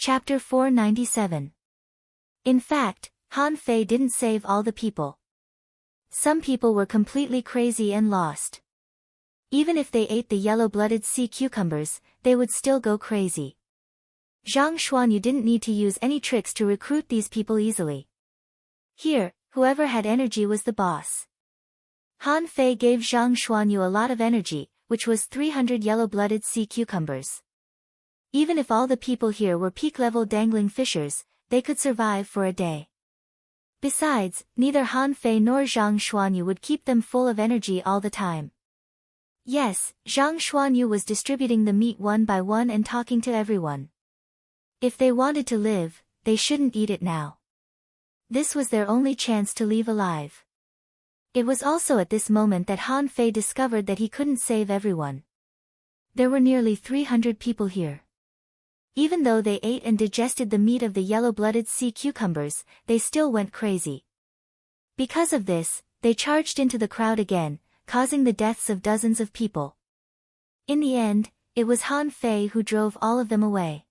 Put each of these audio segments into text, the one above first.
Chapter 497. In fact, Han Fei didn't save all the people. Some people were completely crazy and lost. Even if they ate the yellow-blooded sea cucumbers, they would still go crazy. Zhang Xuanyu didn't need to use any tricks to recruit these people easily. Here, whoever had energy was the boss. Han Fei gave Zhang Xuanyu a lot of energy, which was 300 yellow-blooded sea cucumbers. Even if all the people here were peak-level dangling fishers, they could survive for a day. Besides, neither Han Fei nor Zhang Xuanyu would keep them full of energy all the time. Yes, Zhang Xuanyu was distributing the meat one by one and talking to everyone. If they wanted to live, they shouldn't eat it now. This was their only chance to leave alive. It was also at this moment that Han Fei discovered that he couldn't save everyone. There were nearly 300 people here. Even though they ate and digested the meat of the yellow-blooded sea cucumbers, they still went crazy. Because of this, they charged into the crowd again, causing the deaths of dozens of people. In the end, it was Han Fei who drove all of them away.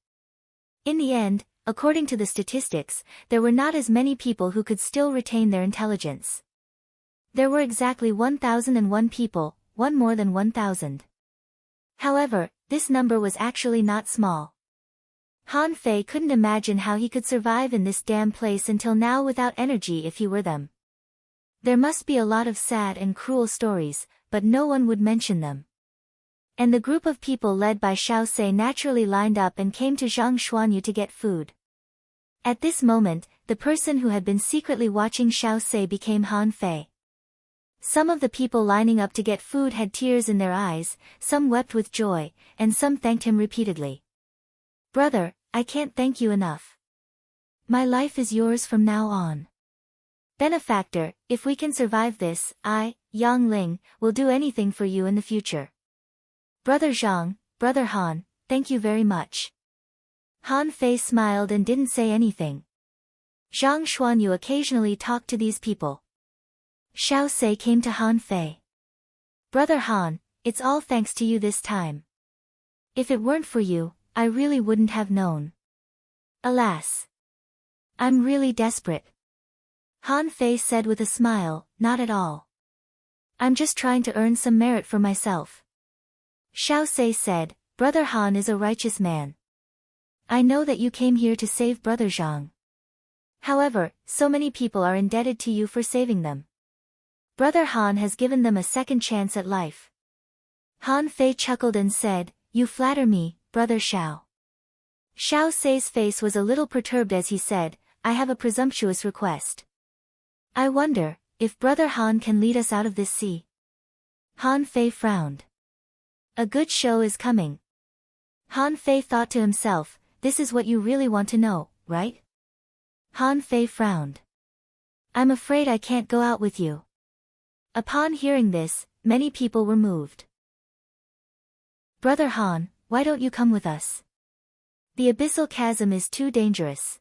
In the end, according to the statistics, there were not as many people who could still retain their intelligence. There were exactly 1,001 people, one more than 1,000. However, this number was actually not small. Han Fei couldn't imagine how he could survive in this damn place until now without energy if he were them. There must be a lot of sad and cruel stories, but no one would mention them. And the group of people led by Xiao Sei naturally lined up and came to Zhang Xuanyu to get food. At this moment, the person who had been secretly watching Xiao Sei became Han Fei. Some of the people lining up to get food had tears in their eyes, some wept with joy, and some thanked him repeatedly. "Brother, I can't thank you enough. My life is yours from now on. Benefactor, if we can survive this, I, Yang Ling, will do anything for you in the future. Brother Zhang, Brother Han, thank you very much." Han Fei smiled and didn't say anything. Zhang Xuanyu occasionally talked to these people. Xiao Sei came to Han Fei. "Brother Han, it's all thanks to you this time. If it weren't for you, I really wouldn't have known. Alas. I'm really desperate." Han Fei said with a smile, "Not at all. I'm just trying to earn some merit for myself." Xiao Sei said, "Brother Han is a righteous man. I know that you came here to save Brother Zhang. However, so many people are indebted to you for saving them. Brother Han has given them a second chance at life." Han Fei chuckled and said, "You flatter me, Brother Xiao." Xiao Sei's face was a little perturbed as he said, "I have a presumptuous request. I wonder, if Brother Han can lead us out of this sea." Han Fei frowned. A good show is coming. Han Fei thought to himself, this is what you really want to know, right? Han Fei frowned. "I'm afraid I can't go out with you." Upon hearing this, many people were moved. "Brother Han, why don't you come with us? The abyssal chasm is too dangerous.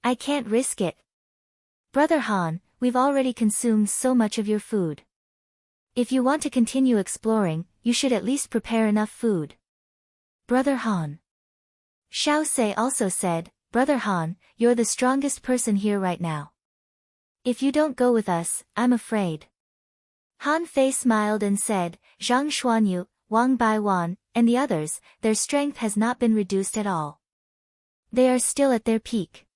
I can't risk it. Brother Han, we've already consumed so much of your food. If you want to continue exploring, you should at least prepare enough food." Brother Han. Xiao Sei also said, "Brother Han, you're the strongest person here right now. If you don't go with us, I'm afraid." Han Fei smiled and said, "Zhang Xuanyu, Wang Baiwan, and the others, their strength has not been reduced at all. They are still at their peak.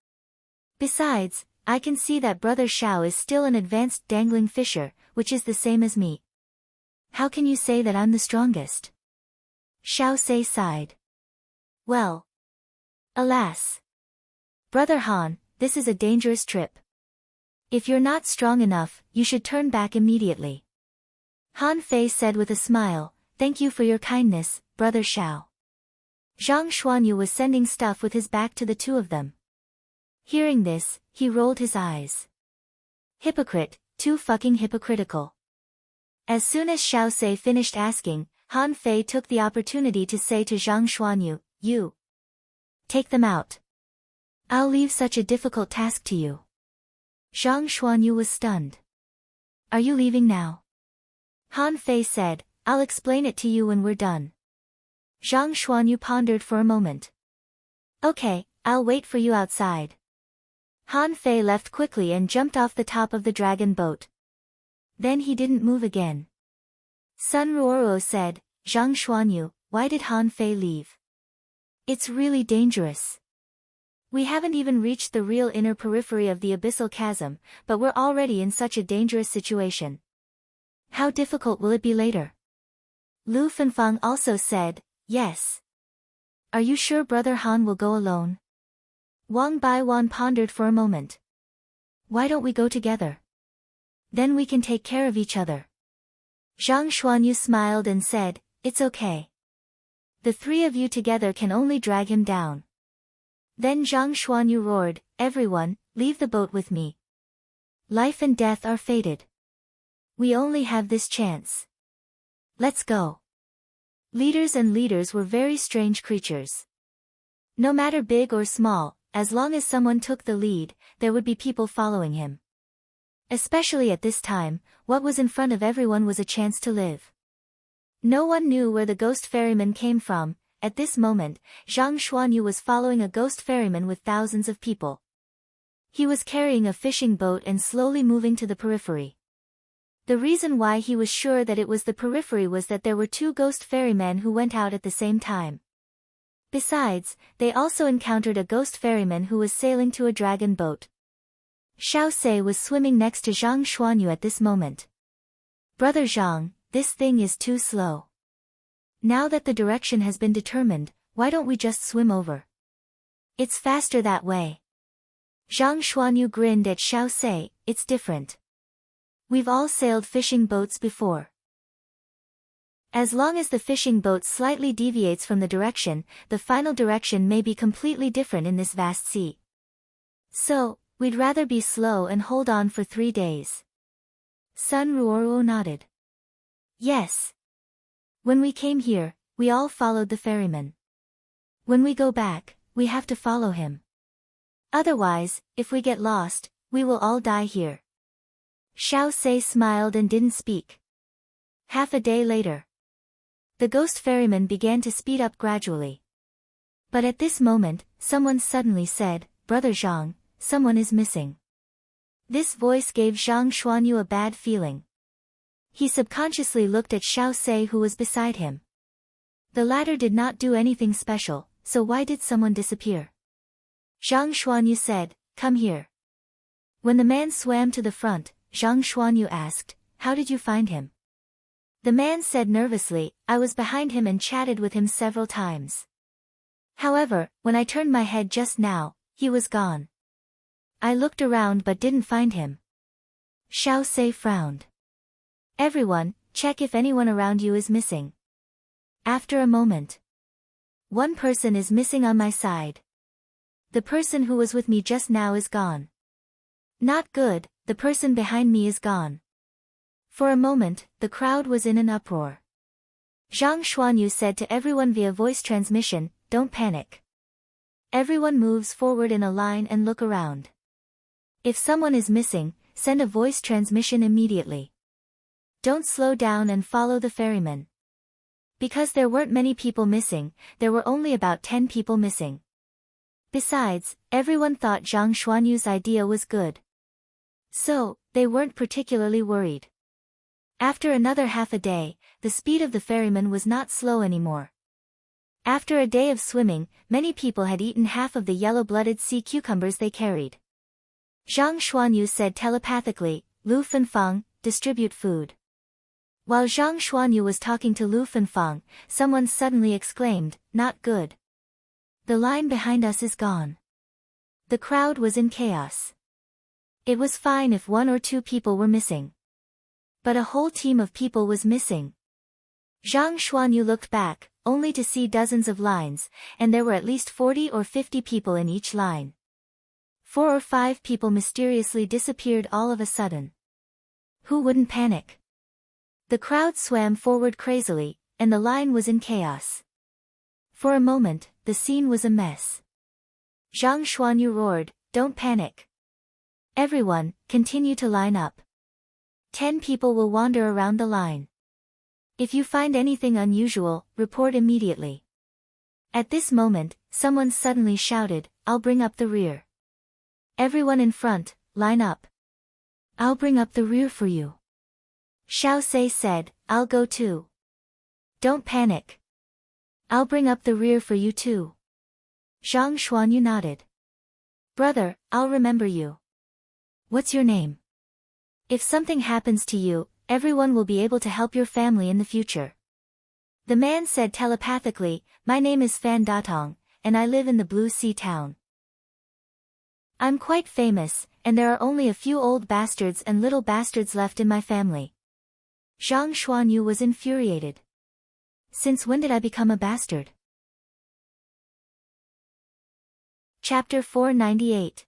Besides, I can see that Brother Xiao is still an advanced dangling fisher, which is the same as me. How can you say that I'm the strongest?" Xiao Sei sighed. "Well. Alas. Brother Han, this is a dangerous trip. If you're not strong enough, you should turn back immediately." Han Fei said with a smile, "Thank you for your kindness, Brother Xiao." Zhang Xuanyu was sending stuff with his back to the two of them. Hearing this, he rolled his eyes. Hypocrite, too fucking hypocritical. As soon as Xiao Sei finished asking, Han Fei took the opportunity to say to Zhang Xuanyu, "You. Take them out. I'll leave such a difficult task to you." Zhang Xuanyu was stunned. "Are you leaving now?" Han Fei said, "I'll explain it to you when we're done." Zhang Xuanyu pondered for a moment. "Okay, I'll wait for you outside. Han Fei left quickly and jumped off the top of the dragon boat. Then he didn't move again. Sun Ruoruo said, Zhang Xuanyu, why did Han Fei leave? It's really dangerous. We haven't even reached the real inner periphery of the abyssal chasm, but we're already in such a dangerous situation. How difficult will it be later? Lu Fenfang also said, yes. Are you sure Brother Han will go alone? Wang Baiwan pondered for a moment. Why don't we go together? Then we can take care of each other. Zhang Xuanyu smiled and said, it's okay. The three of you together can only drag him down. Then Zhang Xuanyu roared, everyone, leave the boat with me. Life and death are fated. We only have this chance. Let's go. Leaders and leaders were very strange creatures. No matter big or small, as long as someone took the lead, there would be people following him. Especially at this time, what was in front of everyone was a chance to live. No one knew where the ghost ferryman came from. At this moment, Zhang Xuanyu was following a ghost ferryman with thousands of people. He was carrying a fishing boat and slowly moving to the periphery. The reason why he was sure that it was the periphery was that there were two ghost ferrymen who went out at the same time. Besides, they also encountered a ghost ferryman who was sailing to a dragon boat. Xiao Sei was swimming next to Zhang Xuanyu at this moment. Brother Zhang, this thing is too slow. Now that the direction has been determined, why don't we just swim over? It's faster that way. Zhang Xuanyu grinned at Xiao Sei, it's different. We've all sailed fishing boats before. As long as the fishing boat slightly deviates from the direction, the final direction may be completely different in this vast sea. So, we'd rather be slow and hold on for 3 days. Sun Ruoruo nodded. Yes. When we came here, we all followed the ferryman. When we go back, we have to follow him. Otherwise, if we get lost, we will all die here. Xiao Sei smiled and didn't speak. Half a day later. The ghost ferryman began to speed up gradually. But at this moment, someone suddenly said, Brother Zhang, someone is missing. This voice gave Zhang Xuanyu a bad feeling. He subconsciously looked at Xiao Sei who was beside him. The latter did not do anything special, so why did someone disappear? Zhang Xuanyu said, come here. When the man swam to the front, Zhang Xuanyu asked, how did you find him? The man said nervously, I was behind him and chatted with him several times. However, when I turned my head just now, he was gone. I looked around but didn't find him. Xiao Sei frowned. Everyone, check if anyone around you is missing. After a moment. One person is missing on my side. The person who was with me just now is gone. Not good, the person behind me is gone. For a moment, the crowd was in an uproar. Zhang Xuanyu said to everyone via voice transmission, don't panic. Everyone moves forward in a line and look around. If someone is missing, send a voice transmission immediately. Don't slow down and follow the ferryman. Because there weren't many people missing, there were only about 10 people missing. Besides, everyone thought Zhang Xuanyu's idea was good. So, they weren't particularly worried. After another half a day, the speed of the ferryman was not slow anymore. After a day of swimming, many people had eaten half of the yellow-blooded sea cucumbers they carried. Zhang Xuanyu said telepathically, Lu Fenfang, distribute food. While Zhang Xuanyu was talking to Lu Fenfang, someone suddenly exclaimed, not good. The line behind us is gone. The crowd was in chaos. It was fine if 1 or 2 people were missing. But a whole team of people was missing. Zhang Xuanyu looked back, only to see dozens of lines, and there were at least 40 or 50 people in each line. 4 or 5 people mysteriously disappeared all of a sudden. Who wouldn't panic? The crowd swam forward crazily, and the line was in chaos. For a moment, the scene was a mess. Zhang Xuanyu roared, don't panic. Everyone, continue to line up. 10 people will wander around the line. If you find anything unusual, report immediately. At this moment, someone suddenly shouted, "I'll bring up the rear. Everyone in front, line up. I'll bring up the rear for you." Xiao Sei said, "I'll go too. Don't panic. I'll bring up the rear for you too." Zhang Xuanyu nodded. "Brother, I'll remember you. What's your name? If something happens to you, everyone will be able to help your family in the future." The man said telepathically, "My name is Fan Datong, and I live in the Blue Sea town. I'm quite famous, and there are only a few old bastards and little bastards left in my family." Zhang Xuanyu was infuriated. "Since when did I become a bastard?" Chapter 498.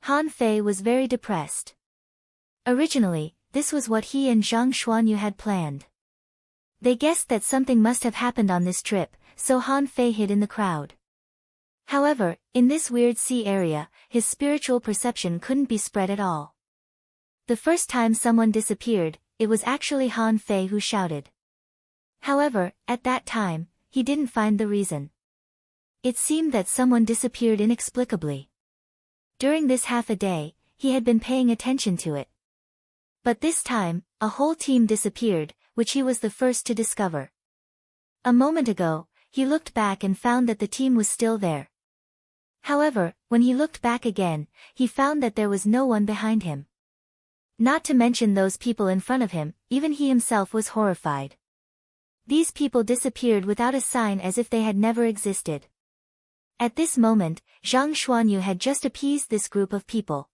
Han Fei was very depressed. Originally, this was what he and Zhang Xuanyu had planned. They guessed that something must have happened on this trip, so Han Fei hid in the crowd. However, in this weird sea area, his spiritual perception couldn't be spread at all. The first time someone disappeared, it was actually Han Fei who shouted. However, at that time, he didn't find the reason. It seemed that someone disappeared inexplicably. During this half a day, he had been paying attention to it. But this time, a whole team disappeared, which he was the first to discover. A moment ago, he looked back and found that the team was still there. However, when he looked back again, he found that there was no one behind him. Not to mention those people in front of him, even he himself was horrified. These people disappeared without a sign as if they had never existed. At this moment, Zhang Xuanyu had just appeased this group of people.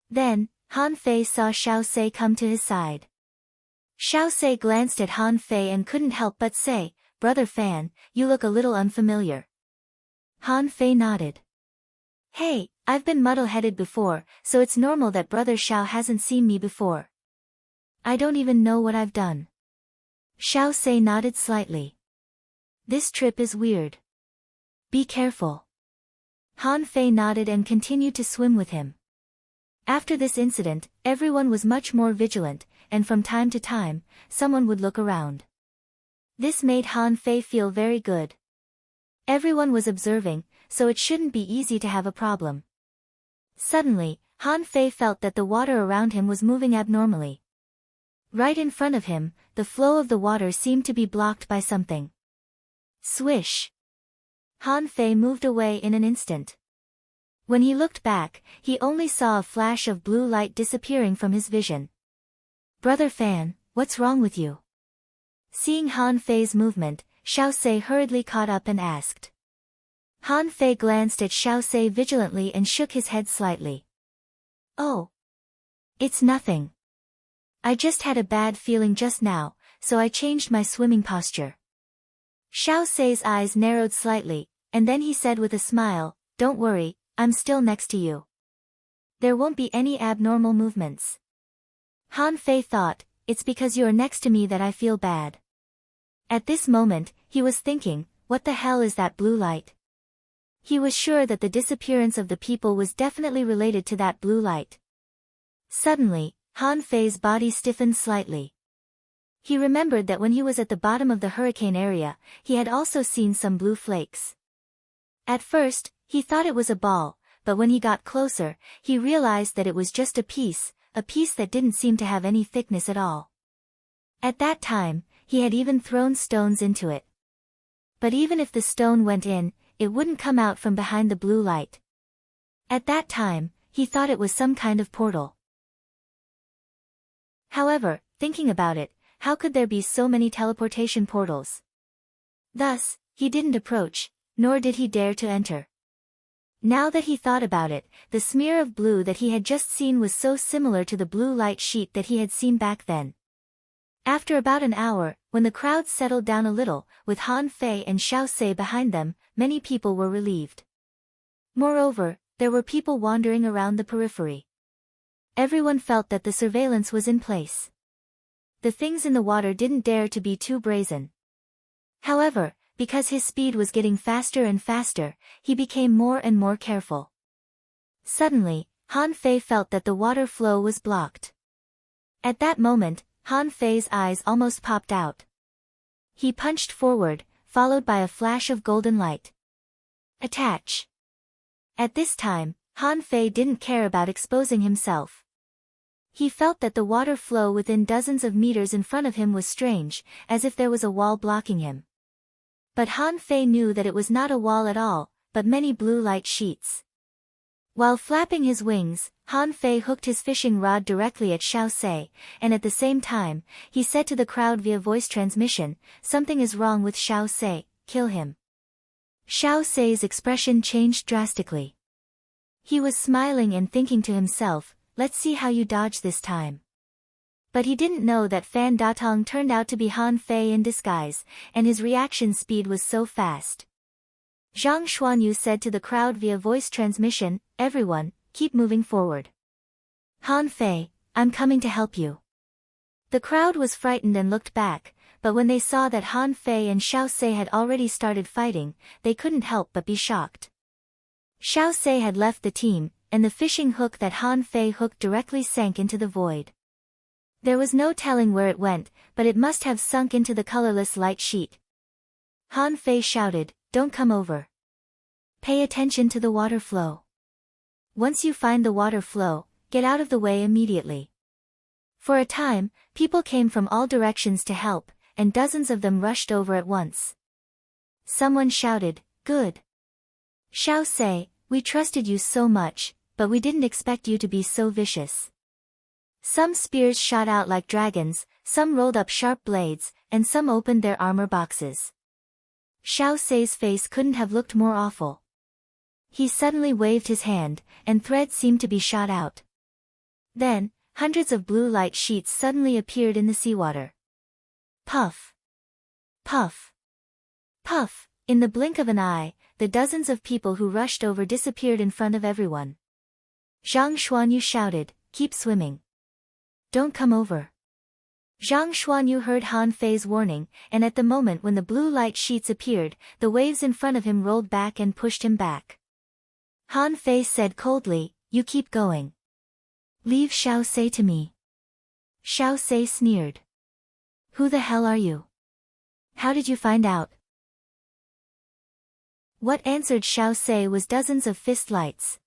Then, Han Fei saw Xiao Sei come to his side. Xiao Sei glanced at Han Fei and couldn't help but say, "Brother Fan, you look a little unfamiliar." Han Fei nodded. "Hey, I've been muddle-headed before, so it's normal that Brother Xiao hasn't seen me before. I don't even know what I've done." Xiao Sei nodded slightly. "This trip is weird. Be careful." Han Fei nodded and continued to swim with him. After this incident, everyone was much more vigilant, and from time to time, someone would look around. This made Han Fei feel very good. Everyone was observing, so it shouldn't be easy to have a problem. Suddenly, Han Fei felt that the water around him was moving abnormally. Right in front of him, the flow of the water seemed to be blocked by something. Swish! Han Fei moved away in an instant. When he looked back, he only saw a flash of blue light disappearing from his vision. "Brother Fan, what's wrong with you?" Seeing Han Fei's movement, Xiao Sei hurriedly caught up and asked. Han Fei glanced at Xiao Sei vigilantly and shook his head slightly. "Oh. It's nothing. I just had a bad feeling just now, so I changed my swimming posture." Xiao Sei's eyes narrowed slightly, and then he said with a smile, "Don't worry, I'm still next to you. There won't be any abnormal movements." Han Fei thought, "It's because you're next to me that I feel bad." At this moment, he was thinking, what the hell is that blue light? He was sure that the disappearance of the people was definitely related to that blue light. Suddenly, Han Fei's body stiffened slightly. He remembered that when he was at the bottom of the hurricane area, he had also seen some blue flakes. At first, he thought it was a ball, but when he got closer, he realized that it was just a piece that didn't seem to have any thickness at all. At that time, he had even thrown stones into it. But even if the stone went in, it wouldn't come out from behind the blue light. At that time, he thought it was some kind of portal. However, thinking about it, how could there be so many teleportation portals? Thus, he didn't approach, nor did he dare to enter. Now that he thought about it, the smear of blue that he had just seen was so similar to the blue light sheet that he had seen back then. After about an hour, when the crowd settled down a little, with Han Fei and Xiao Sei behind them, many people were relieved. Moreover, there were people wandering around the periphery. Everyone felt that the surveillance was in place. The things in the water didn't dare to be too brazen. However, because his speed was getting faster and faster, he became more and more careful. Suddenly, Han Fei felt that the water flow was blocked. At that moment, Han Fei's eyes almost popped out. He punched forward, followed by a flash of golden light. Attach. At this time, Han Fei didn't care about exposing himself. He felt that the water flow within dozens of meters in front of him was strange, as if there was a wall blocking him. But Han Fei knew that it was not a wall at all, but many blue light sheets. While flapping his wings, Han Fei hooked his fishing rod directly at Xiao Sei, and at the same time, he said to the crowd via voice transmission, "Something is wrong with Xiao Sei, kill him." Xiao Sei's expression changed drastically. He was smiling and thinking to himself, "Let's see how you dodge this time." But he didn't know that Fan Datong turned out to be Han Fei in disguise, and his reaction speed was so fast. Zhang Xuanyu said to the crowd via voice transmission, "Everyone, keep moving forward. Han Fei, I'm coming to help you." The crowd was frightened and looked back, but when they saw that Han Fei and Xiao Sei had already started fighting, they couldn't help but be shocked. Xiao Sei had left the team, and the fishing hook that Han Fei hooked directly sank into the void. There was no telling where it went, but it must have sunk into the colorless light sheet. Han Fei shouted, "Don't come over. Pay attention to the water flow. Once you find the water flow, get out of the way immediately." For a time, people came from all directions to help, and dozens of them rushed over at once. Someone shouted, "Good. Xiao Sei, we trusted you so much, but we didn't expect you to be so vicious." Some spears shot out like dragons, some rolled up sharp blades, and some opened their armor boxes. Xiao Sei's face couldn't have looked more awful. He suddenly waved his hand, and threads seemed to be shot out. Then, hundreds of blue light sheets suddenly appeared in the seawater. Puff! Puff! Puff! In the blink of an eye, the dozens of people who rushed over disappeared in front of everyone. Zhang Xuanyu shouted, "Keep swimming. Don't come over." Zhang Xuanyu heard Han Fei's warning, and at the moment when the blue light sheets appeared, the waves in front of him rolled back and pushed him back. Han Fei said coldly, "You keep going. Leave Xiao Sei to me." Xiao Sei sneered. "Who the hell are you? How did you find out?" What answered Xiao Sei was dozens of fist lights.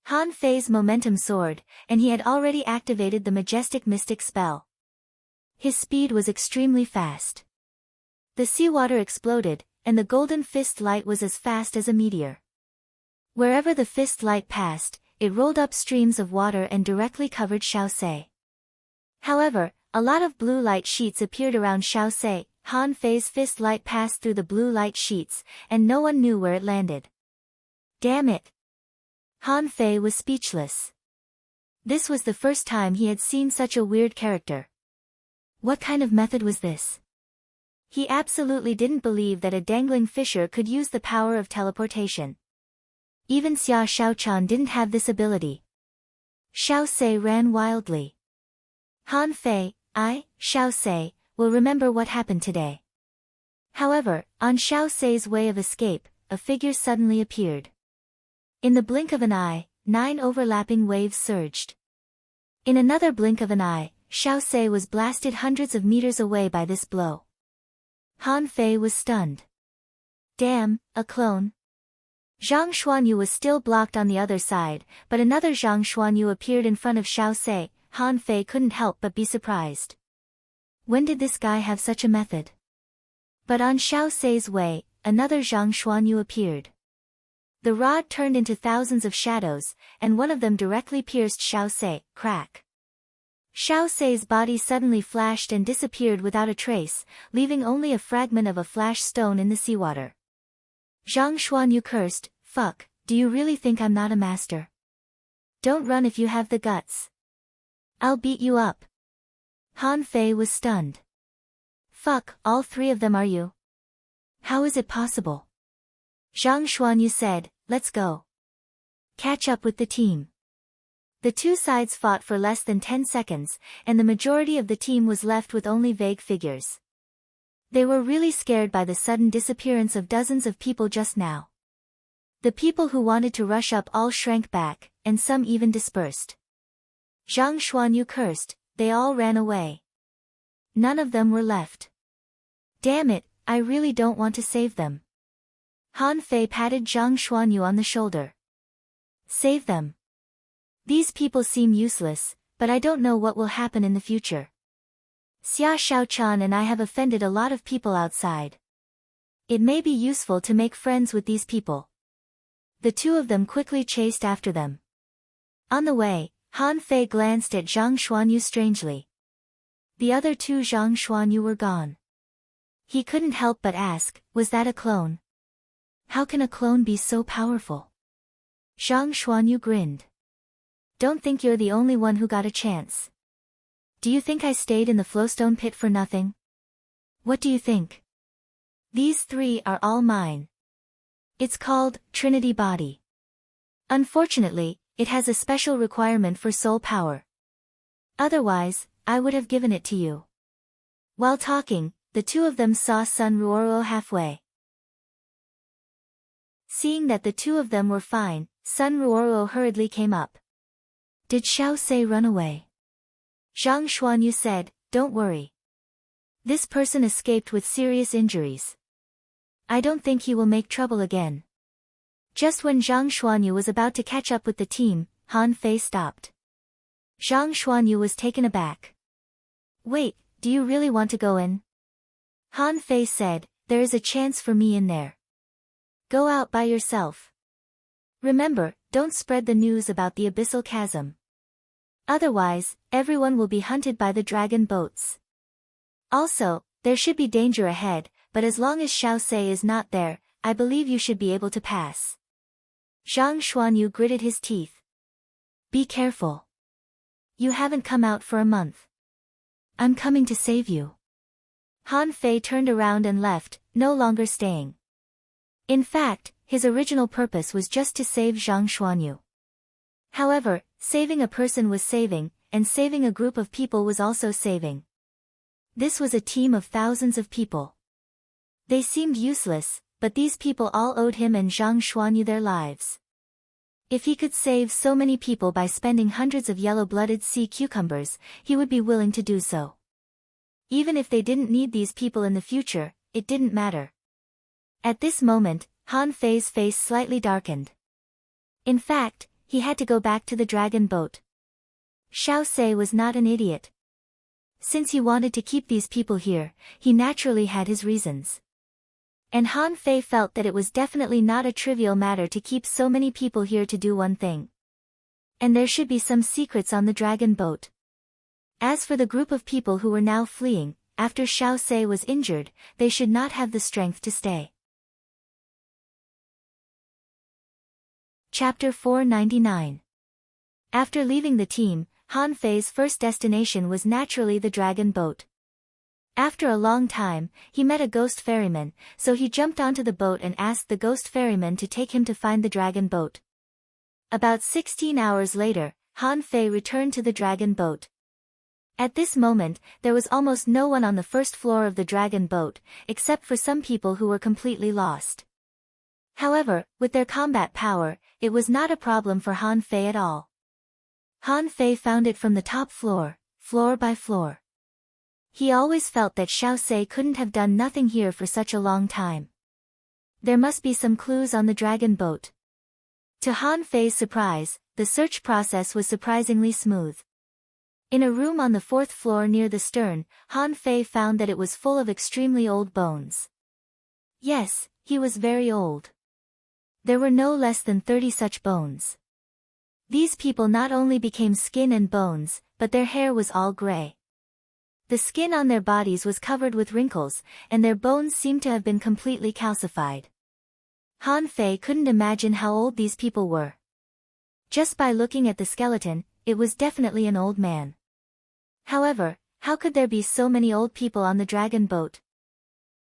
Han Fei's momentum soared, and he had already activated the majestic mystic spell. His speed was extremely fast. The seawater exploded, and the golden fist light was as fast as a meteor. Wherever the fist light passed, it rolled up streams of water and directly covered Xiao Sei. However, a lot of blue light sheets appeared around Xiao Sei. Han Fei's fist light passed through the blue light sheets, and no one knew where it landed. Damn it! Han Fei was speechless. This was the first time he had seen such a weird character. What kind of method was this? He absolutely didn't believe that a dangling fisher could use the power of teleportation. Even Xia Shaochan didn't have this ability. Xiao Sei ran wildly. Han Fei, Xiao Sei, will remember what happened today. However, on Xiao Sei's way of escape, a figure suddenly appeared. In the blink of an eye, 9 overlapping waves surged. In another blink of an eye, Xiao Sei was blasted hundreds of meters away by this blow. Han Fei was stunned. Damn, a clone. Zhang Xuanyu was still blocked on the other side, but another Zhang Xuanyu appeared in front of Xiao Sei. Han Fei couldn't help but be surprised. When did this guy have such a method? But on Xiao Sei's way, another Zhang Xuanyu appeared. The rod turned into thousands of shadows, and one of them directly pierced Xiao Sei. Crack. Xiao Sei's body suddenly flashed and disappeared without a trace, leaving only a fragment of a flash stone in the seawater. Zhang Xuanyu cursed, "Fuck, do you really think I'm not a master? Don't run if you have the guts. I'll beat you up." Han Fei was stunned. "Fuck, all 3 of them are you? How is it possible?" Zhang Xuanyu said, "Let's go. Catch up with the team." The two sides fought for less than 10 seconds, and the majority of the team was left with only vague figures. They were really scared by the sudden disappearance of dozens of people just now. The people who wanted to rush up all shrank back, and some even dispersed. Zhang Xuanyu cursed, "They all ran away. None of them were left. Damn it, I really don't want to save them. Han Fei patted Zhang Xuanyu on the shoulder. Save them. These people seem useless, but I don't know what will happen in the future. Xia Shaochan and I have offended a lot of people outside. It may be useful to make friends with these people. The two of them quickly chased after them. On the way, Han Fei glanced at Zhang Xuanyu strangely. The other two Zhang Xuanyu were gone. He couldn't help but ask, was that a clone? How can a clone be so powerful? Zhang Xuanyu grinned. Don't think you're the only one who got a chance. Do you think I stayed in the flowstone pit for nothing? What do you think? These three are all mine. It's called Trinity Body. Unfortunately, it has a special requirement for soul power. Otherwise, I would have given it to you. While talking, the two of them saw Sun Ruoro halfway. Seeing that the two of them were fine, Sun Ruoro hurriedly came up. Did Xiao Sei run away? Zhang Xuanyu said, don't worry. This person escaped with serious injuries. I don't think he will make trouble again. Just when Zhang Xuanyu was about to catch up with the team, Han Fei stopped. Zhang Xuanyu was taken aback. Wait, do you really want to go in? Han Fei said, there is a chance for me in there. Go out by yourself. Remember, don't spread the news about the abyssal chasm. Otherwise, everyone will be hunted by the dragon boats. Also, there should be danger ahead, but as long as Xiao Sei is not there, I believe you should be able to pass. Zhang Xuanyu gritted his teeth. Be careful. You haven't come out for a month. I'm coming to save you. Han Fei turned around and left, no longer staying. In fact, his original purpose was just to save Zhang Xuanyu. However, saving a person was saving, and saving a group of people was also saving. This was a team of thousands of people. They seemed useless, but these people all owed him and Zhang Xuanyu their lives. If he could save so many people by spending hundreds of yellow-blooded sea cucumbers, he would be willing to do so. Even if they didn't need these people in the future, it didn't matter. At this moment, Han Fei's face slightly darkened. In fact, he had to go back to the dragon boat. Xiao Sei was not an idiot. Since he wanted to keep these people here, he naturally had his reasons. And Han Fei felt that it was definitely not a trivial matter to keep so many people here to do one thing. And there should be some secrets on the dragon boat. As for the group of people who were now fleeing, after Xiao Sei was injured, they should not have the strength to stay. Chapter 499. After leaving the team, Han Fei's first destination was naturally the dragon boat. After a long time, he met a ghost ferryman, so he jumped onto the boat and asked the ghost ferryman to take him to find the dragon boat. About 16 hours later, Han Fei returned to the dragon boat. At this moment, there was almost no one on the first floor of the dragon boat, except for some people who were completely lost. However, with their combat power, it was not a problem for Han Fei at all. Han Fei found it from the top floor, floor by floor. He always felt that Xiao Sei couldn't have done nothing here for such a long time. There must be some clues on the dragon boat. To Han Fei's surprise, the search process was surprisingly smooth. In a room on the fourth floor near the stern, Han Fei found that it was full of extremely old bones. Yes, he was very old. There were no less than 30 such bones. These people not only became skin and bones, but their hair was all gray. The skin on their bodies was covered with wrinkles, and their bones seemed to have been completely calcified. Han Fei couldn't imagine how old these people were. Just by looking at the skeleton, it was definitely an old man. However, how could there be so many old people on the dragon boat?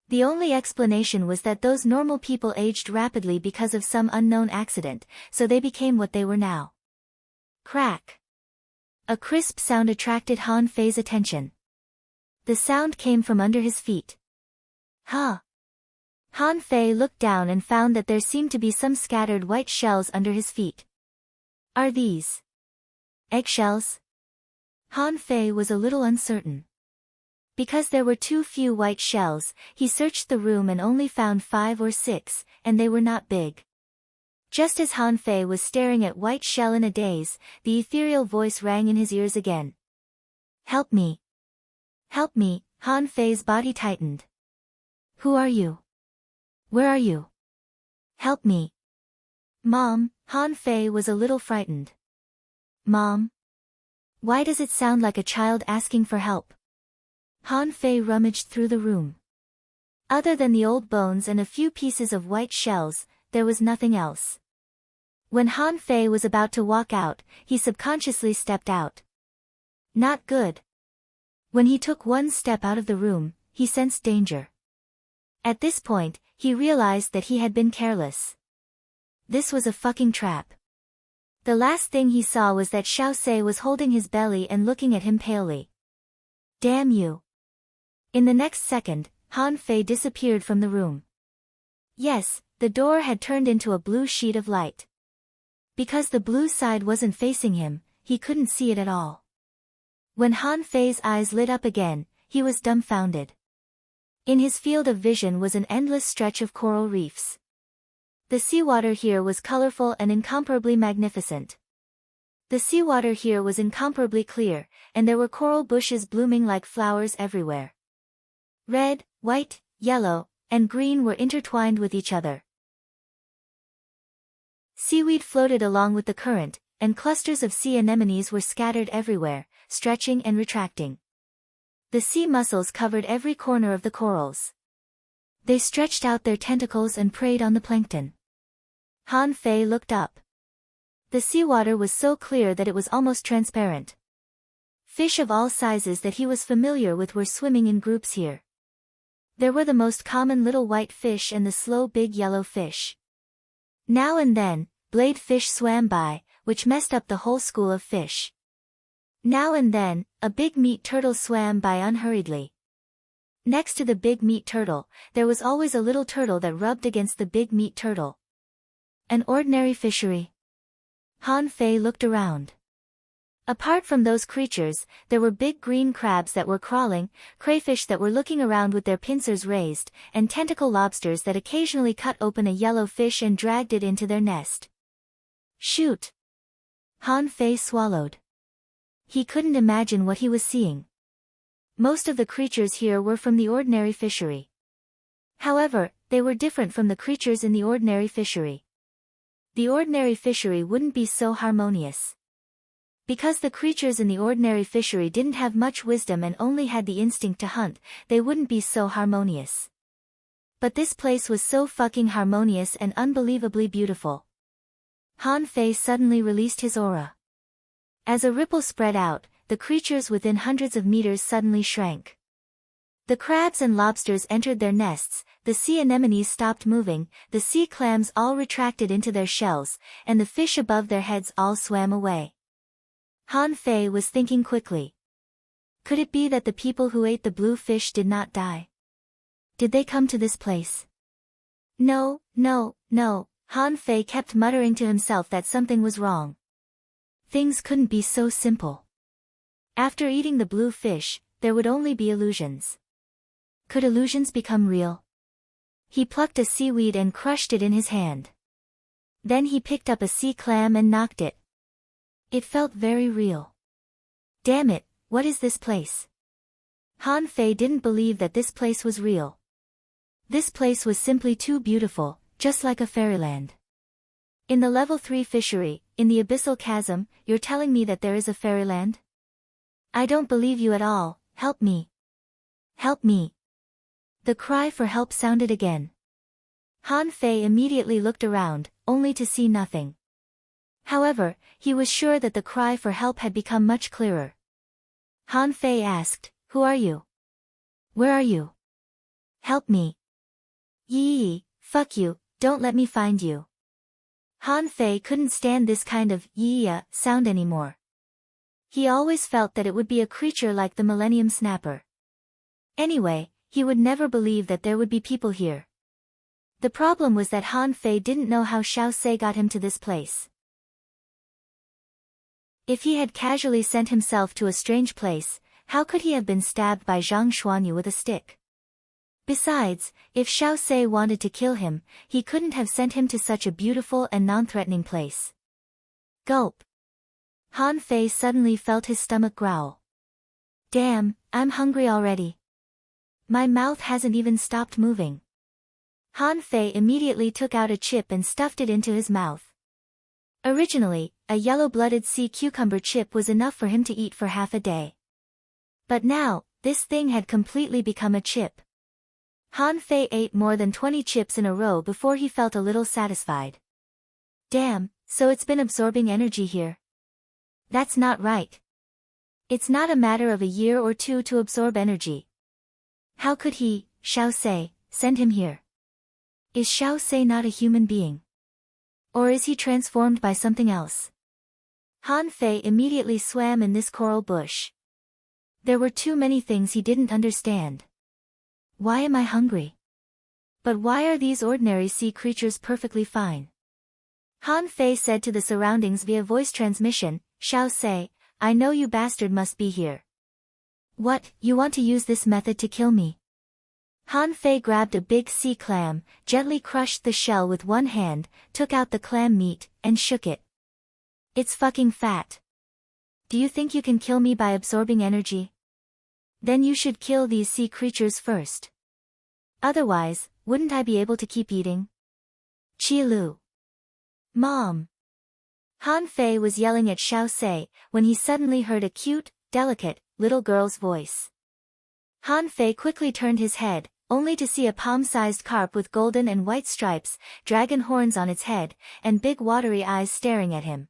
The only explanation was that those normal people aged rapidly because of some unknown accident, so they became what they were now. Crack! A crisp sound attracted Han Fei's attention. The sound came from under his feet. Huh! Han Fei looked down and found that there seemed to be some scattered white shells under his feet. Are these eggshells? Han Fei was a little uncertain. Because there were too few white shells, he searched the room and only found 5 or 6, and they were not big. Just as Han Fei was staring at white shell in a daze, the ethereal voice rang in his ears again. Help me. Help me, Han Fei's body tightened. Who are you? Where are you? Help me. Mom, Han Fei was a little frightened. Mom? Why does it sound like a child asking for help? Han Fei rummaged through the room. Other than the old bones and a few pieces of white shells, there was nothing else. When Han Fei was about to walk out, he subconsciously stepped out. Not good. When he took one step out of the room, he sensed danger. At this point, he realized that he had been careless. This was a fucking trap. The last thing he saw was that Xiao Sei was holding his belly and looking at him palely. Damn you. In the next second, Han Fei disappeared from the room. Yes, the door had turned into a blue sheet of light. Because the blue side wasn't facing him, he couldn't see it at all. When Han Fei's eyes lit up again, he was dumbfounded. In his field of vision was an endless stretch of coral reefs. The seawater here was colorful and incomparably magnificent. The seawater here was incomparably clear, and there were coral bushes blooming like flowers everywhere. Red, white, yellow, and green were intertwined with each other. Seaweed floated along with the current, and clusters of sea anemones were scattered everywhere, stretching and retracting. The sea mussels covered every corner of the corals. They stretched out their tentacles and preyed on the plankton. Han Fei looked up. The seawater was so clear that it was almost transparent. Fish of all sizes that he was familiar with were swimming in groups here. There were the most common little white fish and the slow big yellow fish. Now and then, blade fish swam by, which messed up the whole school of fish. Now and then, a big meat turtle swam by unhurriedly. Next to the big meat turtle, there was always a little turtle that rubbed against the big meat turtle. An ordinary fishery. Han Fei looked around. Apart from those creatures, there were big green crabs that were crawling, crayfish that were looking around with their pincers raised, and tentacle lobsters that occasionally cut open a yellow fish and dragged it into their nest. Shoot! Han Fei swallowed. He couldn't imagine what he was seeing. Most of the creatures here were from the ordinary fishery. However, they were different from the creatures in the ordinary fishery. The ordinary fishery wouldn't be so harmonious. Because the creatures in the ordinary fishery didn't have much wisdom and only had the instinct to hunt, they wouldn't be so harmonious. But this place was so fucking harmonious and unbelievably beautiful. Han Fei suddenly released his aura. As a ripple spread out, the creatures within hundreds of meters suddenly shrank. The crabs and lobsters entered their nests, the sea anemones stopped moving, the sea clams all retracted into their shells, and the fish above their heads all swam away. Han Fei was thinking quickly. Could it be that the people who ate the blue fish did not die? Did they come to this place? No, no, no, Han Fei kept muttering to himself that something was wrong. Things couldn't be so simple. After eating the blue fish, there would only be illusions. Could illusions become real? He plucked a seaweed and crushed it in his hand. Then he picked up a sea clam and knocked it. It felt very real. Damn it, what is this place? Han Fei didn't believe that this place was real. This place was simply too beautiful, just like a fairyland. In the level 3 fishery, in the abyssal chasm, you're telling me that there is a fairyland? I don't believe you at all. Help me. Help me. The cry for help sounded again. Han Fei immediately looked around, only to see nothing. However, he was sure that the cry for help had become much clearer. Han Fei asked, "Who are you? Where are you? Help me." "Yee, fuck you, don't let me find you." Han Fei couldn't stand this kind of "yee" sound anymore. He always felt that it would be a creature like the Millennium Snapper. Anyway, he would never believe that there would be people here. The problem was that Han Fei didn't know how Xiao Sei got him to this place. If he had casually sent himself to a strange place, how could he have been stabbed by Zhang Xuanyu with a stick? Besides, if Xiao Sei wanted to kill him, he couldn't have sent him to such a beautiful and non-threatening place. Gulp. Han Fei suddenly felt his stomach growl. Damn, I'm hungry already. My mouth hasn't even stopped moving. Han Fei immediately took out a chip and stuffed it into his mouth. Originally, a yellow-blooded sea cucumber chip was enough for him to eat for half a day. But now, this thing had completely become a chip. Han Fei ate more than 20 chips in a row before he felt a little satisfied. Damn, so it's been absorbing energy here. That's not right. It's not a matter of a year or two to absorb energy. How could he, Xiao Sei, send him here? Is Xiao Sei not a human being? Or is he transformed by something else? Han Fei immediately swam in this coral bush. There were too many things he didn't understand. Why am I hungry? But why are these ordinary sea creatures perfectly fine? Han Fei said to the surroundings via voice transmission, Xiao Sei, I know you bastard must be here. What, you want to use this method to kill me? Han Fei grabbed a big sea clam, gently crushed the shell with one hand, took out the clam meat, and shook it. It's fucking fat. Do you think you can kill me by absorbing energy? Then you should kill these sea creatures first. Otherwise, wouldn't I be able to keep eating? Qi Lu. Mom. Han Fei was yelling at Xiao Sei, when he suddenly heard a cute, delicate, little girl's voice. Han Fei quickly turned his head, only to see a palm-sized carp with golden and white stripes, dragon horns on its head, and big watery eyes staring at him.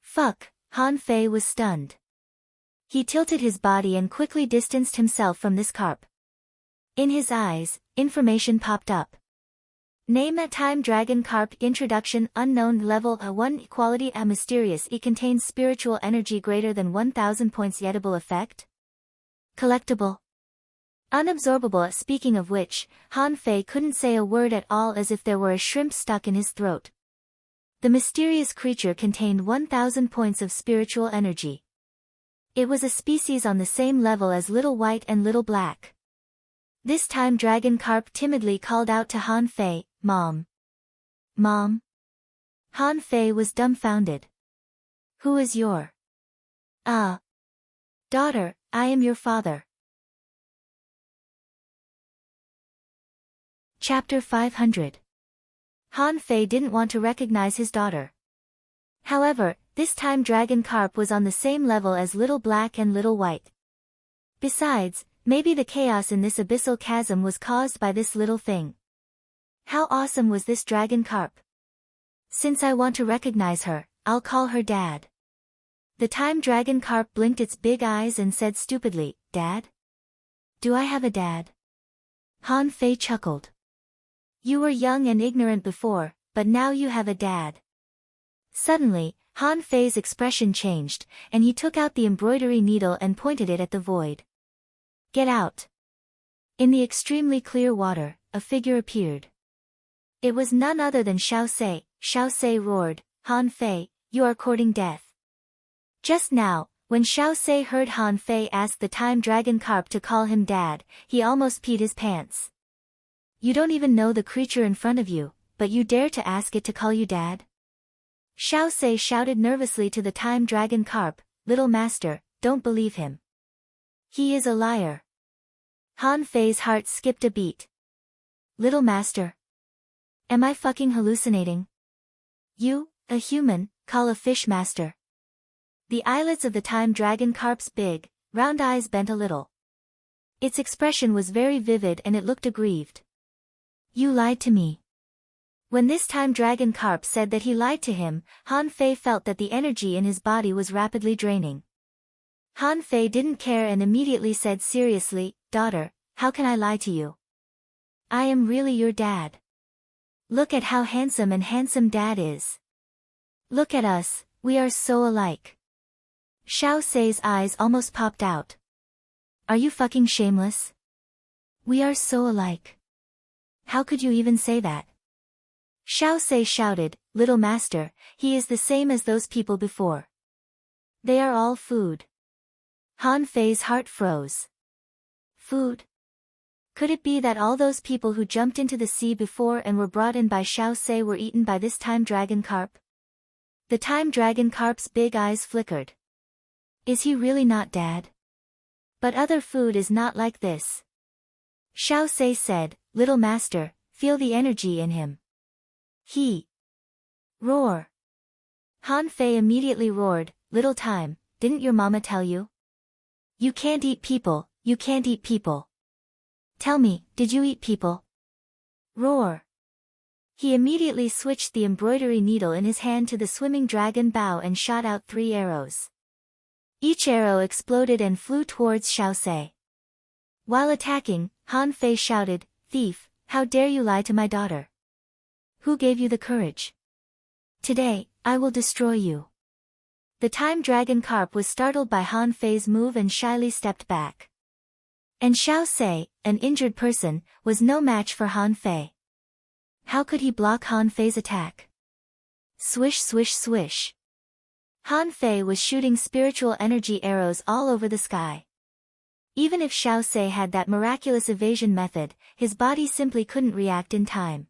Fuck, Han Fei was stunned. He tilted his body and quickly distanced himself from this carp. In his eyes, information popped up. Name a time dragon carp introduction unknown level A1 quality A mysterious E contains spiritual energy greater than 1000 points edible effect. Collectible. Unabsorbable. Speaking of which, Han Fei couldn't say a word at all as if there were a shrimp stuck in his throat. The mysterious creature contained 1000 points of spiritual energy. It was a species on the same level as Little White and Little Black. This time dragon carp timidly called out to Han Fei, Mom. Mom? Han Fei was dumbfounded. Who is your? Daughter, I am your father. Chapter 500. Han Fei didn't want to recognize his daughter. However, this time dragon carp was on the same level as Little Black and Little White. Besides, maybe the chaos in this abyssal chasm was caused by this little thing. How awesome was this dragon carp? Since I want to recognize her, I'll call her Dad. The time dragon carp blinked its big eyes and said stupidly, Dad? Do I have a dad? Han Fei chuckled. You were young and ignorant before, but now you have a dad. Suddenly, Han Fei's expression changed, and he took out the embroidery needle and pointed it at the void. Get out. In the extremely clear water, a figure appeared. It was none other than Xiao Sei. Xiao Sei roared, Han Fei, you are courting death. Just now, when Xiao Sei heard Han Fei ask the time dragon carp to call him Dad, he almost peed his pants. You don't even know the creature in front of you, but you dare to ask it to call you Dad? Xiao Sei shouted nervously to the time dragon carp, Little Master, don't believe him. He is a liar. Han Fei's heart skipped a beat. Little Master? Am I fucking hallucinating? You, a human, call a fish master? The eyelids of the time dragon carp's big, round eyes bent a little. Its expression was very vivid and it looked aggrieved. You lied to me. When this time dragon carp said that he lied to him, Han Fei felt that the energy in his body was rapidly draining. Han Fei didn't care and immediately said seriously, Daughter, how can I lie to you? I am really your dad. Look at how handsome and handsome Dad is. Look at us, we are so alike. Xiao Sei's eyes almost popped out. Are you fucking shameless? We are so alike. How could you even say that? Xiao Sei shouted, Little Master, he is the same as those people before. They are all food. Han Fei's heart froze. Food? Could it be that all those people who jumped into the sea before and were brought in by Xiao Sei were eaten by this time dragon carp? The time dragon carp's big eyes flickered. Is he really not dead? But other food is not like this. Xiao Sei said, "Little master, feel the energy in him." He. Roar. Han Fei immediately roared, "Little time, didn't your mama tell you? You can't eat people, you can't eat people. Tell me, did you eat people?" Roar. He immediately switched the embroidery needle in his hand to the swimming dragon bow and shot out 3 arrows. Each arrow exploded and flew towards Xiao Sei. While attacking, Han Fei shouted, "Thief, how dare you lie to my daughter? Who gave you the courage? Today, I will destroy you." The time dragon carp was startled by Han Fei's move and shyly stepped back. And Xiao Sei, an injured person, was no match for Han Fei. How could he block Han Fei's attack? Swish swish swish. Han Fei was shooting spiritual energy arrows all over the sky. Even if Xiao Sei had that miraculous evasion method, his body simply couldn't react in time.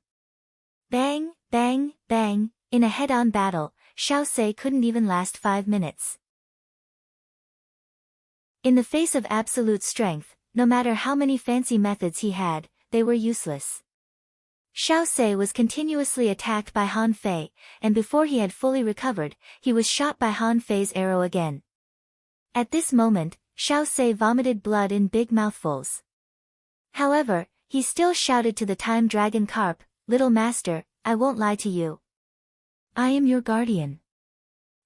Bang, bang, bang, in a head-on battle, Xiao Sei couldn't even last 5 minutes. In the face of absolute strength, no matter how many fancy methods he had, they were useless. Xiao Sei was continuously attacked by Han Fei, and before he had fully recovered, he was shot by Han Fei's arrow again. At this moment, Xiao Sei vomited blood in big mouthfuls. However, he still shouted to the time dragon carp, "Little master, I won't lie to you. I am your guardian.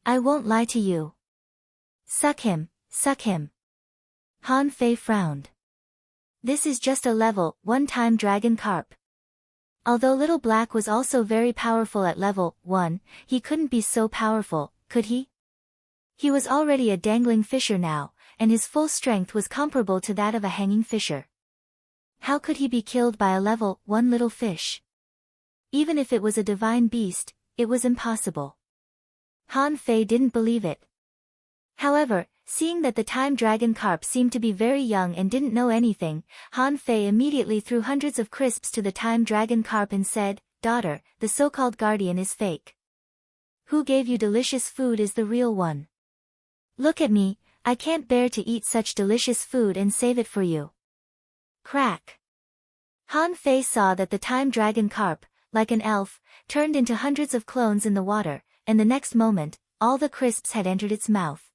I won't lie to you. Suck him, suck him." Han Fei frowned. This is just a level 1 time dragon carp. Although Little Black was also very powerful at level 1, he couldn't be so powerful, could he? He was already a dangling fisher now, and his full strength was comparable to that of a hanging fisher. How could he be killed by a level 1 little fish? Even if it was a divine beast, it was impossible. Han Fei didn't believe it. However, seeing that the time dragon carp seemed to be very young and didn't know anything, Han Fei immediately threw hundreds of crisps to the time dragon carp and said, "Daughter, the so-called guardian is fake. Who gave you delicious food is the real one. Look at me, I can't bear to eat such delicious food and save it for you." Crack. Han Fei saw that the time dragon carp, like an elf, turned into hundreds of clones in the water, and the next moment, all the crisps had entered its mouth.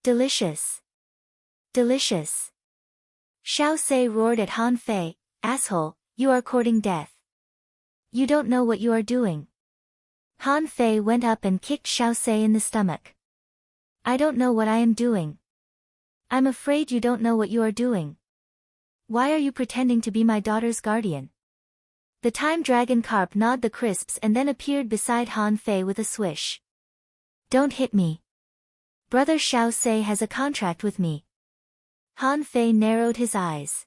Delicious. Delicious. Xiao Sei roared at Han Fei, "Asshole, you are courting death. You don't know what you are doing." Han Fei went up and kicked Xiao Sei in the stomach. "I don't know what I am doing. I'm afraid you don't know what you are doing. Why are you pretending to be my daughter's guardian?" The time dragon carp gnawed the crisps and then appeared beside Han Fei with a swish. "Don't hit me. Brother Xiao Sei has a contract with me." Han Fei narrowed his eyes.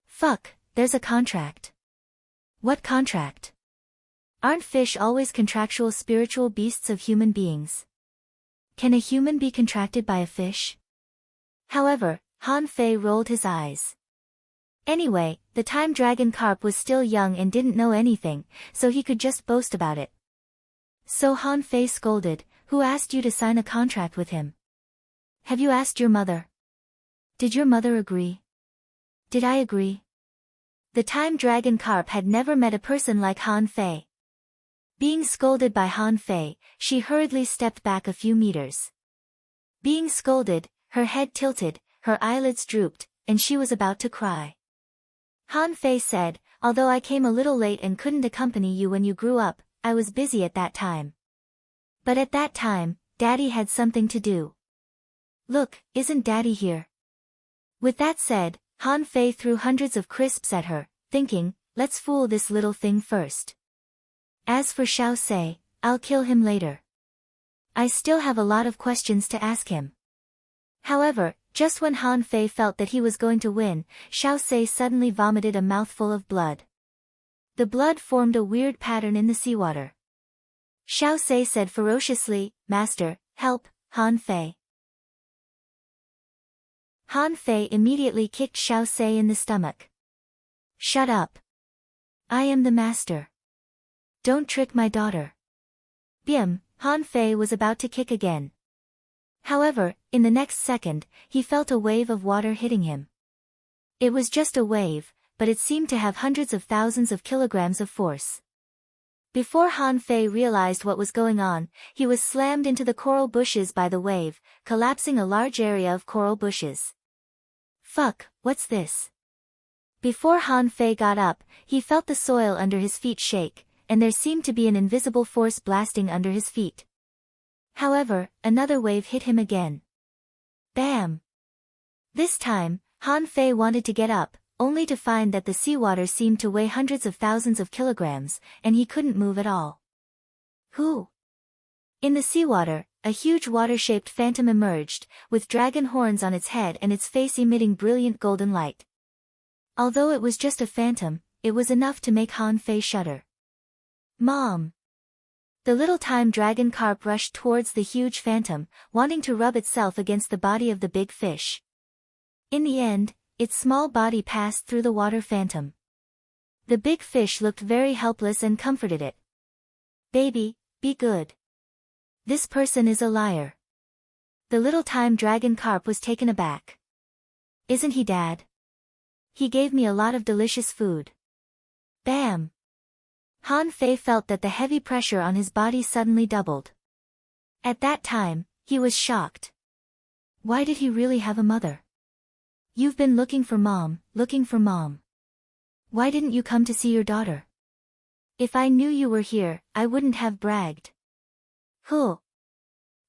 "Fuck, there's a contract. What contract? Aren't fish always contractual spiritual beasts of human beings? Can a human be contracted by a fish?" However, Han Fei rolled his eyes. Anyway, the time dragon carp was still young and didn't know anything, so he could just boast about it. So Han Fei scolded, "Who asked you to sign a contract with him? Have you asked your mother? Did your mother agree? Did I agree?" The time dragon carp had never met a person like Han Fei. Being scolded by Han Fei, she hurriedly stepped back a few meters. Being scolded, her head tilted, her eyelids drooped, and she was about to cry. Han Fei said, "Although I came a little late and couldn't accompany you when you grew up, I was busy at that time. But at that time, Daddy had something to do. Look, isn't Daddy here?" With that said, Han Fei threw hundreds of crisps at her, thinking, "Let's fool this little thing first. As for Xiao Sei, I'll kill him later. I still have a lot of questions to ask him." However, just when Han Fei felt that he was going to win, Xiao Sei suddenly vomited a mouthful of blood. The blood formed a weird pattern in the seawater. Xiao Sei said ferociously, "Master, help, Han Fei." Han Fei immediately kicked Xiao Sei in the stomach. Shut up. I am the master. Don't trick my daughter. Bim, Han Fei was about to kick again. However, in the next second, he felt a wave of water hitting him. It was just a wave, but it seemed to have hundreds of thousands of kilograms of force. Before Han Fei realized what was going on, he was slammed into the coral bushes by the wave, collapsing a large area of coral bushes. Fuck, what's this? Before Han Fei got up, he felt the soil under his feet shake, and there seemed to be an invisible force blasting under his feet. However, another wave hit him again. Bam! This time, Han Fei wanted to get up, only to find that the seawater seemed to weigh hundreds of thousands of kilograms, and he couldn't move at all. Who? In the seawater, a huge water-shaped phantom emerged, with dragon horns on its head and its face emitting brilliant golden light. Although it was just a phantom, it was enough to make Han Fei shudder. Mom! The little time dragon carp rushed towards the huge phantom, wanting to rub itself against the body of the big fish. In the end, its small body passed through the water phantom. The big fish looked very helpless and comforted it. Baby, be good. This person is a liar. The little time dragon carp was taken aback. Isn't he, Dad? He gave me a lot of delicious food. Bam! Han Fei felt that the heavy pressure on his body suddenly doubled. At that time, he was shocked. Why did he really have a mother? You've been looking for Mom. Why didn't you come to see your daughter? If I knew you were here, I wouldn't have bragged. Huh.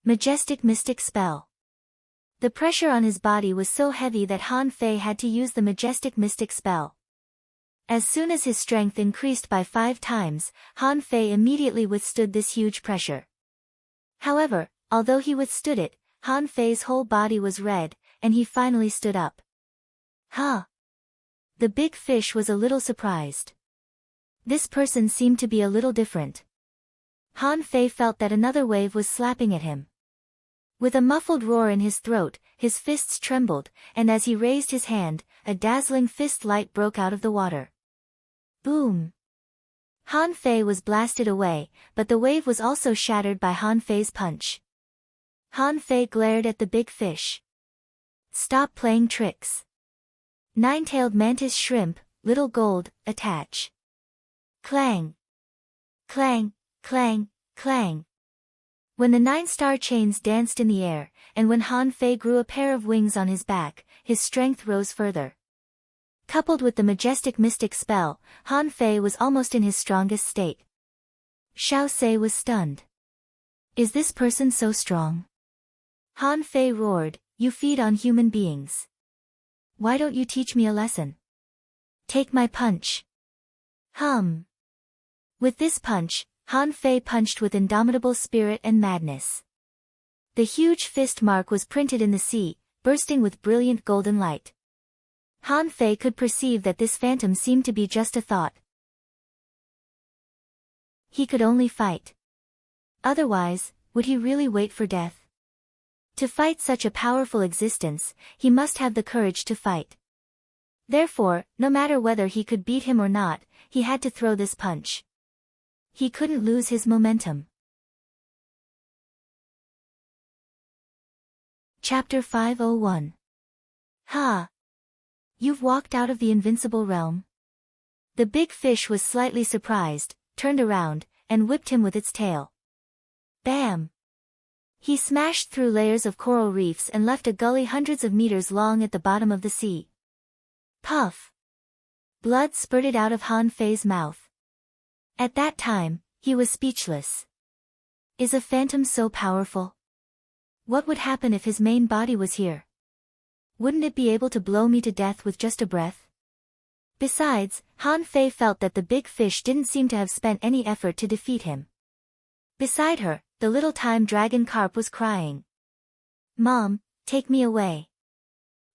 Majestic mystic spell. The pressure on his body was so heavy that Han Fei had to use the majestic mystic spell. As soon as his strength increased by 5 times, Han Fei immediately withstood this huge pressure. However, although he withstood it, Han Fei's whole body was red, and he finally stood up. Huh. The big fish was a little surprised. This person seemed to be a little different. Han Fei felt that another wave was slapping at him. With a muffled roar in his throat, his fists trembled, and as he raised his hand, a dazzling fist light broke out of the water. Boom! Han Fei was blasted away, but the wave was also shattered by Han Fei's punch. Han Fei glared at the big fish. Stop playing tricks. Nine-tailed mantis shrimp, little gold, attach. Clang! Clang, clang, clang. When the 9-star chains danced in the air, and when Han Fei grew a pair of wings on his back, his strength rose further. Coupled with the majestic mystic spell, Han Fei was almost in his strongest state. Xiao Sei was stunned. Is this person so strong? Han Fei roared, you feed on human beings. Why don't you teach me a lesson? Take my punch. Hum. With this punch, Han Fei punched with indomitable spirit and madness. The huge fist mark was printed in the sea, bursting with brilliant golden light. Han Fei could perceive that this phantom seemed to be just a thought. He could only fight. Otherwise, would he really wait for death? To fight such a powerful existence, he must have the courage to fight. Therefore, no matter whether he could beat him or not, he had to throw this punch. He couldn't lose his momentum. Chapter 501. Ha! You've walked out of the invincible realm? The big fish was slightly surprised, turned around, and whipped him with its tail. Bam! He smashed through layers of coral reefs and left a gully hundreds of meters long at the bottom of the sea. Puff! Blood spurted out of Han Fei's mouth. At that time, he was speechless. Is a phantom so powerful? What would happen if his main body was here? Wouldn't it be able to blow me to death with just a breath? Besides, Han Fei felt that the big fish didn't seem to have spent any effort to defeat him. Beside her, the little time dragon carp was crying. Mom, take me away.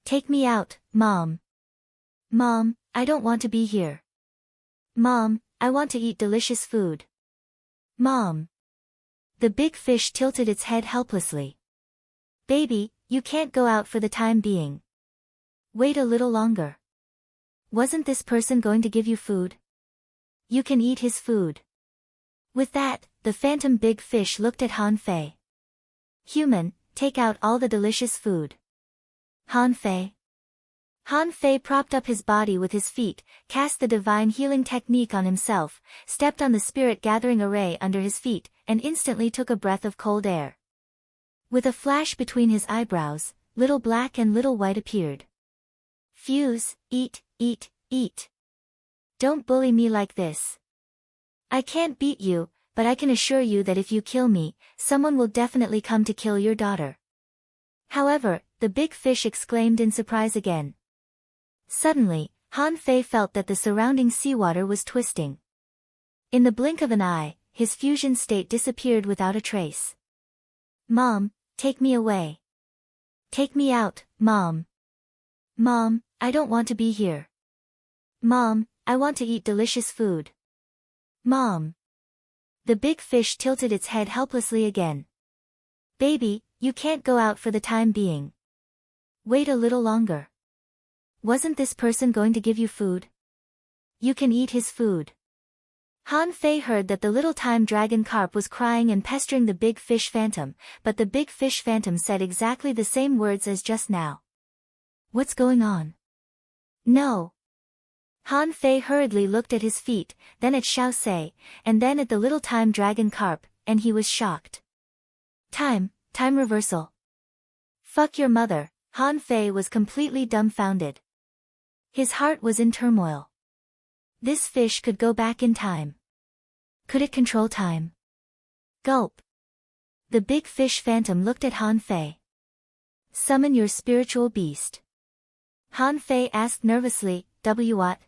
Take me out, Mom. Mom, I don't want to be here. Mom, I want to eat delicious food. Mom. The big fish tilted its head helplessly. Baby, you can't go out for the time being. Wait a little longer. Wasn't this person going to give you food? You can eat his food. With that, the phantom big fish looked at Han Fei. Human, take out all the delicious food. Han Fei. Han Fei propped up his body with his feet, cast the divine healing technique on himself, stepped on the spirit-gathering array under his feet, and instantly took a breath of cold air. With a flash between his eyebrows, little black and little white appeared. Fuse, eat, eat, eat. Don't bully me like this. I can't beat you, but I can assure you that if you kill me, someone will definitely come to kill your daughter. However, the big fish exclaimed in surprise again. Suddenly, Han Fei felt that the surrounding seawater was twisting. In the blink of an eye, his fusion state disappeared without a trace. Mom, take me away. Take me out, Mom. Mom, I don't want to be here. Mom, I want to eat delicious food. Mom. The big fish tilted its head helplessly again. Baby, you can't go out for the time being. Wait a little longer. Wasn't this person going to give you food? You can eat his food. Han Fei heard that the little time dragon carp was crying and pestering the big fish phantom, but the big fish phantom said exactly the same words as just now. What's going on? No. Han Fei hurriedly looked at his feet, then at Xiao Sei, and then at the little time dragon carp, and he was shocked. Time reversal. Fuck your mother, Han Fei was completely dumbfounded. His heart was in turmoil. This fish could go back in time. Could it control time? Gulp. The big fish phantom looked at Han Fei. Summon your spiritual beast. Han Fei asked nervously, what?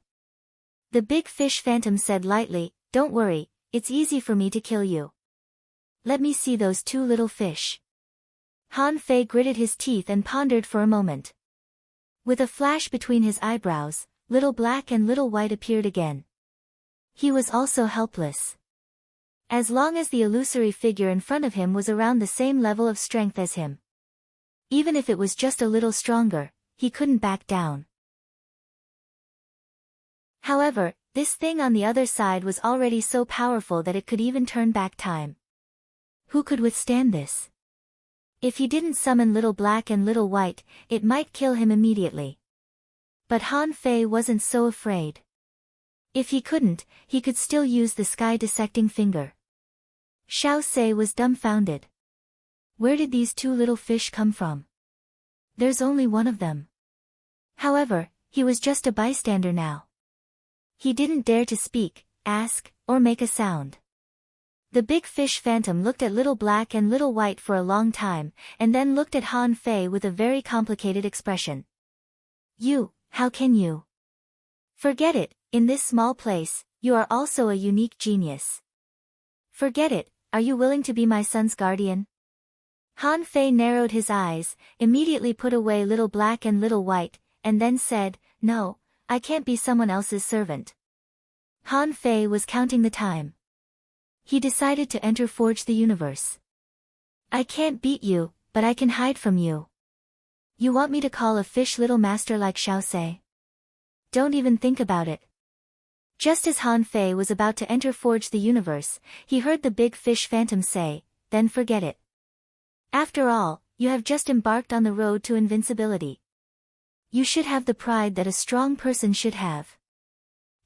The big fish phantom said lightly, don't worry, it's easy for me to kill you. Let me see those two little fish. Han Fei gritted his teeth and pondered for a moment. With a flash between his eyebrows, little black and little white appeared again. He was also helpless. As long as the illusory figure in front of him was around the same level of strength as him. Even if it was just a little stronger, he couldn't back down. However, this thing on the other side was already so powerful that it could even turn back time. Who could withstand this? If he didn't summon little black and little white, it might kill him immediately. But Han Fei wasn't so afraid. If he couldn't, he could still use the sky-dissecting finger. Xiao Sei was dumbfounded. Where did these two little fish come from? There's only one of them. However, he was just a bystander now. He didn't dare to speak, ask, or make a sound. The big fish phantom looked at little black and little white for a long time, and then looked at Han Fei with a very complicated expression. How can you? Forget it, in this small place, you are also a unique genius. Forget it, are you willing to be my son's guardian? Han Fei narrowed his eyes, immediately put away little black and little white, and then said, no, I can't be someone else's servant. Han Fei was counting the time. He decided to enter Forge the Universe. I can't beat you, but I can hide from you. You want me to call a fish little master like Xiao Sei? Don't even think about it. Just as Han Fei was about to enter Forge the Universe, he heard the big fish phantom say, then forget it. After all, you have just embarked on the road to invincibility. You should have the pride that a strong person should have.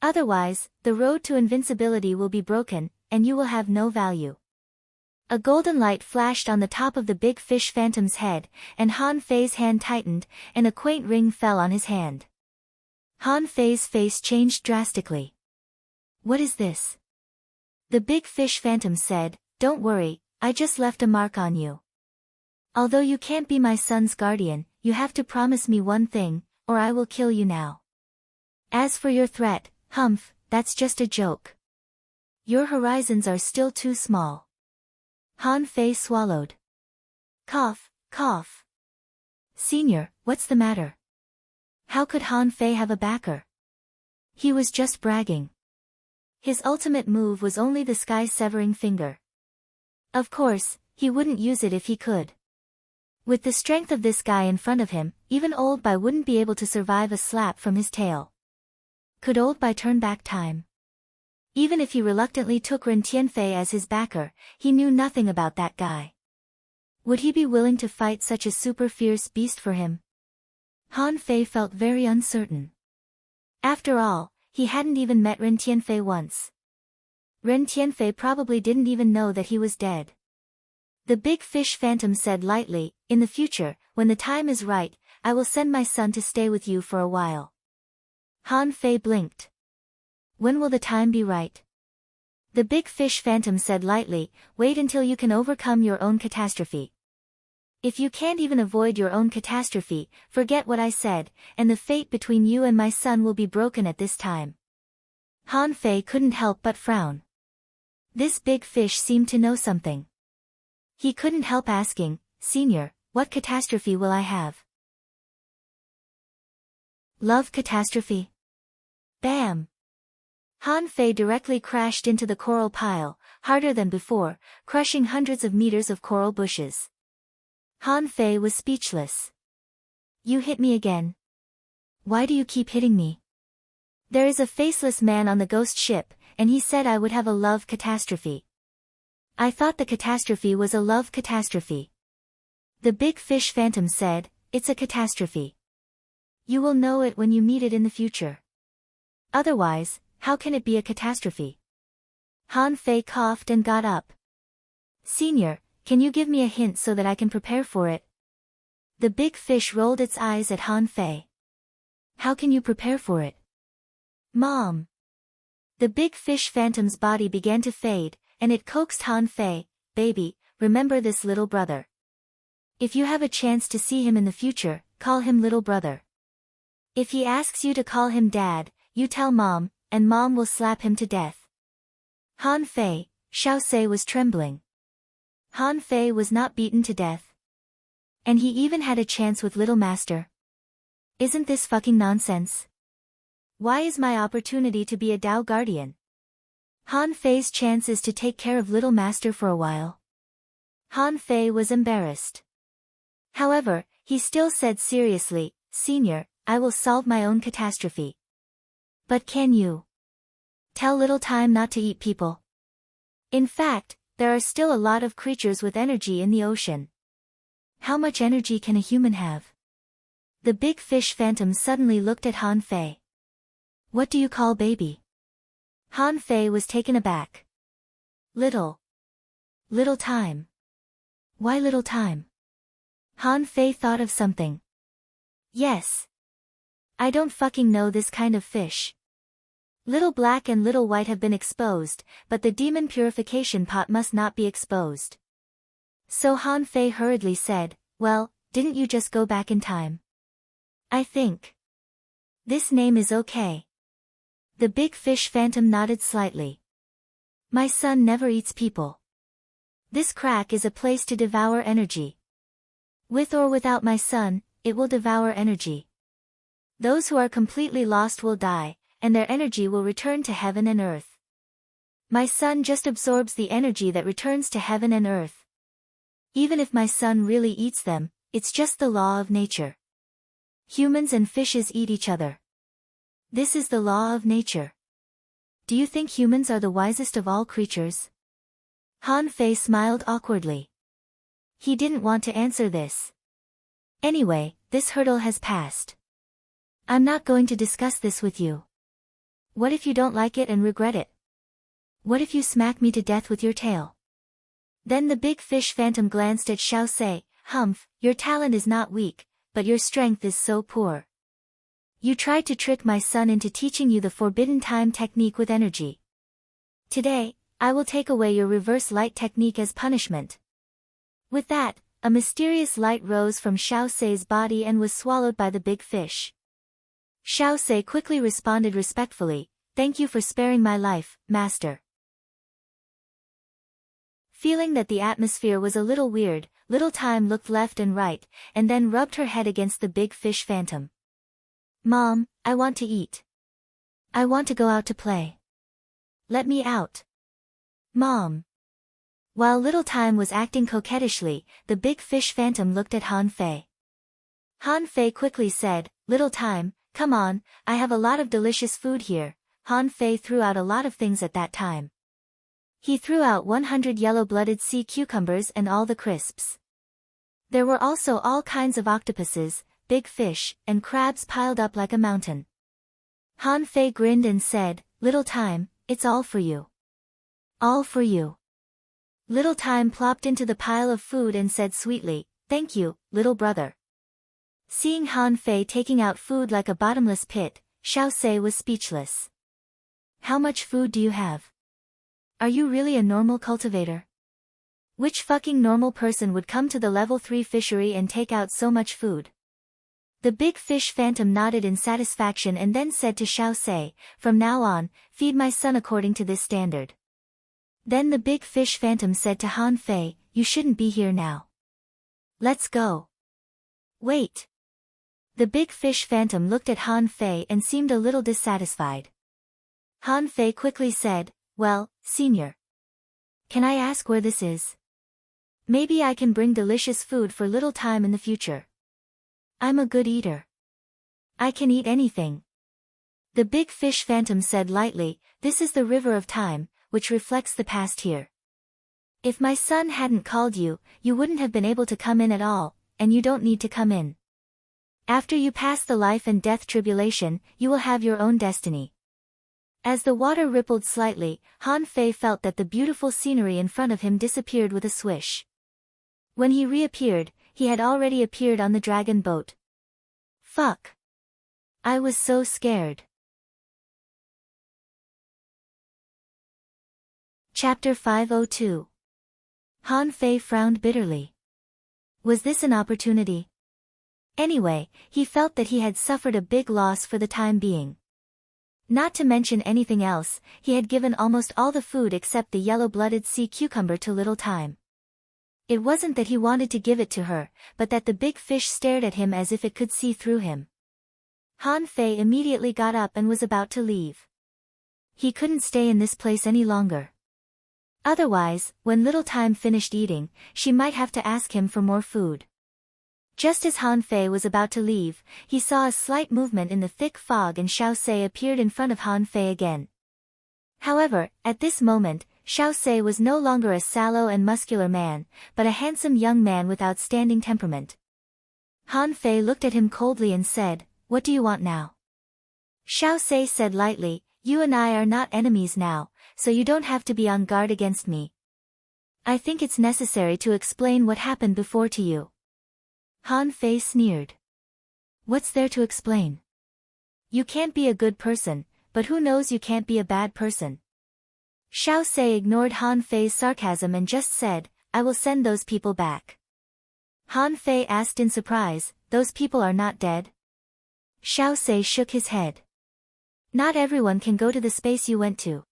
Otherwise, the road to invincibility will be broken, and you will have no value. A golden light flashed on the top of the big fish phantom's head, and Han Fei's hand tightened, and a quaint ring fell on his hand. Han Fei's face changed drastically. What is this? The big fish phantom said, don't worry, I just left a mark on you. Although you can't be my son's guardian, you have to promise me one thing, or I will kill you now. As for your threat, humph, that's just a joke. Your horizons are still too small. Han Fei swallowed. Cough, cough. Senior, what's the matter? How could Han Fei have a backer? He was just bragging. His ultimate move was only the sky-severing finger. Of course, he wouldn't use it if he could. With the strength of this guy in front of him, even Old Bai wouldn't be able to survive a slap from his tail. Could Old Bai turn back time? Even if he reluctantly took Ren Tianfei as his backer, he knew nothing about that guy. Would he be willing to fight such a super fierce beast for him? Han Fei felt very uncertain. After all, he hadn't even met Ren Tianfei once. Ren Tianfei probably didn't even know that he was dead. The big fish phantom said lightly, "In the future, when the time is right, I will send my son to stay with you for a while." Han Fei blinked. When will the time be right? The big fish phantom said lightly, "Wait until you can overcome your own catastrophe. If you can't even avoid your own catastrophe, forget what I said, and the fate between you and my son will be broken at this time." Han Fei couldn't help but frown. This big fish seemed to know something. He couldn't help asking, "Senior, what catastrophe will I have?" Love catastrophe? Bam! Han Fei directly crashed into the coral pile, harder than before, crushing hundreds of meters of coral bushes. Han Fei was speechless. "You hit me again. Why do you keep hitting me? There is a faceless man on the ghost ship, and he said I would have a love catastrophe. I thought the catastrophe was a love catastrophe." The big fish phantom said, "It's a catastrophe. You will know it when you meet it in the future. Otherwise, how can it be a catastrophe?" Han Fei coughed and got up. "Senior, can you give me a hint so that I can prepare for it?" The big fish rolled its eyes at Han Fei. "How can you prepare for it?" "Mom." The big fish phantom's body began to fade, and it coaxed Han Fei, "Baby, remember this little brother. If you have a chance to see him in the future, call him little brother. If he asks you to call him dad, you tell Mom, and Mom will slap him to death." Han Fei, Xiaosei was trembling. Han Fei was not beaten to death. And he even had a chance with Little Master. Isn't this fucking nonsense? Why is my opportunity to be a Dao Guardian? Han Fei's chance is to take care of Little Master for a while. Han Fei was embarrassed. However, he still said seriously, "Senior, I will solve my own catastrophe." "But can you tell Little Time not to eat people? In fact, there are still a lot of creatures with energy in the ocean. How much energy can a human have?" The big fish phantom suddenly looked at Han Fei. "What do you call baby?" Han Fei was taken aback. Little Time. Why Little Time?" Han Fei thought of something. "Yes. I don't fucking know this kind of fish. Little Black and Little White have been exposed, but the demon purification pot must not be exposed." So Han Fei hurriedly said, "Well, didn't you just go back in time? I think this name is okay." The big fish phantom nodded slightly. "My son never eats people. This crack is a place to devour energy. With or without my son, it will devour energy. Those who are completely lost will die, and their energy will return to heaven and earth. My son just absorbs the energy that returns to heaven and earth. Even if my son really eats them, it's just the law of nature. Humans and fishes eat each other. This is the law of nature. Do you think humans are the wisest of all creatures?" Han Fei smiled awkwardly. He didn't want to answer this. "Anyway, this hurdle has passed. I'm not going to discuss this with you. What if you don't like it and regret it? What if you smack me to death with your tail?" Then the big fish phantom glanced at Xiaosei. "Humph, your talent is not weak, but your strength is so poor. You tried to trick my son into teaching you the forbidden time technique with energy. Today, I will take away your reverse light technique as punishment." With that, a mysterious light rose from Xiaosei's body and was swallowed by the big fish. Xiaosei quickly responded respectfully, "Thank you for sparing my life, Master." Feeling that the atmosphere was a little weird, Little Time looked left and right, and then rubbed her head against the big fish phantom. "Mom, I want to eat. I want to go out to play. Let me out. Mom." While Little Time was acting coquettishly, the big fish phantom looked at Han Fei. Han Fei quickly said, "Little time, come on, I have a lot of delicious food here." Han Fei threw out a lot of things at that time. He threw out 100 yellow-blooded sea cucumbers and all the crisps. There were also all kinds of octopuses, big fish, and crabs piled up like a mountain. Han Fei grinned and said, "Little time, it's all for you. All for you." Little time plopped into the pile of food and said sweetly, "Thank you, little brother." Seeing Han Fei taking out food like a bottomless pit, Xiao Sei was speechless. "How much food do you have? Are you really a normal cultivator? Which fucking normal person would come to the level 3 fishery and take out so much food?" The big fish phantom nodded in satisfaction and then said to Xiao Sei, "From now on, feed my son according to this standard." Then the big fish phantom said to Han Fei, "You shouldn't be here now. Let's go." "Wait." The big fish phantom looked at Han Fei and seemed a little dissatisfied. Han Fei quickly said, "Well, senior. Can I ask where this is? Maybe I can bring delicious food for little time in the future. I'm a good eater. I can eat anything." The big fish phantom said lightly, "This is the river of time, which reflects the past here. If my son hadn't called you, you wouldn't have been able to come in at all, and you don't need to come in. After you pass the life and death tribulation, you will have your own destiny." As the water rippled slightly, Han Fei felt that the beautiful scenery in front of him disappeared with a swish. When he reappeared, he had already appeared on the dragon boat. Fuck. I was so scared. Chapter 502. Han Fei frowned bitterly. Was this an opportunity? Anyway, he felt that he had suffered a big loss for the time being. Not to mention anything else, he had given almost all the food except the yellow-blooded sea cucumber to little time. It wasn't that he wanted to give it to her, but that the big fish stared at him as if it could see through him. Han Fei immediately got up and was about to leave. He couldn't stay in this place any longer. Otherwise, when little time finished eating, she might have to ask him for more food. Just as Han Fei was about to leave, he saw a slight movement in the thick fog and Xiao Sei appeared in front of Han Fei again. However, at this moment, Xiao Sei was no longer a sallow and muscular man, but a handsome young man with outstanding temperament. Han Fei looked at him coldly and said, "What do you want now?" Xiao Sei said lightly, "You and I are not enemies now, so you don't have to be on guard against me. I think it's necessary to explain what happened before to you." Han Fei sneered. "What's there to explain? You can't be a good person, but who knows, you can't be a bad person." Xiao Sei ignored Han Fei's sarcasm and just said, "I will send those people back." Han Fei asked in surprise, "Those people are not dead?" Xiao Sei shook his head. "Not everyone can go to the space you went to.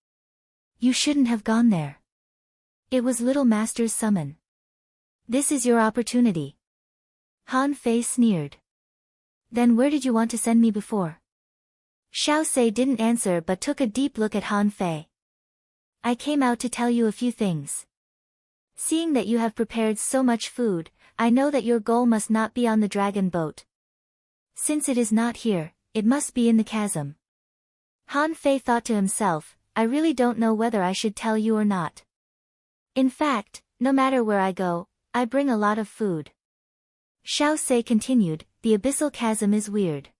You shouldn't have gone there. It was Little Master's summon. This is your opportunity." Han Fei sneered. "Then where did you want to send me before?" Xiao Sei didn't answer but took a deep look at Han Fei. "I came out to tell you a few things. Seeing that you have prepared so much food, I know that your goal must not be on the dragon boat. Since it is not here, it must be in the chasm." Han Fei thought to himself, "I really don't know whether I should tell you or not. In fact, no matter where I go, I bring a lot of food." Xiao Sei continued, "The abyssal chasm is weird.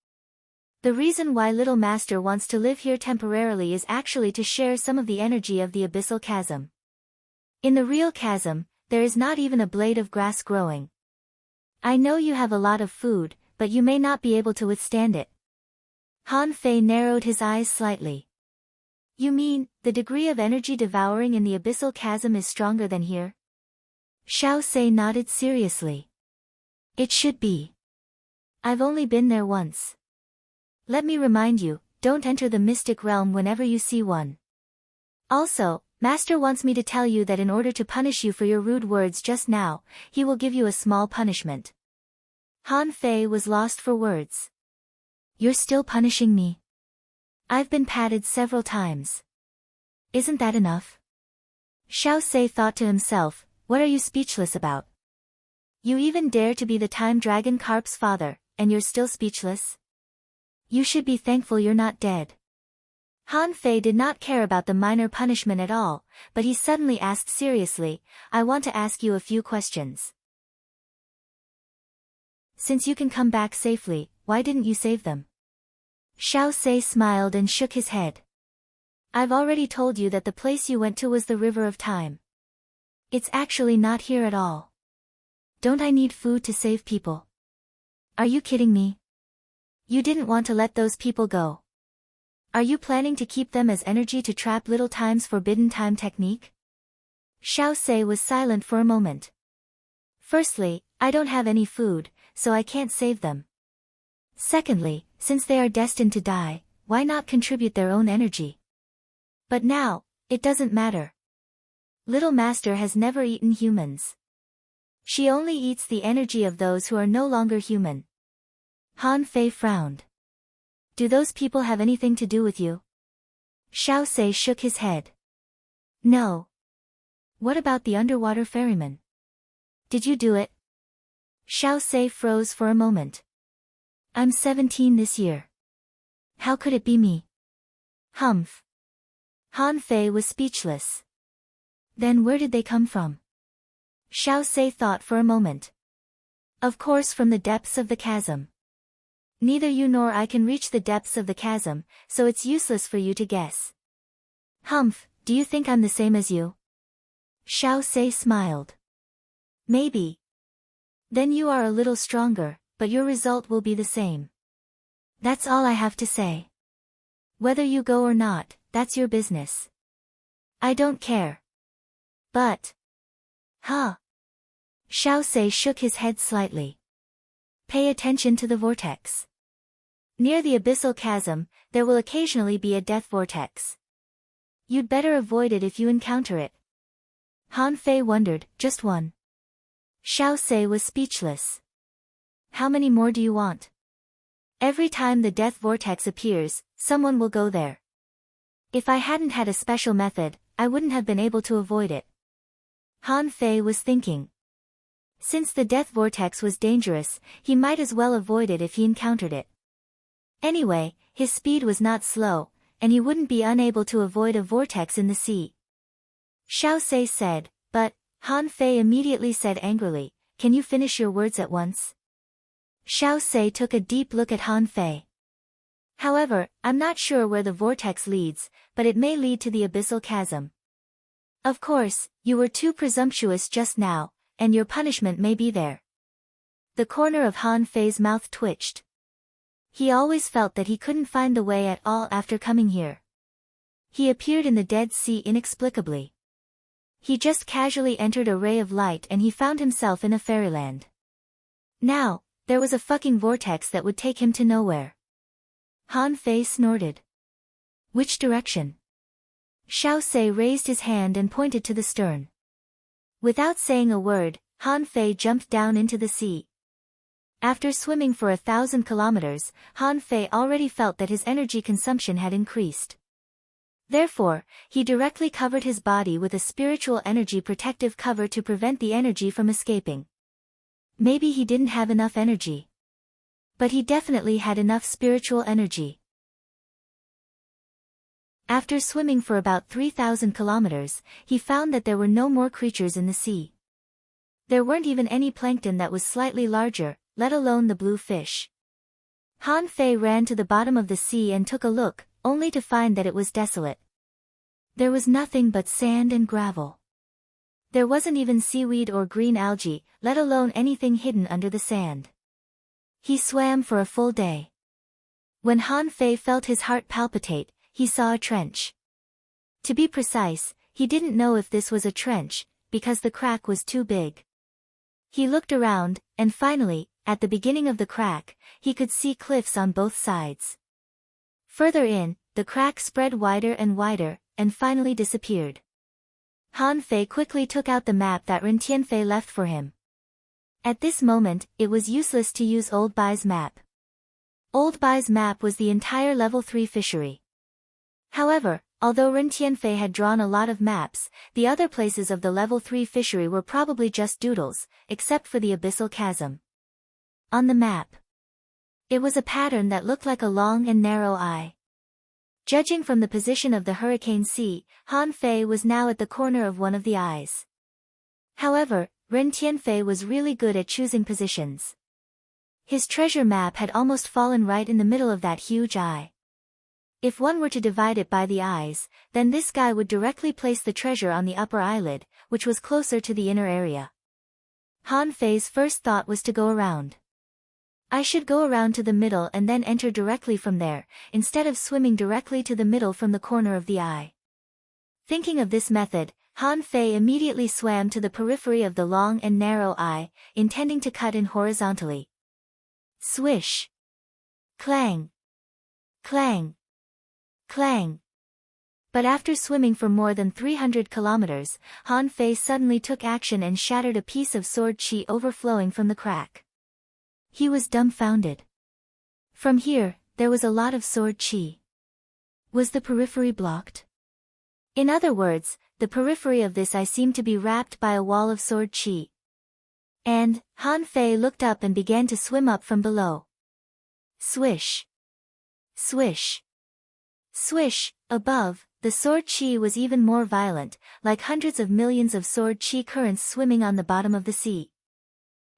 The reason why Little Master wants to live here temporarily is actually to share some of the energy of the abyssal chasm. In the real chasm, there is not even a blade of grass growing. I know you have a lot of food, but you may not be able to withstand it." Han Fei narrowed his eyes slightly. "You mean, the degree of energy devouring in the abyssal chasm is stronger than here?" Xiao Sei nodded seriously. "It should be. I've only been there once. Let me remind you, don't enter the mystic realm whenever you see one. Also, Master wants me to tell you that in order to punish you for your rude words just now, he will give you a small punishment." Han Fei was lost for words. "You're still punishing me? I've been patted several times. Isn't that enough?" Xiao Sei thought to himself, "What are you speechless about? You even dare to be the time dragon carp's father, and you're still speechless? You should be thankful you're not dead. Han Fei did not care about the minor punishment at all, but he suddenly asked seriously, I want to ask you a few questions. Since you can come back safely, why didn't you save them? Xiao Sei smiled and shook his head. I've already told you that the place you went to was the River of Time. It's actually not here at all. Don't I need food to save people? Are you kidding me? You didn't want to let those people go. Are you planning to keep them as energy to trap Little Time's forbidden time technique? Xiao Sei was silent for a moment. Firstly, I don't have any food, so I can't save them. Secondly, since they are destined to die, why not contribute their own energy? But now, it doesn't matter. Little Master has never eaten humans. She only eats the energy of those who are no longer human. Han Fei frowned. Do those people have anything to do with you? Xiao Sei shook his head. No. What about the underwater ferryman? Did you do it? Xiao Sei froze for a moment. I'm 17 this year. How could it be me? Humph. Han Fei was speechless. Then where did they come from? Xiao Sei thought for a moment. Of course from the depths of the chasm. Neither you nor I can reach the depths of the chasm, so it's useless for you to guess. Humph, do you think I'm the same as you? Xiao Sei smiled. Maybe. Then you are a little stronger, but your result will be the same. That's all I have to say. Whether you go or not, that's your business. I don't care. But. Huh? Xiao Sei shook his head slightly. Pay attention to the vortex. Near the abyssal chasm, there will occasionally be a death vortex. You'd better avoid it if you encounter it. Han Fei wondered, just one. Xiao Sei was speechless. How many more do you want? Every time the death vortex appears, someone will go there. If I hadn't had a special method, I wouldn't have been able to avoid it. Han Fei was thinking. Since the death vortex was dangerous, he might as well avoid it if he encountered it. Anyway, his speed was not slow, and he wouldn't be unable to avoid a vortex in the sea. Xiao Sei said, but, Han Fei immediately said angrily, can you finish your words at once? Xiao Sei took a deep look at Han Fei. However, I'm not sure where the vortex leads, but it may lead to the abyssal chasm. Of course, you were too presumptuous just now, and your punishment may be there. The corner of Han Fei's mouth twitched. He always felt that he couldn't find the way at all after coming here. He appeared in the Dead Sea inexplicably. He just casually entered a ray of light and he found himself in a fairyland. Now, there was a fucking vortex that would take him to nowhere. Han Fei snorted. Which direction? Xiao Sei raised his hand and pointed to the stern. Without saying a word, Han Fei jumped down into the sea. After swimming for 1,000 kilometers, Han Fei already felt that his energy consumption had increased. Therefore, he directly covered his body with a spiritual energy protective cover to prevent the energy from escaping. Maybe he didn't have enough energy. But he definitely had enough spiritual energy. After swimming for about 3,000 kilometers, he found that there were no more creatures in the sea. There weren't even any plankton that was slightly larger, let alone the blue fish. Han Fei ran to the bottom of the sea and took a look, only to find that it was desolate. There was nothing but sand and gravel. There wasn't even seaweed or green algae, let alone anything hidden under the sand. He swam for a full day. When Han Fei felt his heart palpitate, he saw a trench. To be precise, he didn't know if this was a trench, because the crack was too big. He looked around, and finally, at the beginning of the crack, he could see cliffs on both sides. Further in, the crack spread wider and finally disappeared. Han Fei quickly took out the map that Ren Tianfei left for him. At this moment, it was useless to use Old Bai's map. Old Bai's map was the entire level 3 fishery. However, although Ren Tianfei had drawn a lot of maps, the other places of the level 3 fishery were probably just doodles, except for the abyssal chasm. On the map, It was a pattern that looked like a long and narrow eye. Judging from the position of the hurricane sea, Han Fei was now at the corner of one of the eyes. However, Ren Tianfei was really good at choosing positions. His treasure map had almost fallen right in the middle of that huge eye. If one were to divide it by the eyes, then this guy would directly place the treasure on the upper eyelid, which was closer to the inner area. Han Fei's first thought was to go around. I should go around to the middle and then enter directly from there, instead of swimming directly to the middle from the corner of the eye. Thinking of this method, Han Fei immediately swam to the periphery of the long and narrow eye, intending to cut in horizontally. Swish! Clang! Clang! Clang! But after swimming for more than 300 kilometers, Han Fei suddenly took action and shattered a piece of sword qi overflowing from the crack. He was dumbfounded. From here, there was a lot of sword qi. Was the periphery blocked? In other words, the periphery of this eye seemed to be wrapped by a wall of sword qi. And, Han Fei looked up and began to swim up from below. Swish! Swish! Swish! Above, the sword qi was even more violent, like hundreds of millions of sword qi currents swimming on the bottom of the sea.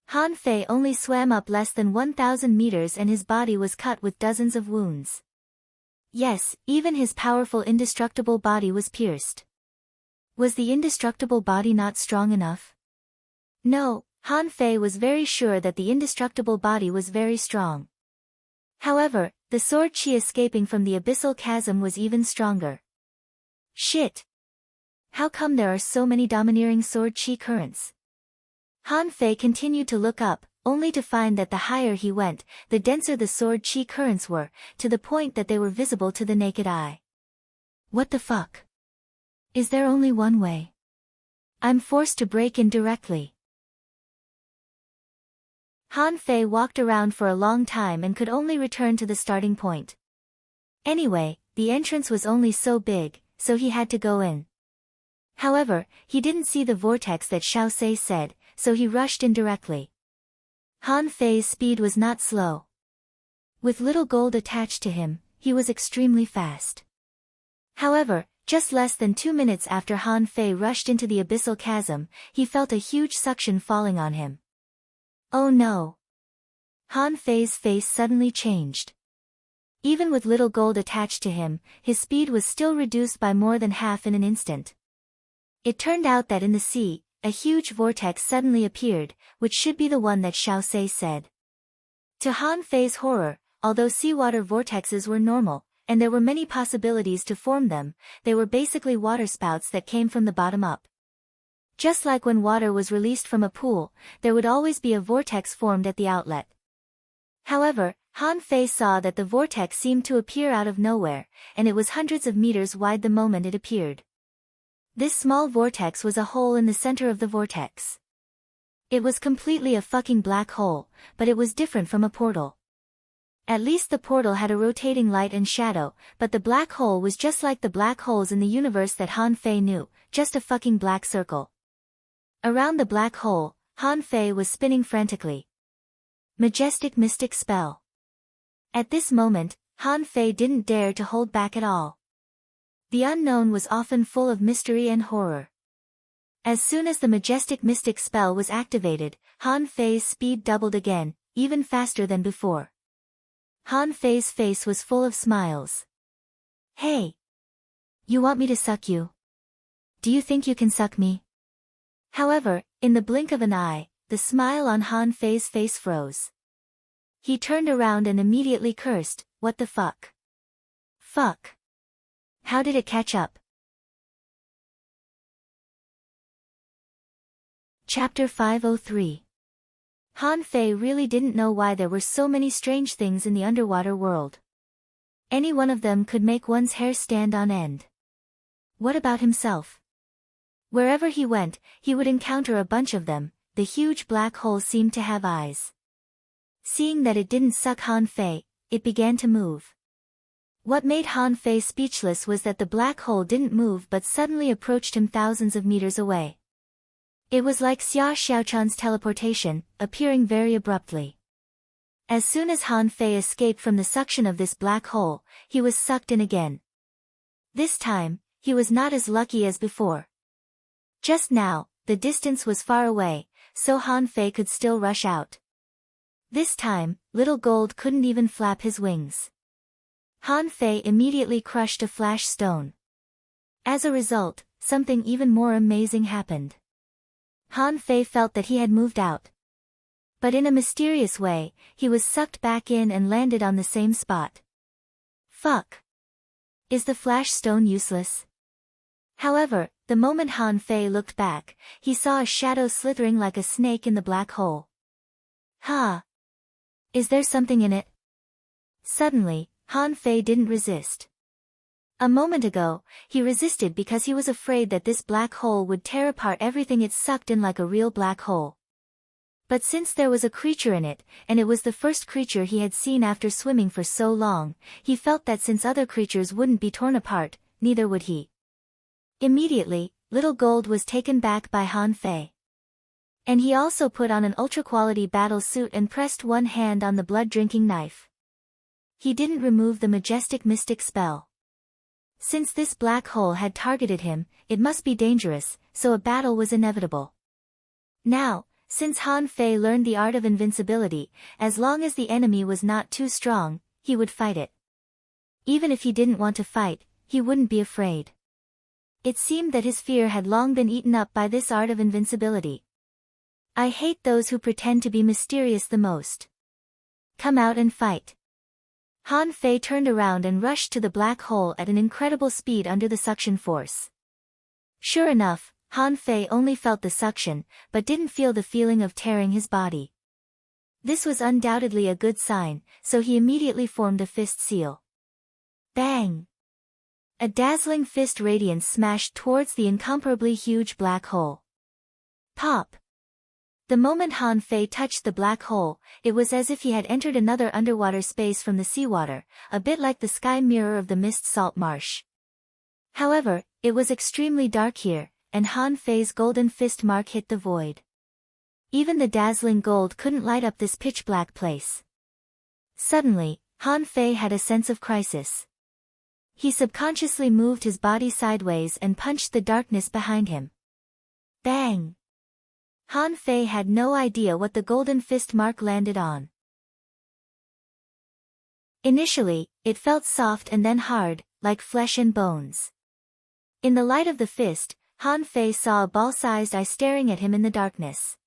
Han Fei only swam up less than 1,000 meters and his body was cut with dozens of wounds. Yes, even his powerful indestructible body was pierced. Was the indestructible body not strong enough? No, Han Fei was very sure that the indestructible body was very strong. However, the sword qi escaping from the abyssal chasm was even stronger. Shit! How come there are so many domineering sword qi currents? Han Fei continued to look up, only to find that the higher he went, the denser the sword qi currents were, to the point that they were visible to the naked eye. What the fuck? Is there only one way? I'm forced to break in directly. Han Fei walked around for a long time and could only return to the starting point. Anyway, the entrance was only so big, so he had to go in. However, he didn't see the vortex that Xiao Sei said, so he rushed in directly. Han Fei's speed was not slow. With little gold attached to him, he was extremely fast. However, just less than 2 minutes after Han Fei rushed into the abyssal chasm, he felt a huge suction falling on him. Oh no! Han Fei's face suddenly changed. Even with little gold attached to him, his speed was still reduced by more than half in an instant. It turned out that in the sea, a huge vortex suddenly appeared, which should be the one that Xiao Sei said. To Han Fei's horror, although seawater vortexes were normal, and there were many possibilities to form them, they were basically waterspouts that came from the bottom up. Just like when water was released from a pool, there would always be a vortex formed at the outlet. However, Han Fei saw that the vortex seemed to appear out of nowhere, and it was hundreds of meters wide the moment it appeared. This small vortex was a hole in the center of the vortex. It was completely a fucking black hole, but it was different from a portal. At least the portal had a rotating light and shadow, but the black hole was just like the black holes in the universe that Han Fei knew, just a fucking black circle. Around the black hole, Han Fei was spinning frantically. Majestic mystic spell. At this moment, Han Fei didn't dare to hold back at all. The unknown was often full of mystery and horror. As soon as the majestic mystic spell was activated, Han Fei's speed doubled again, even faster than before. Han Fei's face was full of smiles. Hey! You want me to suck you? Do you think you can suck me? However, in the blink of an eye, the smile on Han Fei's face froze. He turned around and immediately cursed, "What the fuck? Fuck. How did it catch up?" Chapter 503. Han Fei really didn't know why there were so many strange things in the underwater world. Any one of them could make one's hair stand on end. What about himself? Wherever he went, he would encounter a bunch of them. The huge black hole seemed to have eyes. Seeing that it didn't suck Han Fei, it began to move. What made Han Fei speechless was that the black hole didn't move but suddenly approached him thousands of meters away. It was like Xia Xiaochan's teleportation, appearing very abruptly. As soon as Han Fei escaped from the suction of this black hole, he was sucked in again. This time, he was not as lucky as before. Just now, the distance was far away, so Han Fei could still rush out. This time, Little Gold couldn't even flap his wings. Han Fei immediately crushed a flash stone. As a result, something even more amazing happened. Han Fei felt that he had moved out. But in a mysterious way, he was sucked back in and landed on the same spot. Fuck. Is the flash stone useless? However, the moment Han Fei looked back, he saw a shadow slithering like a snake in the black hole. Ha! Is there something in it? Suddenly, Han Fei didn't resist. A moment ago, he resisted because he was afraid that this black hole would tear apart everything it sucked in like a real black hole. But since there was a creature in it, and it was the first creature he had seen after swimming for so long, he felt that since other creatures wouldn't be torn apart, neither would he. Immediately, Little Gold was taken back by Han Fei. And he also put on an ultra-quality battle suit and pressed one hand on the blood-drinking knife. He didn't remove the majestic mystic spell. Since this black hole had targeted him, it must be dangerous, so a battle was inevitable. Now, since Han Fei learned the art of invincibility, as long as the enemy was not too strong, he would fight it. Even if he didn't want to fight, he wouldn't be afraid. It seemed that his fear had long been eaten up by this art of invincibility. I hate those who pretend to be mysterious the most. Come out and fight. Han Fei turned around and rushed to the black hole at an incredible speed under the suction force. Sure enough, Han Fei only felt the suction, but didn't feel the feeling of tearing his body. This was undoubtedly a good sign, so he immediately formed a fist seal. Bang! A dazzling fist radiance smashed towards the incomparably huge black hole. Pop! The moment Han Fei touched the black hole, it was as if he had entered another underwater space from the seawater, a bit like the sky mirror of the mist salt marsh. However, it was extremely dark here, and Han Fei's golden fist mark hit the void. Even the dazzling gold couldn't light up this pitch-black place. Suddenly, Han Fei had a sense of crisis. He subconsciously moved his body sideways and punched the darkness behind him. Bang! Han Fei had no idea what the golden fist mark landed on. Initially, it felt soft and then hard, like flesh and bones. In the light of the fist, Han Fei saw a ball-sized eye staring at him in the darkness.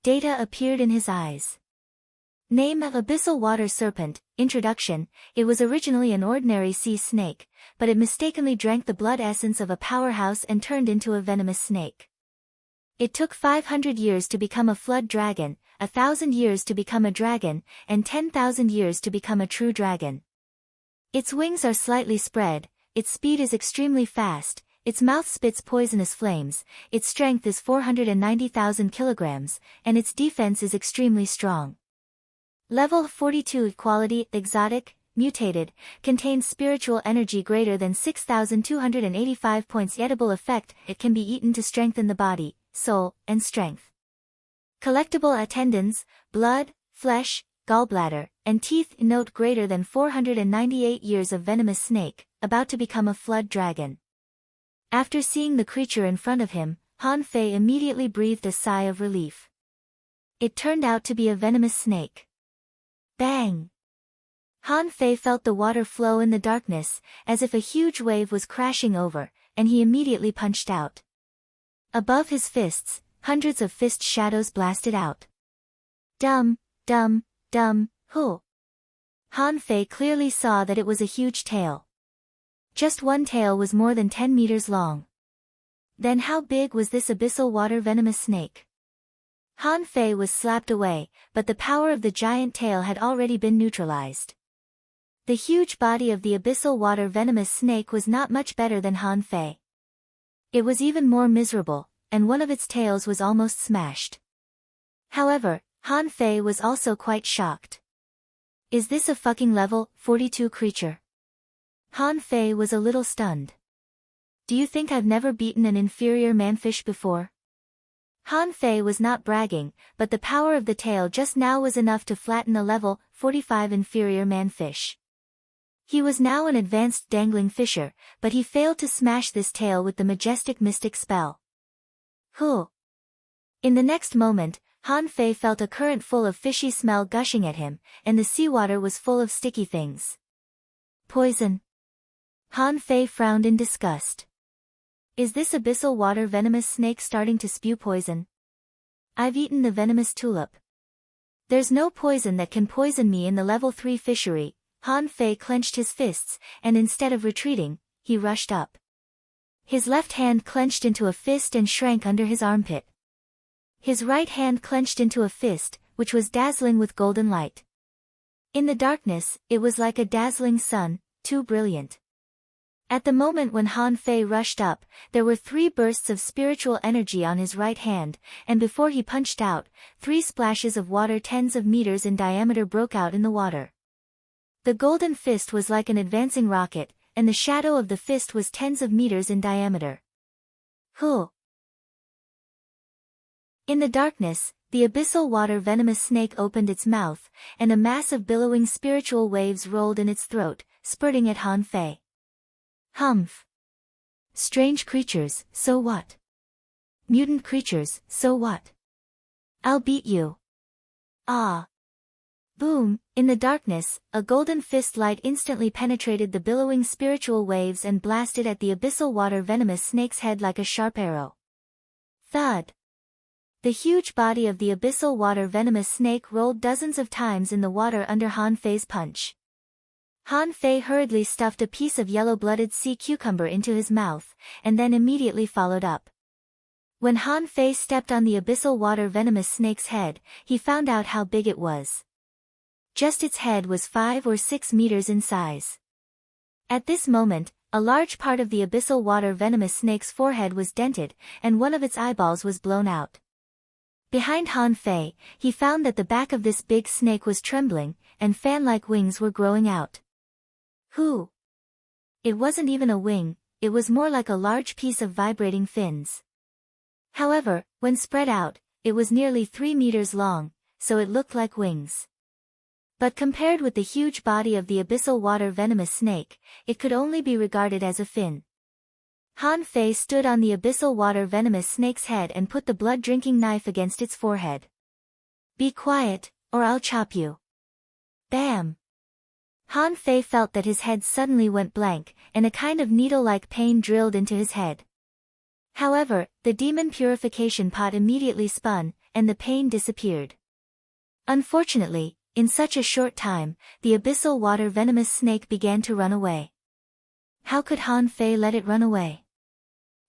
Data appeared in his eyes. Name: Abyssal Water Serpent. Introduction: it was originally an ordinary sea snake, but it mistakenly drank the blood essence of a powerhouse and turned into a venomous snake. It took 500 years to become a flood dragon, 1,000 years to become a dragon, and 10,000 years to become a true dragon. Its wings are slightly spread, its speed is extremely fast, its mouth spits poisonous flames, its strength is 490,000 kilograms, and its defense is extremely strong. Level 42 Quality: Exotic, Mutated, contains spiritual energy greater than 6,285 points. Edible effect: it can be eaten to strengthen the body, soul, and strength. Collectible: tendons, blood, flesh, gallbladder, and teeth. Note: greater than 498 years of venomous snake, about to become a flood dragon. After seeing the creature in front of him, Han Fei immediately breathed a sigh of relief. It turned out to be a venomous snake. Bang! Han Fei felt the water flow in the darkness, as if a huge wave was crashing over, and he immediately punched out. Above his fists, hundreds of fist shadows blasted out. Dum, dum, dum, hoo! Han Fei clearly saw that it was a huge tail. Just one tail was more than 10 meters long. Then how big was this abyssal water venomous snake? Han Fei was slapped away, but the power of the giant tail had already been neutralized. The huge body of the abyssal water venomous snake was not much better than Han Fei. It was even more miserable, and one of its tails was almost smashed. However, Han Fei was also quite shocked. Is this a fucking level 42 creature? Han Fei was a little stunned. Do you think I've never beaten an inferior manfish before? Han Fei was not bragging, but the power of the tail just now was enough to flatten a level 45 inferior man-fish. He was now an advanced dangling fisher, but he failed to smash this tail with the majestic mystic spell. Huh. In the next moment, Han Fei felt a current full of fishy smell gushing at him, and the seawater was full of sticky things. Poison. Han Fei frowned in disgust. Is this abyssal water venomous snake starting to spew poison? I've eaten the venomous tulip. There's no poison that can poison me in the level 3 fishery. Han Fei clenched his fists, and instead of retreating, he rushed up. His left hand clenched into a fist and shrank under his armpit. His right hand clenched into a fist, which was dazzling with golden light. In the darkness, it was like a dazzling sun, too brilliant. At the moment when Han Fei rushed up, there were 3 bursts of spiritual energy on his right hand, and before he punched out, 3 splashes of water tens of meters in diameter broke out in the water. The golden fist was like an advancing rocket, and the shadow of the fist was tens of meters in diameter. Huh. In the darkness, the abyssal water venomous snake opened its mouth, and a mass of billowing spiritual waves rolled in its throat, spurting at Han Fei. Humph. Strange creatures, so what? Mutant creatures, so what? I'll beat you. Ah. Boom, in the darkness, a golden fist light instantly penetrated the billowing spiritual waves and blasted at the abyssal water venomous snake's head like a sharp arrow. Thud. The huge body of the abyssal water venomous snake rolled dozens of times in the water under Han Fei's punch. Han Fei hurriedly stuffed a piece of yellow-blooded sea cucumber into his mouth, and then immediately followed up. When Han Fei stepped on the abyssal water venomous snake's head, he found out how big it was. Just its head was 5 or 6 meters in size. At this moment, a large part of the abyssal water venomous snake's forehead was dented, and one of its eyeballs was blown out. Behind Han Fei, he found that the back of this big snake was trembling, and fan-like wings were growing out. Who? It wasn't even a wing, it was more like a large piece of vibrating fins. However, when spread out, it was nearly 3 meters long, so it looked like wings. But compared with the huge body of the abyssal water venomous snake, it could only be regarded as a fin. Han Fei stood on the abyssal water venomous snake's head and put the blood-drinking knife against its forehead. Be quiet, or I'll chop you. Bam! Han Fei felt that his head suddenly went blank, and a kind of needle-like pain drilled into his head. However, the demon purification pot immediately spun, and the pain disappeared. Unfortunately, in such a short time, the abyssal water venomous snake began to run away. How could Han Fei let it run away?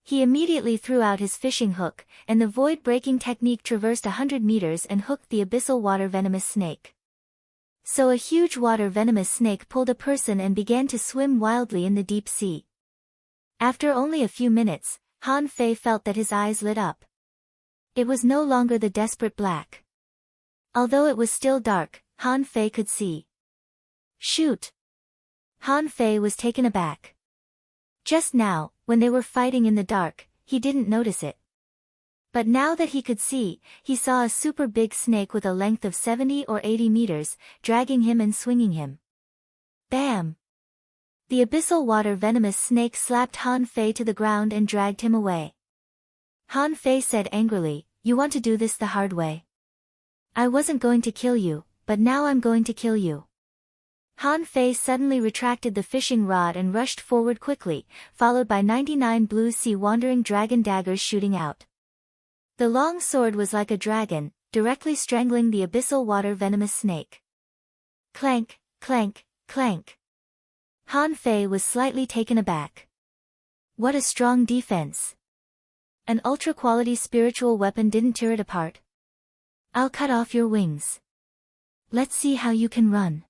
He immediately threw out his fishing hook, and the void-breaking technique traversed 100 meters and hooked the abyssal water venomous snake. So a huge water venomous snake pulled a person and began to swim wildly in the deep sea. After only a few minutes, Han Fei felt that his eyes lit up. It was no longer the desperate black. Although it was still dark, Han Fei could see. Shoot! Han Fei was taken aback. Just now, when they were fighting in the dark, he didn't notice it. But now that he could see, he saw a super big snake with a length of 70 or 80 meters, dragging him and swinging him. Bam! The abyssal water venomous snake slapped Han Fei to the ground and dragged him away. Han Fei said angrily, "You want to do this the hard way? I wasn't going to kill you, but now I'm going to kill you." Han Fei suddenly retracted the fishing rod and rushed forward quickly, followed by 99 blue sea wandering dragon daggers shooting out. The long sword was like a dragon, directly strangling the abyssal water venomous snake. Clank, clank, clank. Han Fei was slightly taken aback. What a strong defense. An ultra-quality spiritual weapon didn't tear it apart. I'll cut off your wings. Let's see how you can run.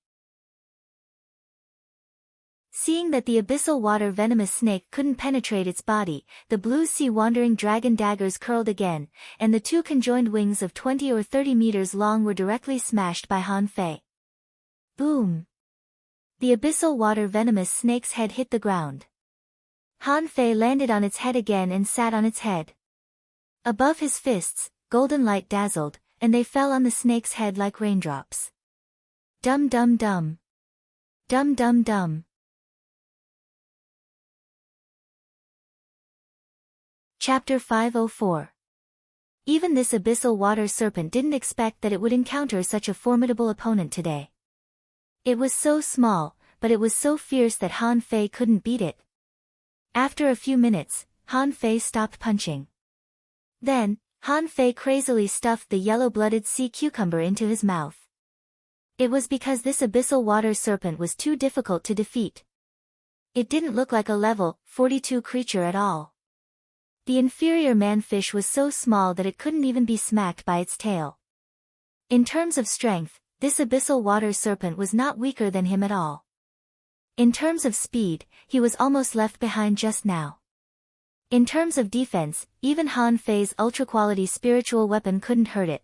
Seeing that the abyssal water venomous snake couldn't penetrate its body, the blue sea wandering dragon daggers curled again, and the 2 conjoined wings of 20 or 30 meters long were directly smashed by Han Fei. Boom! The abyssal water venomous snake's head hit the ground. Han Fei landed on its head again and sat on its head. Above his fists, golden light dazzled, and they fell on the snake's head like raindrops. Dum dum dum. Dum dum dum. Chapter 504. Even this abyssal water serpent didn't expect that it would encounter such a formidable opponent today. It was so small, but it was so fierce that Han Fei couldn't beat it. After a few minutes, Han Fei stopped punching. Then, Han Fei crazily stuffed the yellow-blooded sea cucumber into his mouth. It was because this abyssal water serpent was too difficult to defeat. It didn't look like a level 42 creature at all. The inferior man-fish was so small that it couldn't even be smacked by its tail. In terms of strength, this abyssal water serpent was not weaker than him at all. In terms of speed, he was almost left behind just now. In terms of defense, even Han Fei's ultra-quality spiritual weapon couldn't hurt it.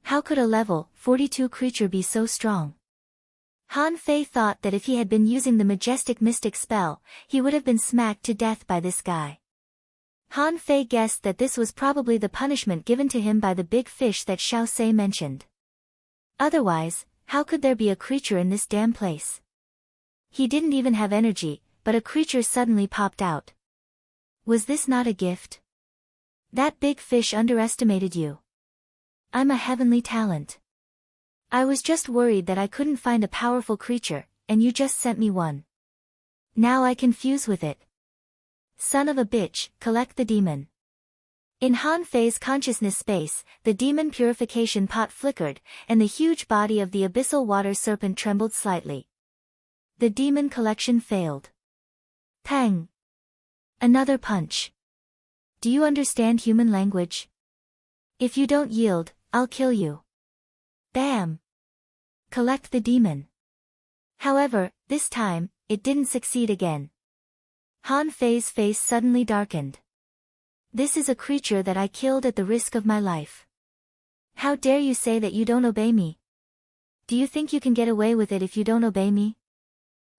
How could a level 42 creature be so strong? Han Fei thought that if he had been using the majestic mystic spell, he would have been smacked to death by this guy. Han Fei guessed that this was probably the punishment given to him by the big fish that Xiao Sei mentioned. Otherwise, how could there be a creature in this damn place? He didn't even have energy, but a creature suddenly popped out. Was this not a gift? That big fish underestimated you. I'm a heavenly talent. I was just worried that I couldn't find a powerful creature, and you just sent me one. Now I can fuse with it. Son of a bitch, collect the demon. In Han Fei's consciousness space, the demon purification pot flickered, and the huge body of the abyssal water serpent trembled slightly. The demon collection failed. Pang! Another punch. Do you understand human language? If you don't yield, I'll kill you. Bam! Collect the demon. However, this time, it didn't succeed again. Han Fei's face suddenly darkened. This is a creature that I killed at the risk of my life. How dare you say that you don't obey me? Do you think you can get away with it if you don't obey me?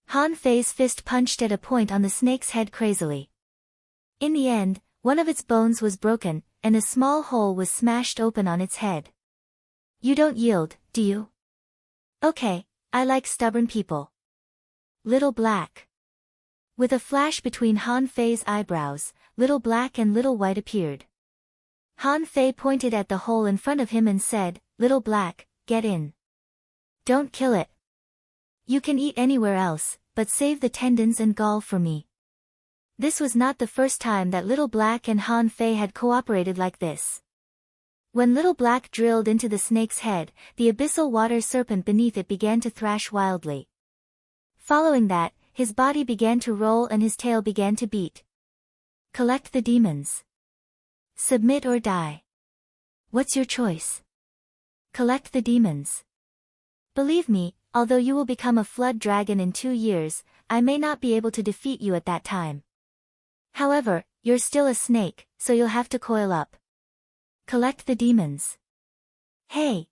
Han Fei's fist punched at a point on the snake's head crazily. In the end, one of its bones was broken, and a small hole was smashed open on its head. You don't yield, do you? Okay, I like stubborn people. Little Black. With a flash between Han Fei's eyebrows, Little Black and Little White appeared. Han Fei pointed at the hole in front of him and said, Little Black, get in. Don't kill it. You can eat anywhere else, but save the tendons and gall for me. This was not the first time that Little Black and Han Fei had cooperated like this. When Little Black drilled into the snake's head, the abyssal water serpent beneath it began to thrash wildly. Following that, his body began to roll and his tail began to beat. Collect the demons. Submit or die. What's your choice? Collect the demons. Believe me, although you will become a flood dragon in 2 years, I may not be able to defeat you at that time. However, you're still a snake, so you'll have to coil up. Collect the demons. Hey!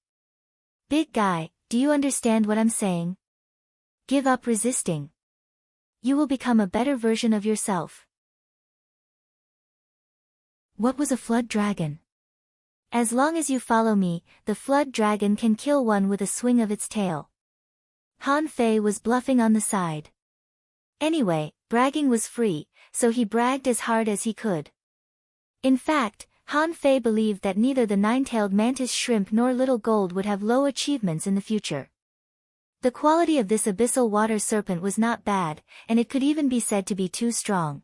Big guy, do you understand what I'm saying? Give up resisting. You will become a better version of yourself. What was a flood dragon? As long as you follow me, the flood dragon can kill one with a swing of its tail. Han Fei was bluffing on the side. Anyway, bragging was free, so he bragged as hard as he could. In fact, Han Fei believed that neither the nine-tailed mantis shrimp nor Little Gold would have low achievements in the future. The quality of this abyssal water serpent was not bad, and it could even be said to be too strong.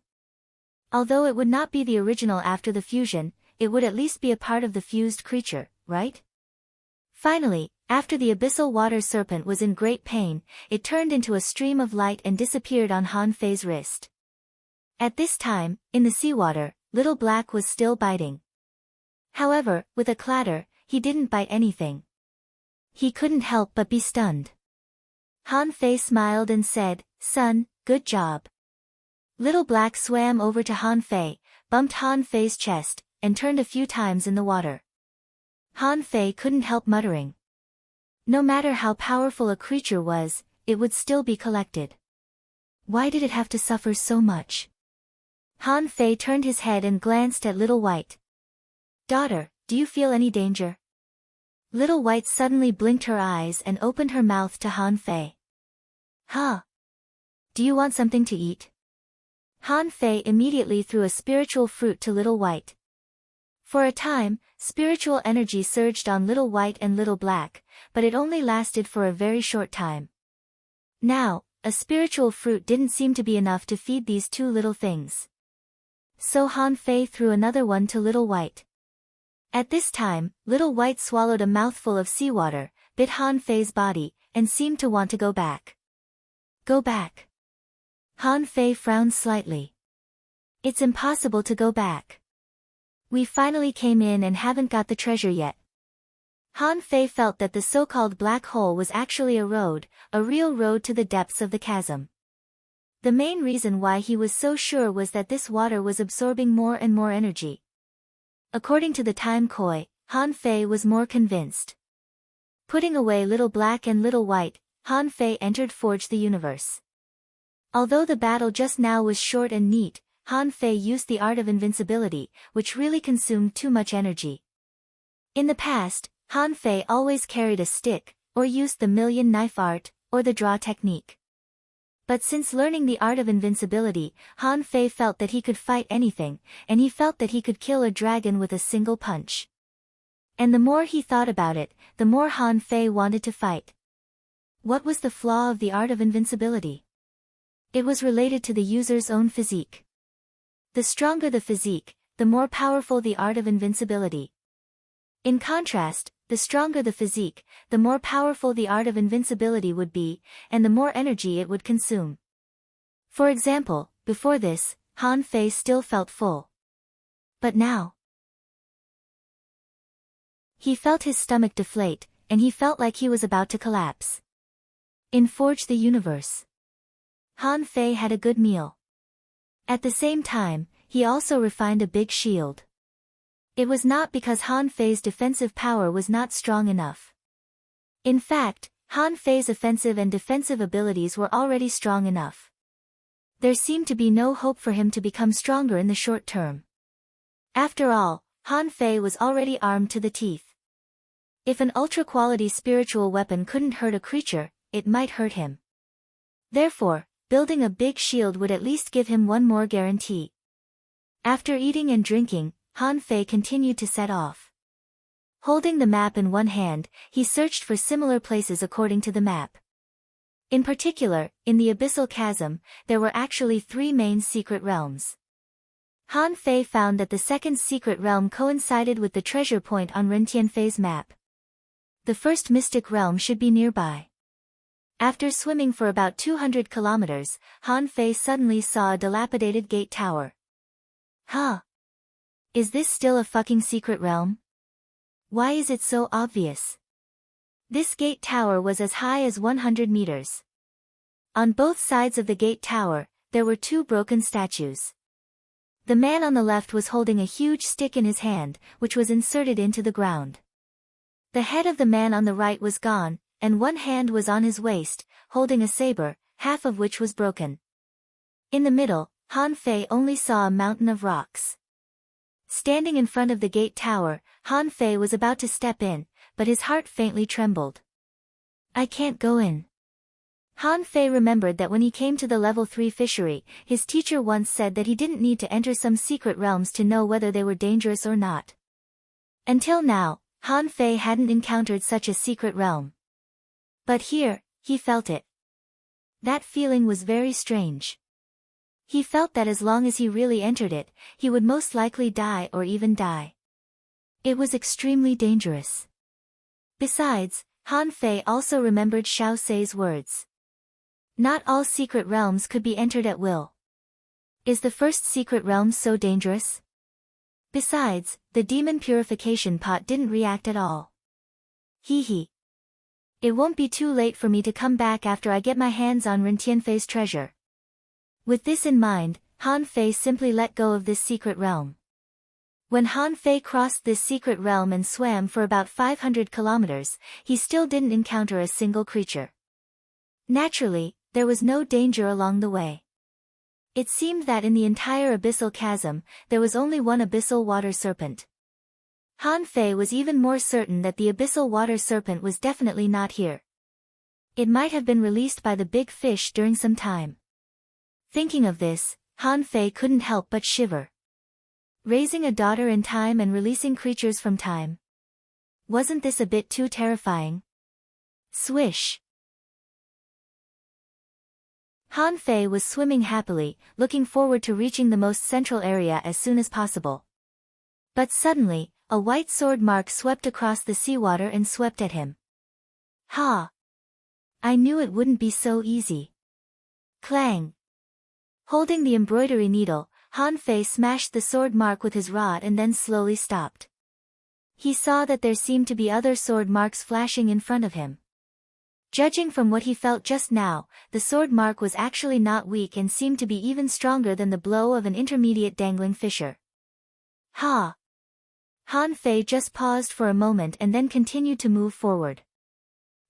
Although it would not be the original after the fusion, it would at least be a part of the fused creature, right? Finally, after the abyssal water serpent was in great pain, it turned into a stream of light and disappeared on Han Fei's wrist. At this time, in the seawater, Little Black was still biting. However, with a clatter, he didn't bite anything. He couldn't help but be stunned. Han Fei smiled and said, Son, good job. Little Black swam over to Han Fei, bumped Han Fei's chest, and turned a few times in the water. Han Fei couldn't help muttering. No matter how powerful a creature was, it would still be collected. Why did it have to suffer so much? Han Fei turned his head and glanced at Little White. Daughter, Do you feel any danger? Little White suddenly blinked her eyes and opened her mouth to Han Fei. Huh? Do you want something to eat? Han Fei immediately threw a spiritual fruit to Little White. For a time, spiritual energy surged on Little White and Little Black, but it only lasted for a very short time. Now, a spiritual fruit didn't seem to be enough to feed these two little things. So Han Fei threw another one to Little White. At this time, Little White swallowed a mouthful of seawater, bit Han Fei's body, and seemed to want to go back. Go back. Han Fei frowned slightly. It's impossible to go back. We finally came in and haven't got the treasure yet. Han Fei felt that the so-called black hole was actually a real road to the depths of the chasm. The main reason why he was so sure was that this water was absorbing more and more energy. According to the time koi, Han Fei was more convinced. Putting away Little Black and Little White, Han Fei entered Forge the Universe. Although the battle just now was short and neat, Han Fei used the art of invincibility, which really consumed too much energy. In the past, Han Fei always carried a stick, or used the million knife art, or the draw technique. But since learning the art of invincibility, Han Fei felt that he could fight anything, and he felt that he could kill a dragon with a single punch. And the more he thought about it, the more Han Fei wanted to fight. What was the flaw of the art of invincibility? It was related to the user's own physique. The stronger the physique, the more powerful the art of invincibility. In contrast, the stronger the physique, the more powerful the art of invincibility would be, and the more energy it would consume. For example, before this, Han Fei still felt full. But now, he felt his stomach deflate, and he felt like he was about to collapse. In Forge the Universe, Han Fei had a good meal. At the same time, he also refined a big shield. It was not because Han Fei's defensive power was not strong enough. In fact, Han Fei's offensive and defensive abilities were already strong enough. There seemed to be no hope for him to become stronger in the short term. After all, Han Fei was already armed to the teeth. If an ultra-quality spiritual weapon couldn't hurt a creature, it might hurt him. Therefore, building a big shield would at least give him one more guarantee. After eating and drinking, Han Fei continued to set off. Holding the map in one hand, he searched for similar places according to the map. In particular, in the Abyssal Chasm, there were actually 3 main secret realms. Han Fei found that the second secret realm coincided with the treasure point on Ren Tianfei's map. The first mystic realm should be nearby. After swimming for about 200 kilometers, Han Fei suddenly saw a dilapidated gate tower. Huh? Is this still a fucking secret realm? Why is it so obvious? This gate tower was as high as 100 meters. On both sides of the gate tower, there were 2 broken statues. The man on the left was holding a huge stick in his hand, which was inserted into the ground. The head of the man on the right was gone, and one hand was on his waist, holding a saber, half of which was broken. In the middle, Han Fei only saw a mountain of rocks. Standing in front of the gate tower, Han Fei was about to step in, but his heart faintly trembled. I can't go in. Han Fei remembered that when he came to the level 3 fishery, his teacher once said that he didn't need to enter some secret realms to know whether they were dangerous or not. Until now, Han Fei hadn't encountered such a secret realm. But here, he felt it. That feeling was very strange. He felt that as long as he really entered it, he would most likely die or even die. It was extremely dangerous. Besides, Han Fei also remembered Xiao Sei's words. Not all secret realms could be entered at will. Is the first secret realm so dangerous? Besides, the demon purification pot didn't react at all. Hee hee. It won't be too late for me to come back after I get my hands on Ren Tianfei's treasure. With this in mind, Han Fei simply let go of this secret realm. When Han Fei crossed this secret realm and swam for about 500 kilometers, he still didn't encounter a single creature. Naturally, there was no danger along the way. It seemed that in the entire abyssal chasm, there was only one abyssal water serpent. Han Fei was even more certain that the abyssal water serpent was definitely not here. It might have been released by the big fish during some time. Thinking of this, Han Fei couldn't help but shiver. Raising a daughter in time and releasing creatures from time. Wasn't this a bit too terrifying? Swish! Han Fei was swimming happily, looking forward to reaching the most central area as soon as possible. But suddenly, a white sword mark swept across the seawater and swept at him. Ha! I knew it wouldn't be so easy. Clang! Holding the embroidery needle, Han Fei smashed the sword mark with his rod and then slowly stopped. He saw that there seemed to be other sword marks flashing in front of him. Judging from what he felt just now, the sword mark was actually not weak and seemed to be even stronger than the blow of an intermediate dangling fisher. Ha! Han Fei just paused for a moment and then continued to move forward.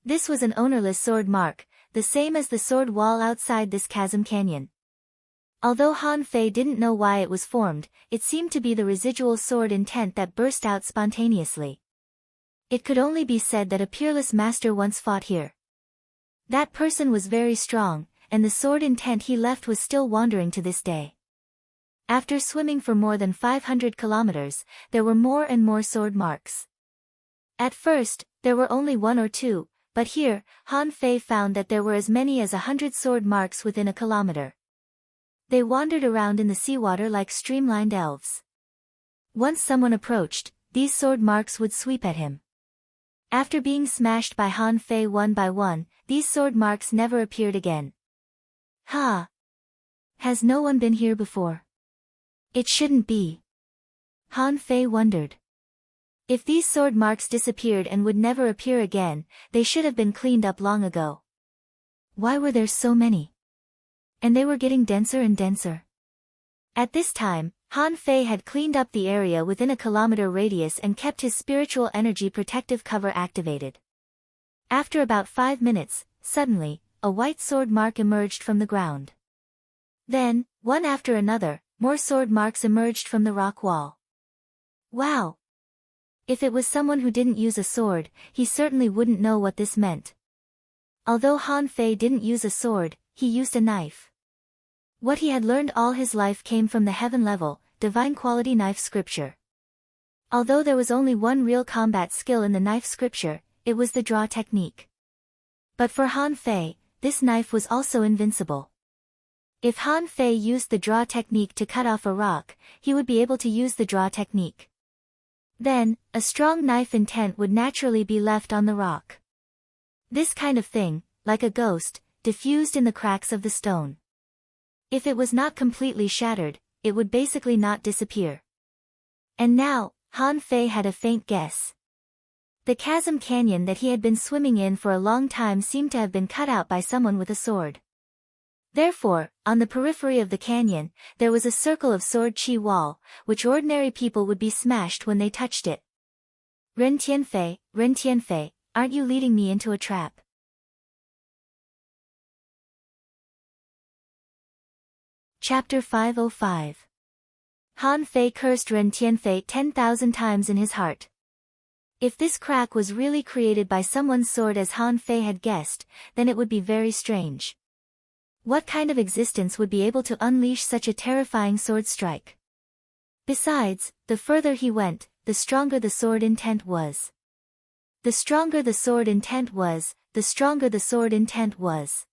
This was an ownerless sword mark, the same as the sword wall outside this chasm canyon. Although Han Fei didn't know why it was formed, it seemed to be the residual sword intent that burst out spontaneously. It could only be said that a peerless master once fought here. That person was very strong, and the sword intent he left was still wandering to this day. After swimming for more than 500 kilometers, there were more and more sword marks. At first, there were only one or two, but here, Han Fei found that there were as many as 100 sword marks within a kilometer. They wandered around in the seawater like streamlined elves. Once someone approached, these sword marks would sweep at him. After being smashed by Han Fei one by one, these sword marks never appeared again. Ha! Has no one been here before? It shouldn't be. Han Fei wondered. If these sword marks disappeared and would never appear again, they should have been cleaned up long ago. Why were there so many? And they were getting denser and denser. At this time, Han Fei had cleaned up the area within a kilometer radius and kept his spiritual energy protective cover activated. After about 5 minutes, suddenly, a white sword mark emerged from the ground. Then, one after another, more sword marks emerged from the rock wall. Wow! If it was someone who didn't use a sword, he certainly wouldn't know what this meant. Although Han Fei didn't use a sword, he used a knife. What he had learned all his life came from the heaven-level, divine-quality knife scripture. Although there was only one real combat skill in the knife scripture, it was the draw technique. But for Han Fei, this knife was also invincible. If Han Fei used the draw technique to cut off a rock, he would be able to use the draw technique. Then, a strong knife intent would naturally be left on the rock. This kind of thing, like a ghost, diffused in the cracks of the stone. If it was not completely shattered, it would basically not disappear. And now, Han Fei had a faint guess. The chasm canyon that he had been swimming in for a long time seemed to have been cut out by someone with a sword. Therefore, on the periphery of the canyon, there was a circle of sword chi wall, which ordinary people would be smashed when they touched it. Ren Tianfei, aren't you leading me into a trap? Chapter 505. Han Fei cursed Ren Tianfei 10,000 times in his heart. If this crack was really created by someone's sword as Han Fei had guessed, then it would be very strange. What kind of existence would be able to unleash such a terrifying sword strike? Besides, the further he went, the stronger the sword intent was. The stronger the sword intent was, the stronger the sword intent was.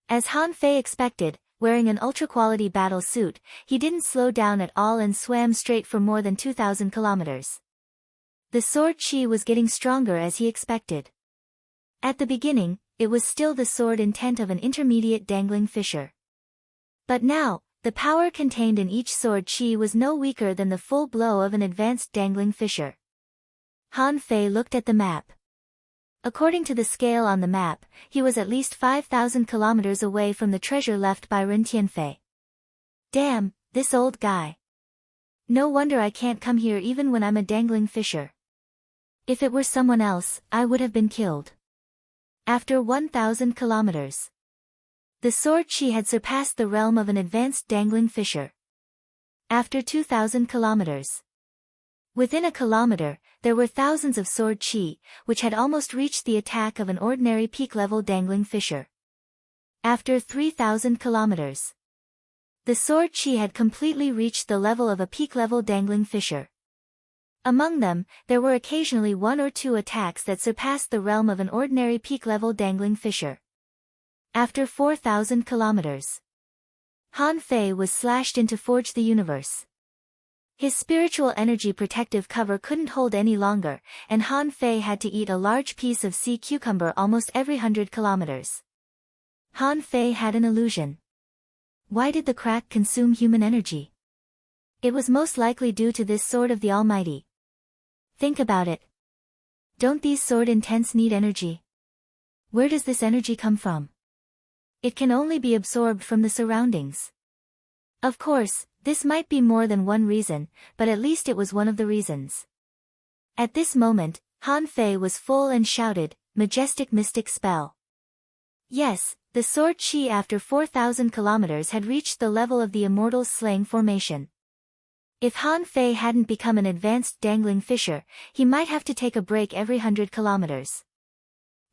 As Han Fei expected, wearing an ultra-quality battle suit, he didn't slow down at all and swam straight for more than 2,000 kilometers. The sword chi was getting stronger as he expected. At the beginning, it was still the sword intent of an intermediate dangling fisher. But now, the power contained in each sword chi was no weaker than the full blow of an advanced dangling fisher. Han Fei looked at the map. According to the scale on the map, he was at least 5,000 kilometers away from the treasure left by Ren Tianfei. Damn, this old guy. No wonder I can't come here even when I'm a dangling fisher. If it were someone else, I would have been killed. After 1,000 kilometers. The sword chi had surpassed the realm of an advanced dangling fisher. After 2,000 kilometers. Within a kilometer, there were thousands of sword chi, which had almost reached the attack of an ordinary peak-level dangling fisher. After 3,000 kilometers, the sword chi had completely reached the level of a peak-level dangling fisher. Among them, there were occasionally one or two attacks that surpassed the realm of an ordinary peak-level dangling fisher. After 4,000 kilometers, Han Fei was slashed into Forge the Universe. His spiritual energy protective cover couldn't hold any longer, and Han Fei had to eat a large piece of sea cucumber almost every 100 kilometers. Han Fei had an illusion. Why did the crack consume human energy? It was most likely due to this sword of the Almighty. Think about it. Don't these sword intents need energy? Where does this energy come from? It can only be absorbed from the surroundings. Of course, this might be more than one reason, but at least it was one of the reasons. At this moment, Han Fei was full and shouted, "Majestic mystic spell." Yes, the sword chi after 4,000 kilometers had reached the level of the immortal's slaying formation. If Han Fei hadn't become an advanced dangling fisher, he might have to take a break every 100 kilometers.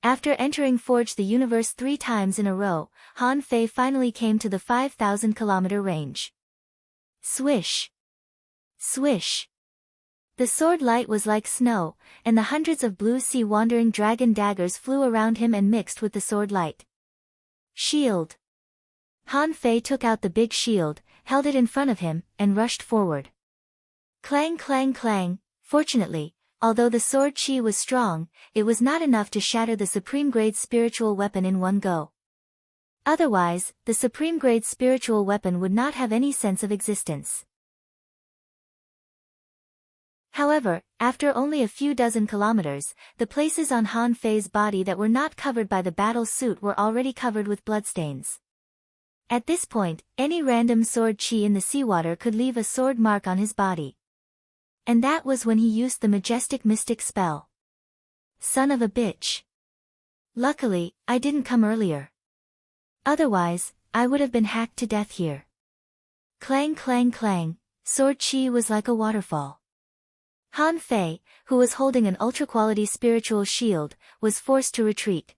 After entering Forge the Universe 3 times in a row, Han Fei finally came to the 5,000-kilometer range. Swish! Swish! The sword light was like snow, and the hundreds of blue sea wandering dragon daggers flew around him and mixed with the sword light. Shield! Han Fei took out the big shield, held it in front of him, and rushed forward. Clang clang clang. Fortunately, although the sword chi was strong, it was not enough to shatter the supreme-grade spiritual weapon in one go. Otherwise, the supreme-grade spiritual weapon would not have any sense of existence. However, after only a few dozen kilometers, the places on Han Fei's body that were not covered by the battle suit were already covered with bloodstains. At this point, any random sword chi in the seawater could leave a sword mark on his body. And that was when he used the majestic mystic spell. Son of a bitch. Luckily, I didn't come earlier. Otherwise, I would have been hacked to death here. Clang clang clang, sword chi was like a waterfall. Han Fei, who was holding an ultra-quality spiritual shield, was forced to retreat.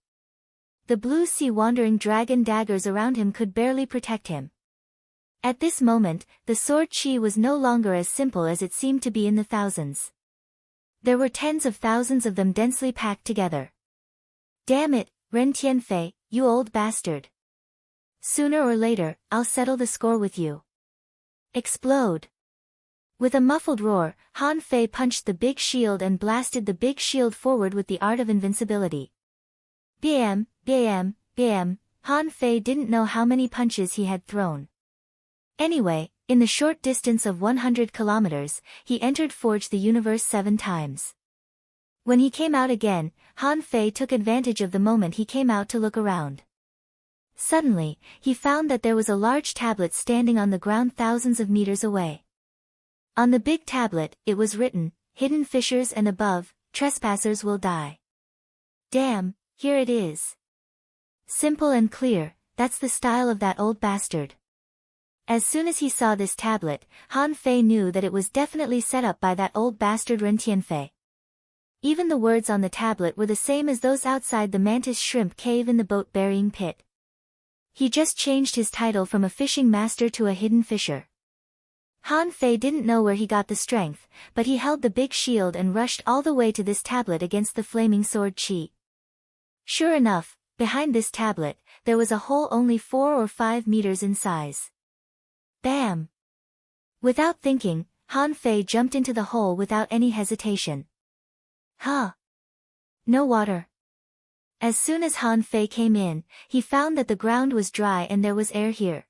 The blue sea wandering dragon daggers around him could barely protect him. At this moment, the sword chi was no longer as simple as it seemed to be in the thousands. There were tens of thousands of them densely packed together. Damn it, Ren Tianfei, you old bastard. Sooner or later, I'll settle the score with you. Explode. With a muffled roar, Han Fei punched the big shield and blasted the big shield forward with the art of invincibility. Bam, bam, bam, Han Fei didn't know how many punches he had thrown. Anyway, in the short distance of 100 kilometers, he entered Forge the Universe 7 times. When he came out again, Han Fei took advantage of the moment he came out to look around. Suddenly, he found that there was a large tablet standing on the ground thousands of meters away. On the big tablet, it was written, "Hidden fissures and above, trespassers will die." Damn, here it is. Simple and clear, that's the style of that old bastard. As soon as he saw this tablet, Han Fei knew that it was definitely set up by that old bastard Ren Tianfei. Even the words on the tablet were the same as those outside the mantis shrimp cave in the boat-burying pit. He just changed his title from a fishing master to a hidden fisher. Han Fei didn't know where he got the strength, but he held the big shield and rushed all the way to this tablet against the flaming sword chi. Sure enough, behind this tablet, there was a hole only 4 or 5 meters in size. Bam! Without thinking, Han Fei jumped into the hole without any hesitation. Huh! No water. As soon as Han Fei came in, he found that the ground was dry and there was air here.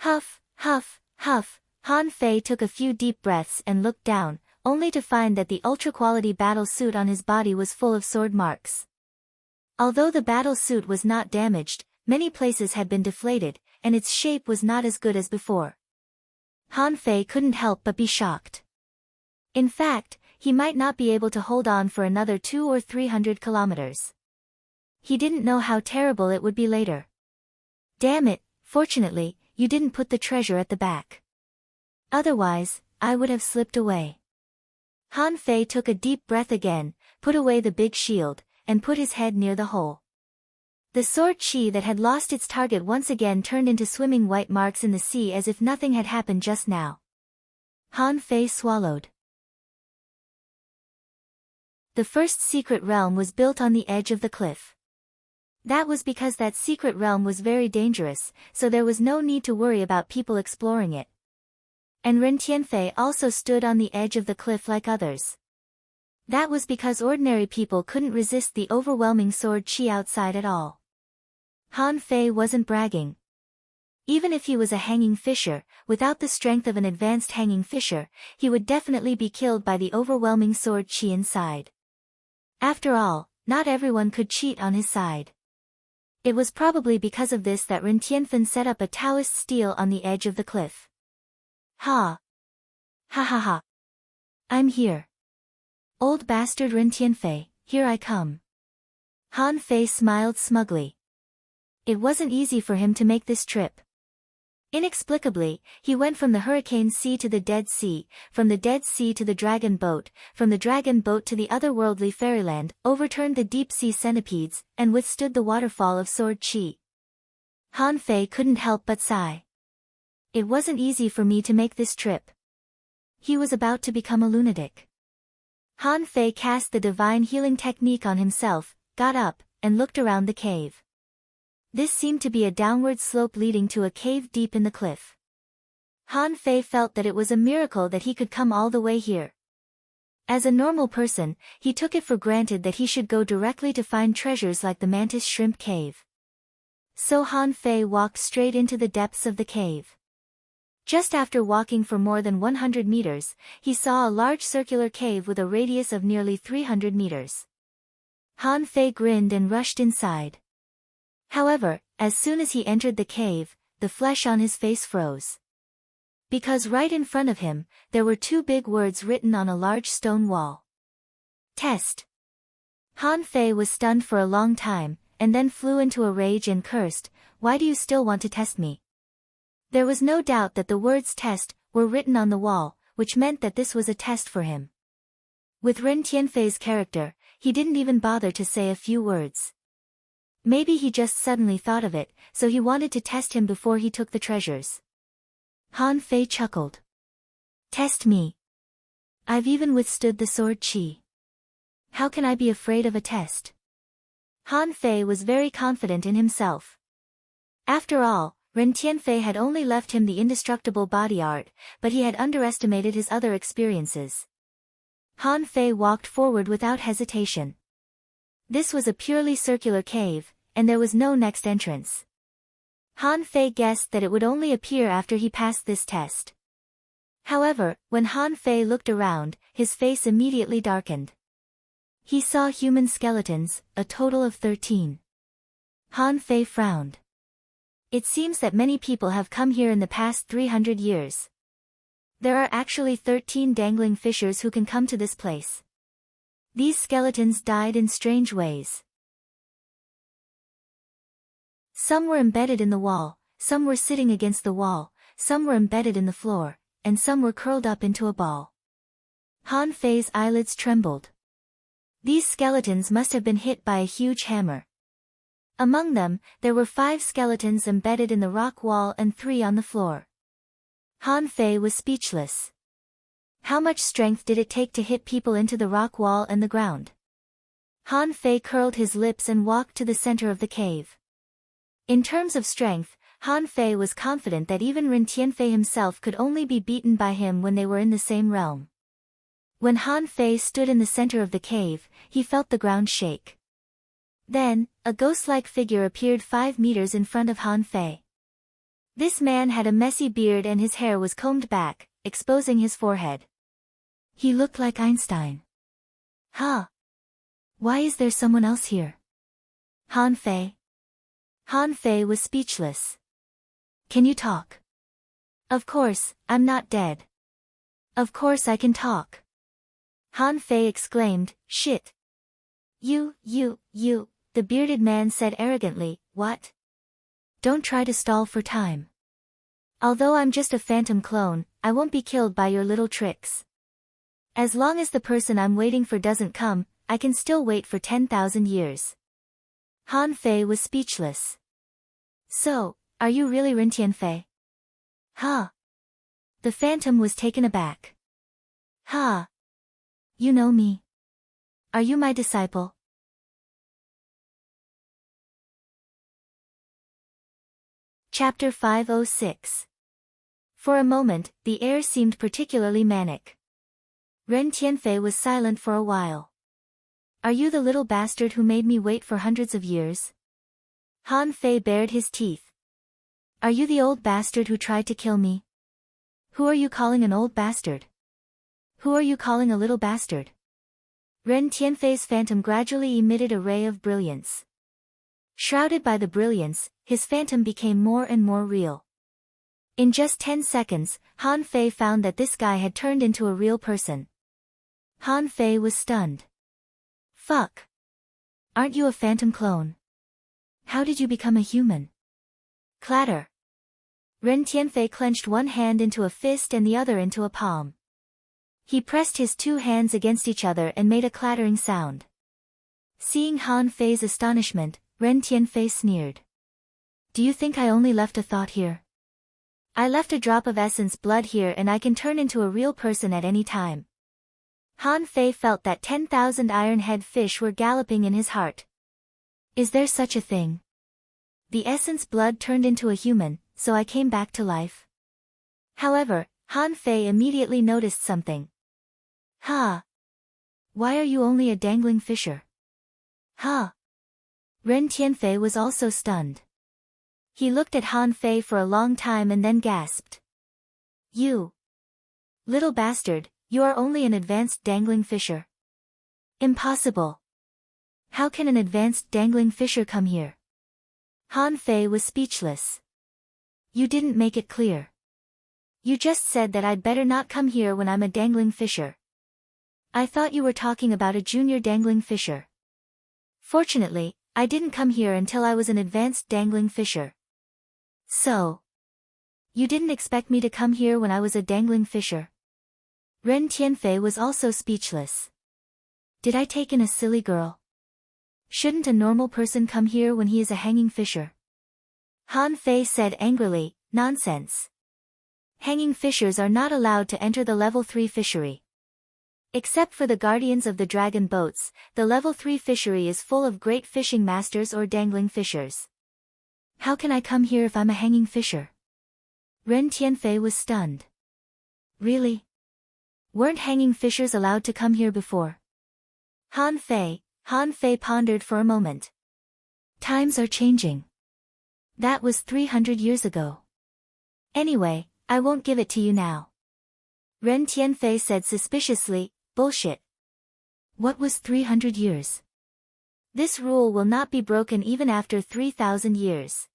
Huff, huff, huff, Han Fei took a few deep breaths and looked down, only to find that the ultra-quality battle suit on his body was full of sword marks. Although the battle suit was not damaged, many places had been deflated, and its shape was not as good as before. Han Fei couldn't help but be shocked. In fact, he might not be able to hold on for another 200 or 300 kilometers. He didn't know how terrible it would be later. Damn it, fortunately, you didn't put the treasure at the back. Otherwise, I would have slipped away. Han Fei took a deep breath again, put away the big shield, and put his head near the hole. The sword chi that had lost its target once again turned into swimming white marks in the sea as if nothing had happened just now. Han Fei swallowed. The first secret realm was built on the edge of the cliff. That was because that secret realm was very dangerous, so there was no need to worry about people exploring it. And Ren Tianfei also stood on the edge of the cliff like others. That was because ordinary people couldn't resist the overwhelming sword chi outside at all. Han Fei wasn't bragging. Even if he was a hanging fisher, without the strength of an advanced hanging fisher, he would definitely be killed by the overwhelming sword chi inside. After all, not everyone could cheat on his side. It was probably because of this that Ren Tianfen set up a Taoist stele on the edge of the cliff. Ha! Ha ha ha! I'm here. Old bastard Ren Tianfei, here I come. Han Fei smiled smugly. It wasn't easy for him to make this trip. Inexplicably, he went from the Hurricane Sea to the Dead Sea, from the Dead Sea to the Dragon Boat, from the Dragon Boat to the otherworldly fairyland, overturned the deep-sea centipedes, and withstood the waterfall of sword chi. Han Fei couldn't help but sigh. It wasn't easy for me to make this trip. He was about to become a lunatic. Han Fei cast the divine healing technique on himself, got up, and looked around the cave. This seemed to be a downward slope leading to a cave deep in the cliff. Han Fei felt that it was a miracle that he could come all the way here. As a normal person, he took it for granted that he should go directly to find treasures like the Mantis Shrimp Cave. So Han Fei walked straight into the depths of the cave. Just after walking for more than 100 meters, he saw a large circular cave with a radius of nearly 300 meters. Han Fei grinned and rushed inside. However, as soon as he entered the cave, the flesh on his face froze. Because right in front of him, there were two big words written on a large stone wall. Test. Han Fei was stunned for a long time, and then flew into a rage and cursed, "Why do you still want to test me?" There was no doubt that the words test were written on the wall, which meant that this was a test for him. With Ren Tianfei's character, he didn't even bother to say a few words. Maybe he just suddenly thought of it, so he wanted to test him before he took the treasures. Han Fei chuckled. Test me. I've even withstood the sword chi. How can I be afraid of a test? Han Fei was very confident in himself. After all, Ren Tianfei had only left him the indestructible body art, but he had underestimated his other experiences. Han Fei walked forward without hesitation. This was a purely circular cave, and there was no next entrance. Han Fei guessed that it would only appear after he passed this test. However, when Han Fei looked around, his face immediately darkened. He saw human skeletons, a total of 13. Han Fei frowned. It seems that many people have come here in the past 300 years. There are actually 13 dangling fishers who can come to this place. These skeletons died in strange ways. Some were embedded in the wall, some were sitting against the wall, some were embedded in the floor, and some were curled up into a ball. Han Fei's eyelids trembled. These skeletons must have been hit by a huge hammer. Among them, there were 5 skeletons embedded in the rock wall and 3 on the floor. Han Fei was speechless. How much strength did it take to hit people into the rock wall and the ground? Han Fei curled his lips and walked to the center of the cave. In terms of strength, Han Fei was confident that even Ren Tianfei himself could only be beaten by him when they were in the same realm. When Han Fei stood in the center of the cave, he felt the ground shake. Then, a ghost-like figure appeared 5 meters in front of Han Fei. This man had a messy beard and his hair was combed back, exposing his forehead. He looked like Einstein. Huh? Why is there someone else here? Han Fei. Han Fei was speechless. Can you talk? Of course, I'm not dead. Of course I can talk. Han Fei exclaimed, shit. You, the bearded man said arrogantly, what? Don't try to stall for time. Although I'm just a phantom clone, I won't be killed by your little tricks. As long as the person I'm waiting for doesn't come, I can still wait for 10,000 years. Han Fei was speechless. So, are you really Ren Tianfei? Huh? The phantom was taken aback. Ha! You know me. Are you my disciple? Chapter 506. For a moment, the air seemed particularly manic. Ren Tianfei was silent for a while. Are you the little bastard who made me wait for hundreds of years? Han Fei bared his teeth. Are you the old bastard who tried to kill me? Who are you calling an old bastard? Who are you calling a little bastard? Ren Tianfei's phantom gradually emitted a ray of brilliance. Shrouded by the brilliance, his phantom became more and more real. In just 10 seconds, Han Fei found that this guy had turned into a real person. Han Fei was stunned. Fuck. Aren't you a phantom clone? How did you become a human? Clatter. Ren Tianfei clenched one hand into a fist and the other into a palm. He pressed his two hands against each other and made a clattering sound. Seeing Han Fei's astonishment, Ren Tianfei sneered. Do you think I only left a thought here? I left a drop of essence blood here and I can turn into a real person at any time. Han Fei felt that 10,000 iron-head fish were galloping in his heart. Is there such a thing? The essence blood turned into a human, so I came back to life. However, Han Fei immediately noticed something. Ha! Why are you only a dangling fisher? Ha! Ren Tianfei was also stunned. He looked at Han Fei for a long time and then gasped. You! Little bastard, you are only an advanced dangling fisher. Impossible. How can an advanced dangling fisher come here? Han Fei was speechless. You didn't make it clear. You just said that I'd better not come here when I'm a dangling fisher. I thought you were talking about a junior dangling fisher. Fortunately, I didn't come here until I was an advanced dangling fisher. So, you didn't expect me to come here when I was a dangling fisher? Ren Tianfei was also speechless. Did I take in a silly girl? Shouldn't a normal person come here when he is a hanging fisher? Han Fei said angrily, nonsense. Hanging fishers are not allowed to enter the level 3 fishery. Except for the guardians of the dragon boats, the level 3 fishery is full of great fishing masters or dangling fishers. How can I come here if I'm a hanging fisher? Ren Tianfei was stunned. Really? Weren't hanging fishers allowed to come here before? Han Fei pondered for a moment. Times are changing. That was 300 years ago. Anyway, I won't give it to you now. Ren Tianfei said suspiciously, bullshit. What was 300 years? This rule will not be broken even after 3,000 years.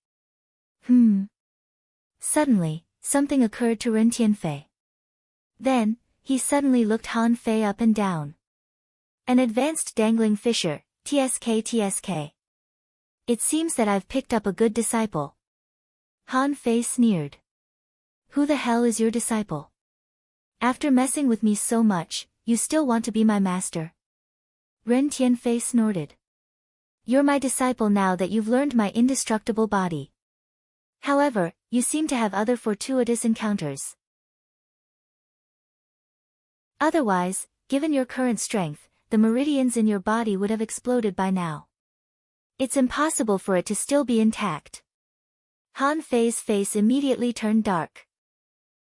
Suddenly, something occurred to Ren Tianfei. Then, he suddenly looked Han Fei up and down. An advanced dangling fisher, TSK. It seems that I've picked up a good disciple. Han Fei sneered. Who the hell is your disciple? After messing with me so much, you still want to be my master? Ren Tianfei snorted. You're my disciple now that you've learned my indestructible body. However, you seem to have other fortuitous encounters. Otherwise, given your current strength, the meridians in your body would have exploded by now. It's impossible for it to still be intact. Han Fei's face immediately turned dark.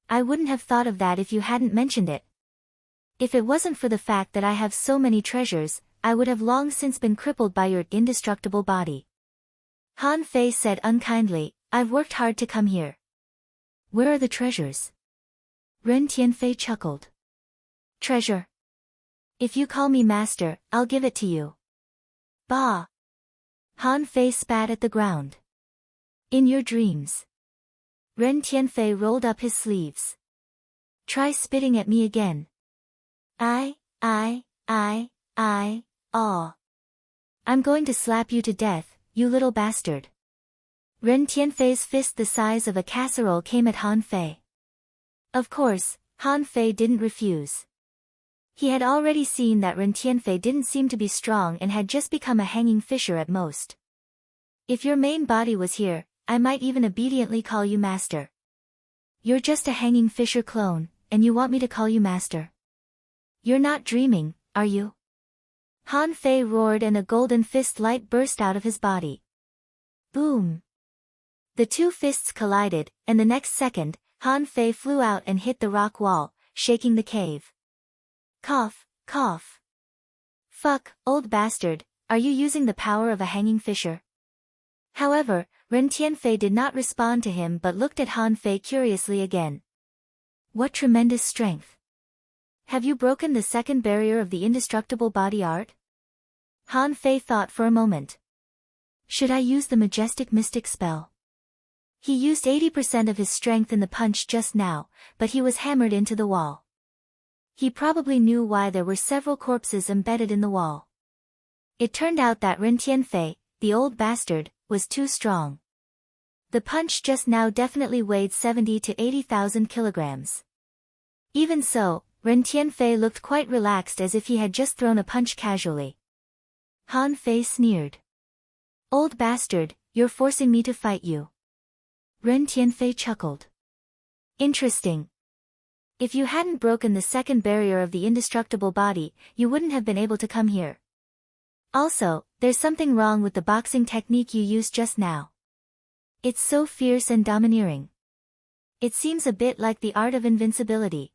I wouldn't have thought of that if you hadn't mentioned it. If it wasn't for the fact that I have so many treasures, I would have long since been crippled by your indestructible body. Han Fei said unkindly, I've worked hard to come here. Where are the treasures? Ren Tianfei chuckled. Treasure? If you call me master, I'll give it to you. Bah! Han Fei spat at the ground. In your dreams. Ren Tianfei rolled up his sleeves. Try spitting at me again. Aw. I'm going to slap you to death, you little bastard. Ren Tianfei's fist the size of a casserole came at Han Fei. Of course, Han Fei didn't refuse. He had already seen that Ren Tianfei didn't seem to be strong and had just become a hanging fisher at most. If your main body was here, I might even obediently call you master. You're just a hanging fisher clone, and you want me to call you master? You're not dreaming, are you? Han Fei roared and a golden fist light burst out of his body. Boom! The two fists collided, and the next second, Han Fei flew out and hit the rock wall, shaking the cave. Cough, cough. Fuck, old bastard, are you using the power of a hanging fisher? However, Ren Tianfei did not respond to him but looked at Han Fei curiously again. What tremendous strength! Have you broken the second barrier of the indestructible body art? Han Fei thought for a moment. Should I use the majestic mystic spell? He used 80% of his strength in the punch just now, but he was hammered into the wall. He probably knew why there were several corpses embedded in the wall. It turned out that Ren Tianfei, the old bastard, was too strong. The punch just now definitely weighed 70 to 80,000 kilograms. Even so, Ren Tianfei looked quite relaxed as if he had just thrown a punch casually. Han Fei sneered. Old bastard, you're forcing me to fight you. Ren Tianfei chuckled. Interesting. If you hadn't broken the second barrier of the indestructible body, you wouldn't have been able to come here. Also, there's something wrong with the boxing technique you used just now. It's so fierce and domineering. It seems a bit like the art of invincibility.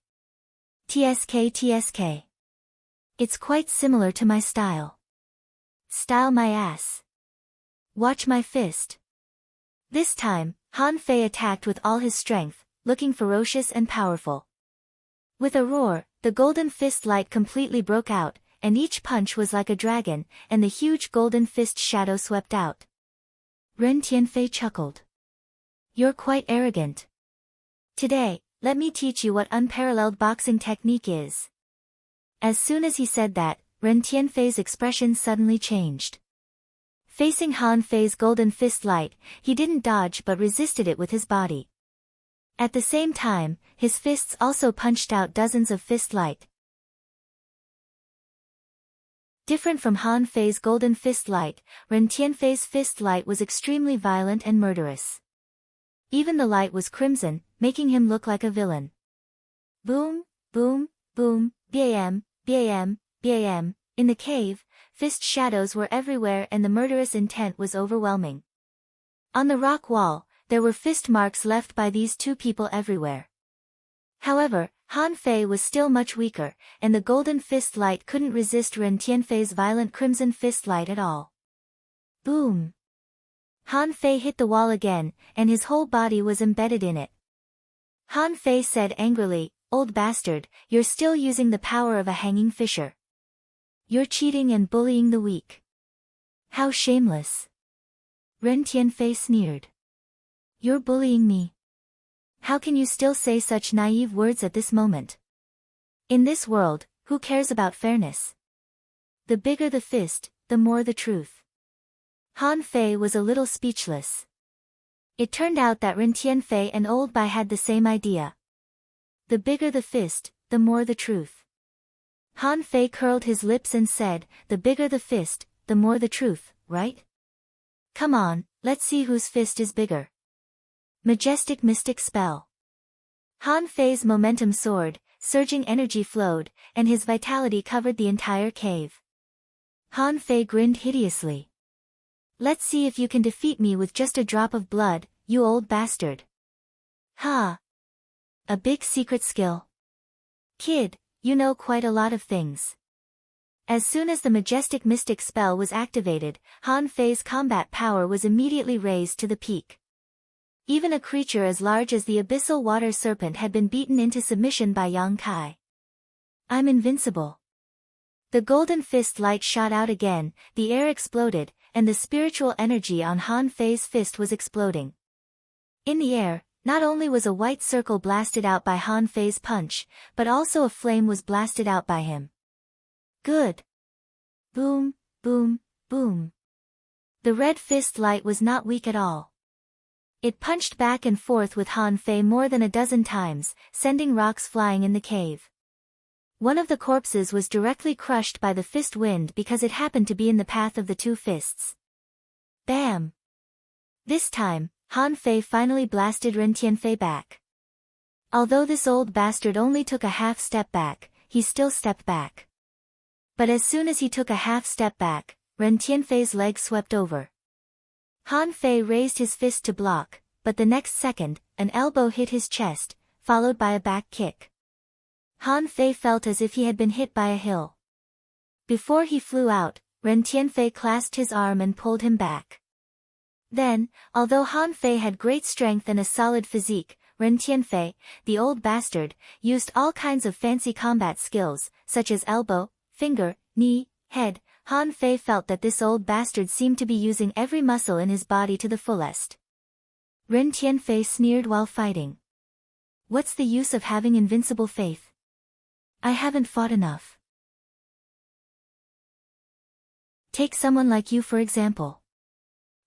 TSK. It's quite similar to my style. Style my ass. Watch my fist. This time, Han Fei attacked with all his strength, looking ferocious and powerful. With a roar, the golden fist light completely broke out, and each punch was like a dragon, and the huge golden fist shadow swept out. Ren Tianfei chuckled. You're quite arrogant. Today, let me teach you what unparalleled boxing technique is. As soon as he said that, Ren Tianfei's expression suddenly changed. Facing Han Fei's golden fist light, he didn't dodge but resisted it with his body. At the same time, his fists also punched out dozens of fist light. Different from Han Fei's golden fist light, Ren Tianfei's fist light was extremely violent and murderous. Even the light was crimson, making him look like a villain. Boom, boom, boom, bam, bam, bam. In the cave, fist shadows were everywhere and the murderous intent was overwhelming. On the rock wall, there were fist marks left by these two people everywhere. However, Han Fei was still much weaker, and the golden fist light couldn't resist Ren Tianfei's violent crimson fist light at all. Boom! Han Fei hit the wall again, and his whole body was embedded in it. Han Fei said angrily, Old bastard, you're still using the power of a hanging fisher. You're cheating and bullying the weak. How shameless! Ren Tianfei sneered. You're bullying me. How can you still say such naive words at this moment? In this world, who cares about fairness? The bigger the fist, the more the truth. Han Fei was a little speechless. It turned out that Ren Tianfei and Old Bai had the same idea. The bigger the fist, the more the truth. Han Fei curled his lips and said, the bigger the fist, the more the truth, right? Come on, let's see whose fist is bigger. Majestic mystic spell. Han Fei's momentum soared, surging energy flowed, and his vitality covered the entire cave. Han Fei grinned hideously. Let's see if you can defeat me with just a drop of blood, you old bastard. Ha! A big secret skill. Kid, you know quite a lot of things. As soon as the majestic mystic spell was activated, Han Fei's combat power was immediately raised to the peak. Even a creature as large as the abyssal water serpent had been beaten into submission by Yang Kai. I'm invincible. The golden fist light shot out again, the air exploded, and the spiritual energy on Han Fei's fist was exploding. In the air, not only was a white circle blasted out by Han Fei's punch, but also a flame was blasted out by him. Good. Boom, boom, boom. The red fist light was not weak at all. It punched back and forth with Han Fei more than a dozen times, sending rocks flying in the cave. One of the corpses was directly crushed by the fist wind because it happened to be in the path of the two fists. Bam! This time, Han Fei finally blasted Ren Tianfei back. Although this old bastard only took a half step back, he still stepped back. But as soon as he took a half step back, Ren Tianfei's leg swept over. Han Fei raised his fist to block, but the next second, an elbow hit his chest, followed by a back kick. Han Fei felt as if he had been hit by a hill. Before he flew out, Ren Tianfei clasped his arm and pulled him back. Then, although Han Fei had great strength and a solid physique, Ren Tianfei, the old bastard, used all kinds of fancy combat skills, such as elbow, finger, knee, head. Han Fei felt that this old bastard seemed to be using every muscle in his body to the fullest. Ren Tianfei sneered while fighting. What's the use of having invincible faith? I haven't fought enough. Take someone like you for example.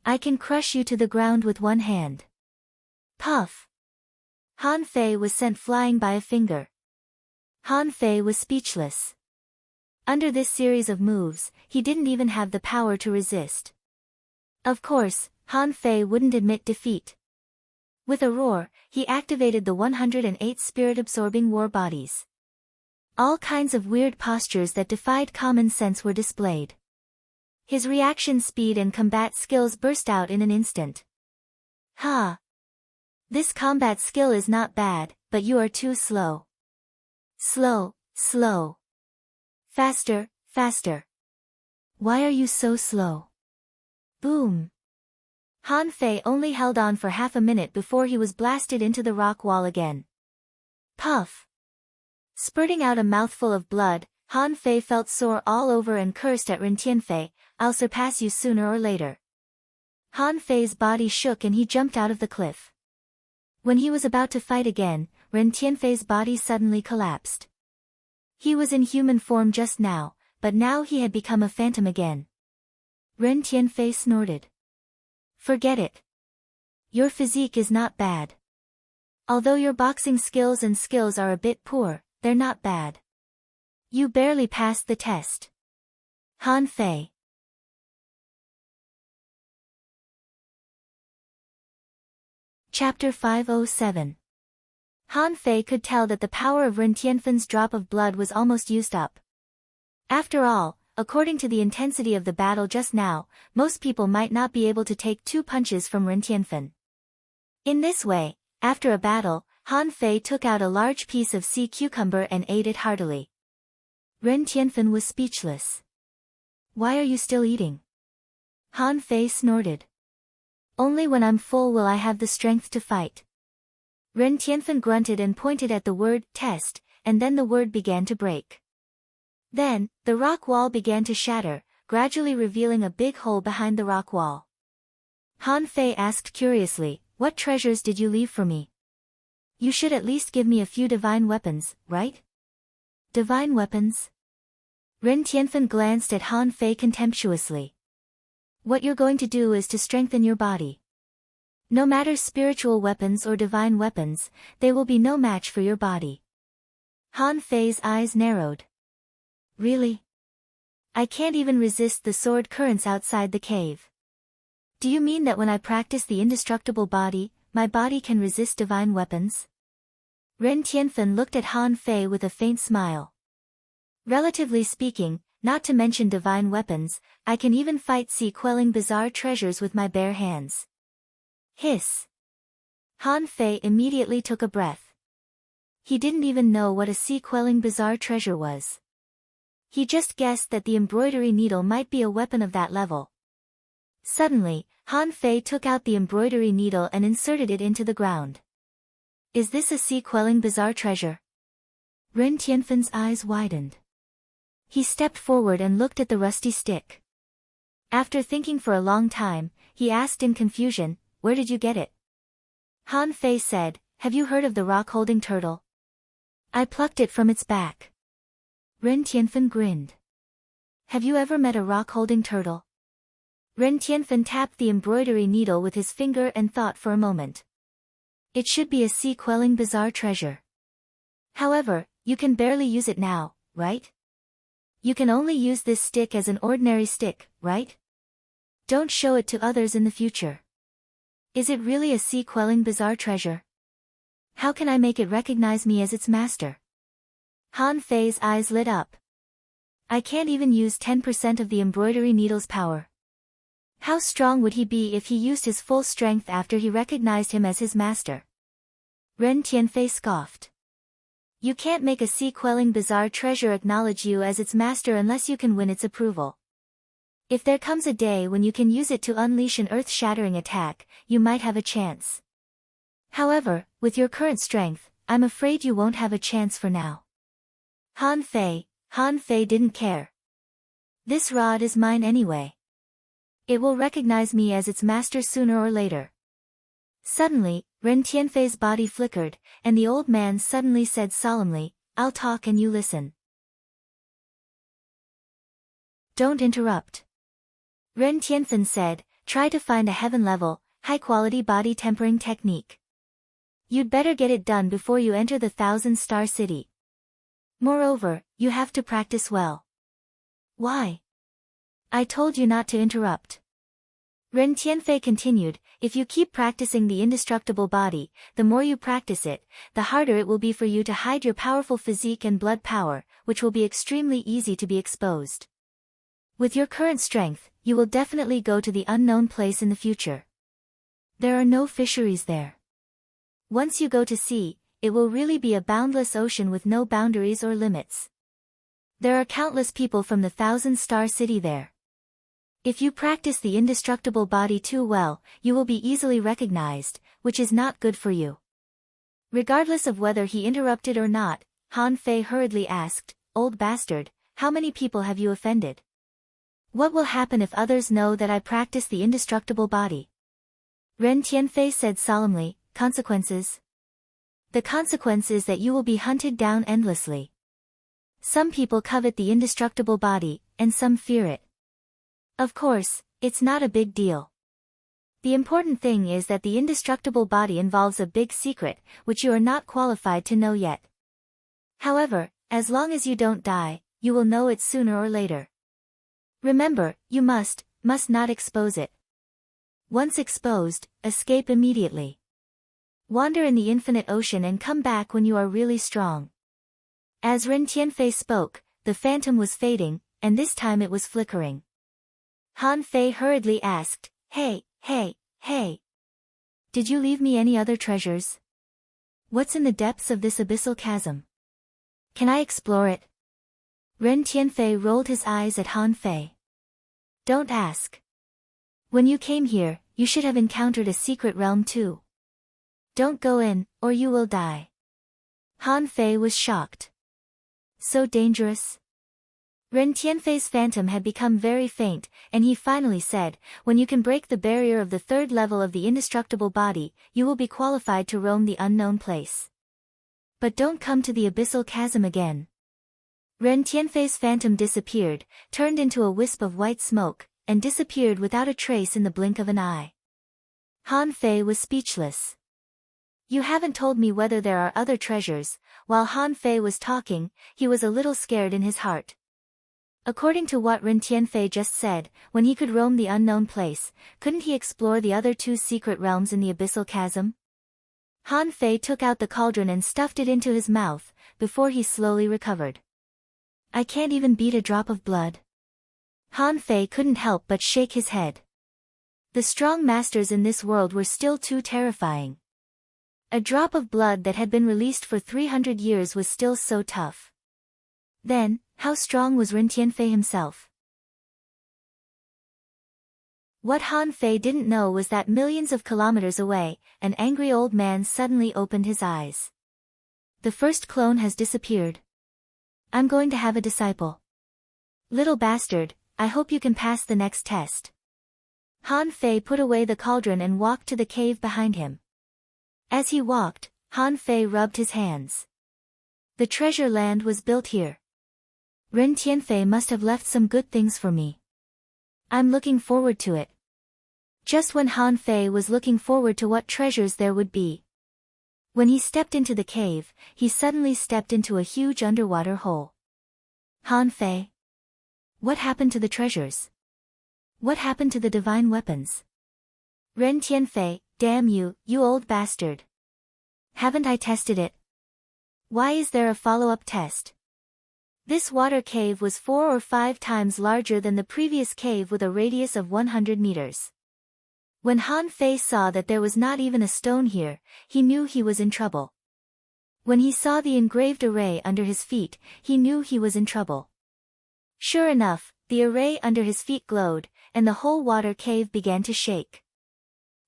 I can crush you to the ground with one hand. Puff! Han Fei was sent flying by a finger. Han Fei was speechless. Under this series of moves, he didn't even have the power to resist. Of course, Han Fei wouldn't admit defeat. With a roar, he activated the 108 spirit-absorbing war bodies. All kinds of weird postures that defied common sense were displayed. His reaction speed and combat skills burst out in an instant. Ha! This combat skill is not bad, but you are too slow. Slow, slow. Faster, faster. Why are you so slow? Boom. Han Fei only held on for half a minute before he was blasted into the rock wall again. Puff. Spurting out a mouthful of blood, Han Fei felt sore all over and cursed at Ren Tianfei, I'll surpass you sooner or later. Han Fei's body shook and he jumped out of the cliff. When he was about to fight again, Ren Tianfei's body suddenly collapsed. He was in human form just now, but now he had become a phantom again. Ren Tianfei snorted. Forget it. Your physique is not bad. Although your boxing skills are a bit poor, they're not bad. You barely passed the test. Han Fei. Chapter 507. Han Fei could tell that the power of Ren Tianfen's drop of blood was almost used up. After all, according to the intensity of the battle just now, most people might not be able to take 2 punches from Ren Tianfen. In this way, after a battle, Han Fei took out a large piece of sea cucumber and ate it heartily. Ren Tianfen was speechless. Why are you still eating? Han Fei snorted. Only when I'm full will I have the strength to fight. Ren Tianfen grunted and pointed at the word, test, and then the word began to break. Then, the rock wall began to shatter, gradually revealing a big hole behind the rock wall. Han Fei asked curiously, what treasures did you leave for me? You should at least give me a few divine weapons, right? Divine weapons? Ren Tianfen glanced at Han Fei contemptuously. What you're going to do is to strengthen your body. No matter spiritual weapons or divine weapons, they will be no match for your body. Han Fei's eyes narrowed. Really? I can't even resist the sword currents outside the cave. Do you mean that when I practice the indestructible body, my body can resist divine weapons? Ren Tianfen looked at Han Fei with a faint smile. Relatively speaking, not to mention divine weapons, I can even fight sea-quelling bizarre treasures with my bare hands. Hiss. Han Fei immediately took a breath. He didn't even know what a sea-quelling bizarre treasure was. He just guessed that the embroidery needle might be a weapon of that level. Suddenly, Han Fei took out the embroidery needle and inserted it into the ground. Is this a sea-quelling bizarre treasure? Ren Tianfen's eyes widened. He stepped forward and looked at the rusty stick. After thinking for a long time, he asked in confusion, where did you get it? Han Fei said, have you heard of the rock-holding turtle? I plucked it from its back. Ren Tianfen grinned. Have you ever met a rock-holding turtle? Ren Tianfen tapped the embroidery needle with his finger and thought for a moment. It should be a sea-quelling bizarre treasure. However, you can barely use it now, right? You can only use this stick as an ordinary stick, right? Don't show it to others in the future. Is it really a sea-quelling bizarre treasure? How can I make it recognize me as its master? Han Fei's eyes lit up. I can't even use 10% of the embroidery needle's power. How strong would he be if he used his full strength after he recognized him as his master? Ren Tianfei scoffed. You can't make a sea-quelling bizarre treasure acknowledge you as its master unless you can win its approval. If there comes a day when you can use it to unleash an earth-shattering attack, you might have a chance. However, with your current strength, I'm afraid you won't have a chance for now. Han Fei didn't care. This rod is mine anyway. It will recognize me as its master sooner or later. Suddenly, Ren Tianfei's body flickered, and the old man suddenly said solemnly, I'll talk and you listen. Don't interrupt. Ren Tianfen said, try to find a heaven-level, high-quality body tempering technique. You'd better get it done before you enter the 1,000-star city. Moreover, you have to practice well. Why? I told you not to interrupt. Ren Tianfei continued, if you keep practicing the indestructible body, the more you practice it, the harder it will be for you to hide your powerful physique and blood power, which will be extremely easy to be exposed. With your current strength, you will definitely go to the unknown place in the future. There are no fisheries there. Once you go to sea, it will really be a boundless ocean with no boundaries or limits. There are countless people from the 1,000-star city there. If you practice the indestructible body too well, you will be easily recognized, which is not good for you. Regardless of whether he interrupted or not, Han Fei hurriedly asked, Old bastard, how many people have you offended? What will happen if others know that I practice the indestructible body? Ren Tianfei said solemnly, consequences. The consequence is that you will be hunted down endlessly. Some people covet the indestructible body, and some fear it. Of course, it's not a big deal. The important thing is that the indestructible body involves a big secret, which you are not qualified to know yet. However, as long as you don't die, you will know it sooner or later. Remember, you must not expose it. Once exposed, escape immediately. Wander in the infinite ocean and come back when you are really strong. As Ren Tianfei spoke, the phantom was fading, and this time it was flickering. Han Fei hurriedly asked, Hey. Did you leave me any other treasures? What's in the depths of this abyssal chasm? Can I explore it? Ren Tianfei rolled his eyes at Han Fei. Don't ask. When you came here, you should have encountered a secret realm too. Don't go in, or you will die. Han Fei was shocked. So dangerous? Ren Tianfei's phantom had become very faint, and he finally said, when you can break the barrier of the 3rd level of the indestructible body, you will be qualified to roam the unknown place. But don't come to the abyssal chasm again. Ren Tianfei's phantom disappeared, turned into a wisp of white smoke, and disappeared without a trace in the blink of an eye. Han Fei was speechless. You haven't told me whether there are other treasures. While Han Fei was talking, he was a little scared in his heart. According to what Ren Tianfei just said, when he could roam the unknown place, couldn't he explore the other 2 secret realms in the abyssal chasm? Han Fei took out the cauldron and stuffed it into his mouth, before he slowly recovered. I can't even beat a drop of blood. Han Fei couldn't help but shake his head. The strong masters in this world were still too terrifying. A drop of blood that had been released for 300 years was still so tough. Then, how strong was Ren Tianfei himself? What Han Fei didn't know was that millions of kilometers away, an angry old man suddenly opened his eyes. The first clone has disappeared. I'm going to have a disciple. Little bastard, I hope you can pass the next test. Han Fei put away the cauldron and walked to the cave behind him. As he walked, Han Fei rubbed his hands. The treasure land was built here. Ren Tianfei must have left some good things for me. I'm looking forward to it. Just when Han Fei was looking forward to what treasures there would be. When he stepped into the cave, he suddenly stepped into a huge underwater hole. Han Fei. What happened to the treasures? What happened to the divine weapons? Ren Tianfei, damn you, you old bastard. Haven't I tested it? Why is there a follow-up test? This water cave was 4 or 5 times larger than the previous cave with a radius of 100 meters. When Han Fei saw that there was not even a stone here, he knew he was in trouble. When he saw the engraved array under his feet, he knew he was in trouble. Sure enough, the array under his feet glowed, and the whole water cave began to shake.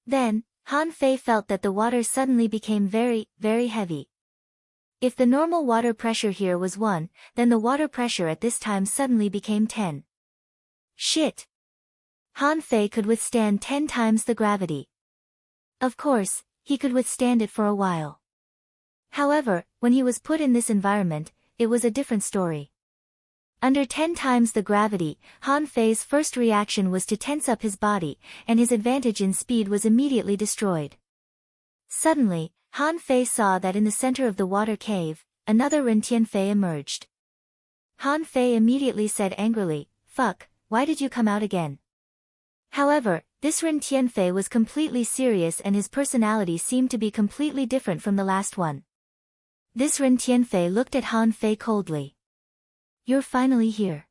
Then, Han Fei felt that the water suddenly became very, very heavy. If the normal water pressure here was 1, then the water pressure at this time suddenly became 10. Shit! Han Fei could withstand 10 times the gravity. Of course, he could withstand it for a while. However, when he was put in this environment, it was a different story. Under 10 times the gravity, Han Fei's first reaction was to tense up his body, and his advantage in speed was immediately destroyed. Suddenly, Han Fei saw that in the center of the water cave, another Ren Tianfei emerged. Han Fei immediately said angrily, "Fuck, why did you come out again?" However, this Ren Tianfei was completely serious and his personality seemed to be completely different from the last one. This Ren Tianfei looked at Han Fei coldly. "You're finally here.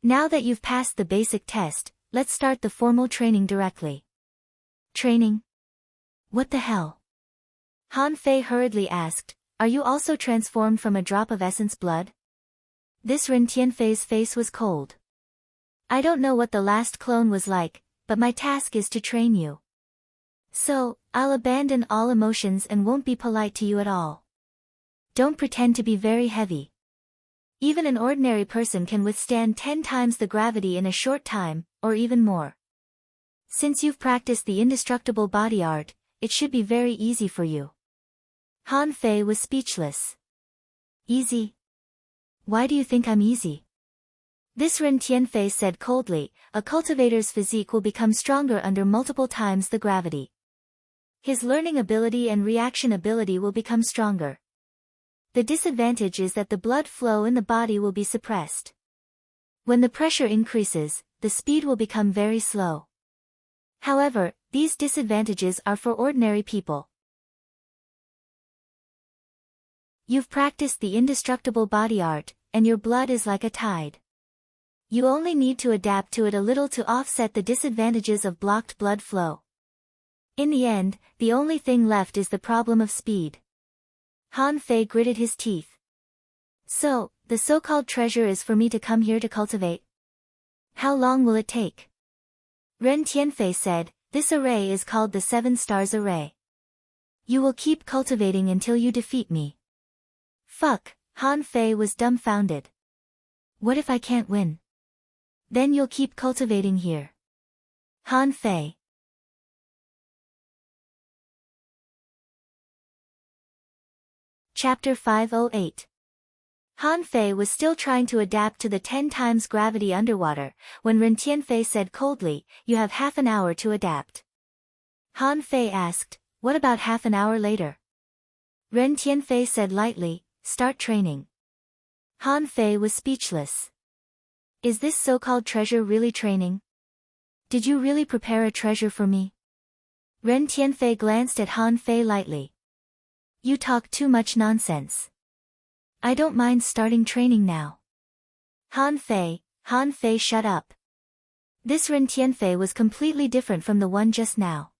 Now that you've passed the basic test, let's start the formal training directly." "Training? What the hell?" Han Fei hurriedly asked, "Are you also transformed from a drop of essence blood?" This Ren Tianfei's face was cold. "I don't know what the last clone was like, but my task is to train you. So, I'll abandon all emotions and won't be polite to you at all. Don't pretend to be very heavy. Even an ordinary person can withstand 10 times the gravity in a short time, or even more. Since you've practiced the indestructible body art, it should be very easy for you." Han Fei was speechless. "Easy? Why do you think I'm easy?" This Ren Tianfei said coldly, "A cultivator's physique will become stronger under multiple times the gravity. His learning ability and reaction ability will become stronger. The disadvantage is that the blood flow in the body will be suppressed. When the pressure increases, the speed will become very slow. However, these disadvantages are for ordinary people. You've practiced the indestructible body art, and your blood is like a tide. You only need to adapt to it a little to offset the disadvantages of blocked blood flow. In the end, the only thing left is the problem of speed." Han Fei gritted his teeth. "So, the so-called treasure is for me to come here to cultivate? How long will it take?" Ren Tianfei said, "This array is called the 7 Stars Array. You will keep cultivating until you defeat me." Fuck, Han Fei was dumbfounded. "What if I can't win?" "Then you'll keep cultivating here." Han Fei. Chapter 508. Han Fei was still trying to adapt to the 10 times gravity underwater, when Ren Tianfei said coldly, "You have half an hour to adapt." Han Fei asked, "What about half an hour later?" Ren Tianfei said lightly, "Start training." Han Fei was speechless. Is this so-called treasure really training? Did you really prepare a treasure for me? Ren Tianfei glanced at Han Fei lightly. "You talk too much nonsense. I don't mind starting training now." Han Fei, shut up. This Ren Tianfei was completely different from the one just now.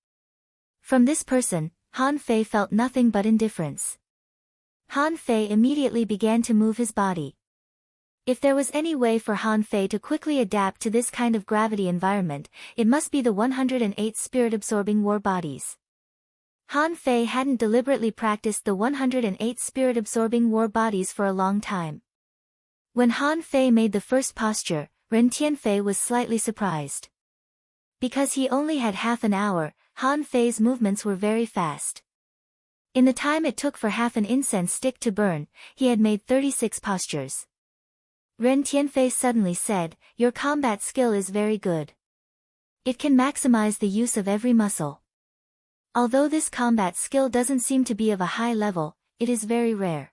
From this person, Han Fei felt nothing but indifference. Han Fei immediately began to move his body. If there was any way for Han Fei to quickly adapt to this kind of gravity environment, it must be the 108 spirit-absorbing war bodies. Han Fei hadn't deliberately practiced the 108 spirit-absorbing war bodies for a long time. When Han Fei made the first posture, Ren Tianfei was slightly surprised. Because he only had half an hour, Han Fei's movements were very fast. In the time it took for half an incense stick to burn, he had made 36 postures. Ren Tianfei suddenly said, "Your combat skill is very good. It can maximize the use of every muscle. Although this combat skill doesn't seem to be of a high level, it is very rare.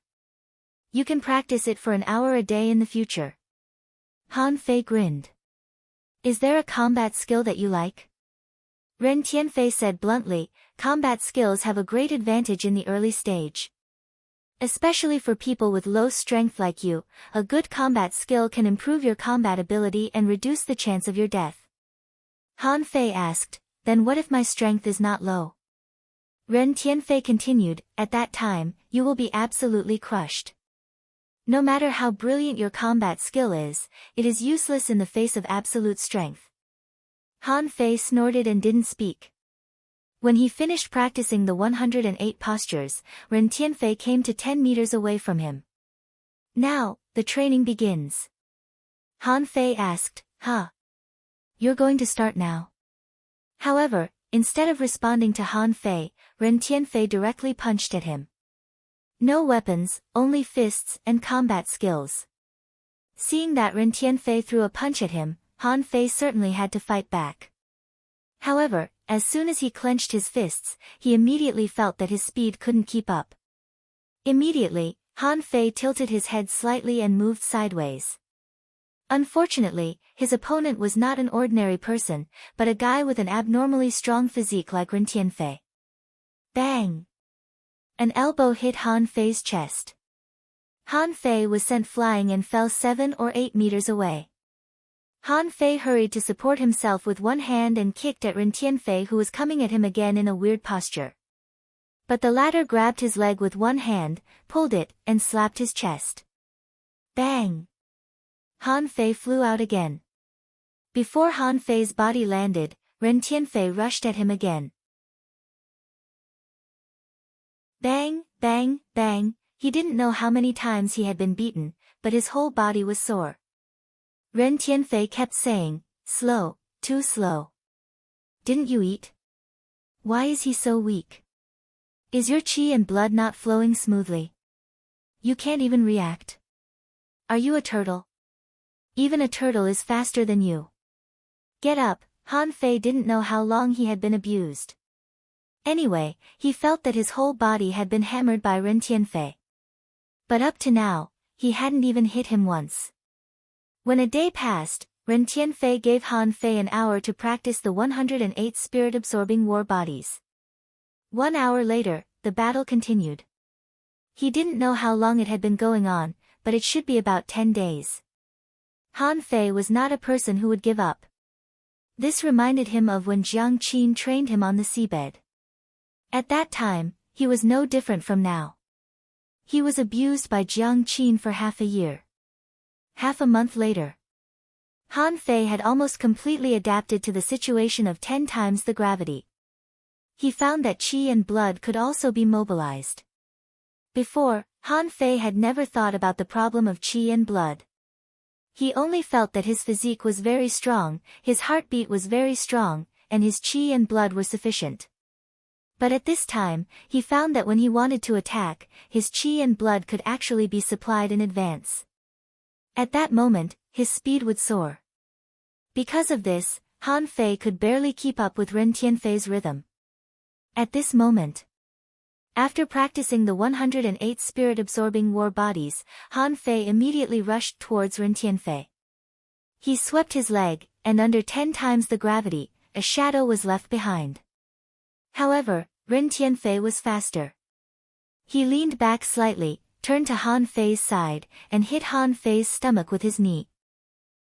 You can practice it for an hour a day in the future. Han Fei grinned. Is there a combat skill that you like? Ren Tianfei said bluntly, combat skills have a great advantage in the early stage. Especially for people with low strength like you, a good combat skill can improve your combat ability and reduce the chance of your death. Han Fei asked, then what if my strength is not low? Ren Tianfei continued, at that time, you will be absolutely crushed. No matter how brilliant your combat skill is, it is useless in the face of absolute strength. Han Fei snorted and didn't speak. When he finished practicing the 108 postures, Ren Tianfei came to 10 meters away from him. Now, the training begins. Han Fei asked, huh? You're going to start now? However, instead of responding to Han Fei, Ren Tianfei directly punched at him. No weapons, only fists and combat skills. Seeing that Ren Tianfei threw a punch at him, Han Fei certainly had to fight back. However, as soon as he clenched his fists, he immediately felt that his speed couldn't keep up. Immediately, Han Fei tilted his head slightly and moved sideways. Unfortunately, his opponent was not an ordinary person, but a guy with an abnormally strong physique like Ren Tianfei. Bang! An elbow hit Han Fei's chest. Han Fei was sent flying and fell 7 or 8 meters away. Han Fei hurried to support himself with one hand and kicked at Ren Tianfei, who was coming at him again in a weird posture. But the latter grabbed his leg with one hand, pulled it, and slapped his chest. Bang! Han Fei flew out again. Before Han Fei's body landed, Ren Tianfei rushed at him again. Bang, bang, bang, he didn't know how many times he had been beaten, but his whole body was sore. Ren Tianfei kept saying, slow, too slow. Didn't you eat? Why is he so weak? Is your qi and blood not flowing smoothly? You can't even react. Are you a turtle? Even a turtle is faster than you. Get up. Han Fei didn't know how long he had been abused. Anyway, he felt that his whole body had been hammered by Ren Tianfei. But up to now, he hadn't even hit him once. When a day passed, Ren Tianfei gave Han Fei an hour to practice the 108 spirit-absorbing war bodies. 1 hour later, the battle continued. He didn't know how long it had been going on, but it should be about 10 days. Han Fei was not a person who would give up. This reminded him of when Jiang Qin trained him on the seabed. At that time, he was no different from now. He was abused by Jiang Qin for half a year. Half a month later, Han Fei had almost completely adapted to the situation of 10 times the gravity. He found that qi and blood could also be mobilized. Before, Han Fei had never thought about the problem of qi and blood. He only felt that his physique was very strong, his heartbeat was very strong, and his qi and blood were sufficient. But at this time, he found that when he wanted to attack, his qi and blood could actually be supplied in advance. At that moment, his speed would soar. Because of this, Han Fei could barely keep up with Ren Tianfei's rhythm. At this moment, after practicing the 108 spirit-absorbing war bodies, Han Fei immediately rushed towards Ren Tianfei. He swept his leg, and under 10 times the gravity, a shadow was left behind. However, Ren Tianfei was faster. He leaned back slightly, turned to Han Fei's side, and hit Han Fei's stomach with his knee.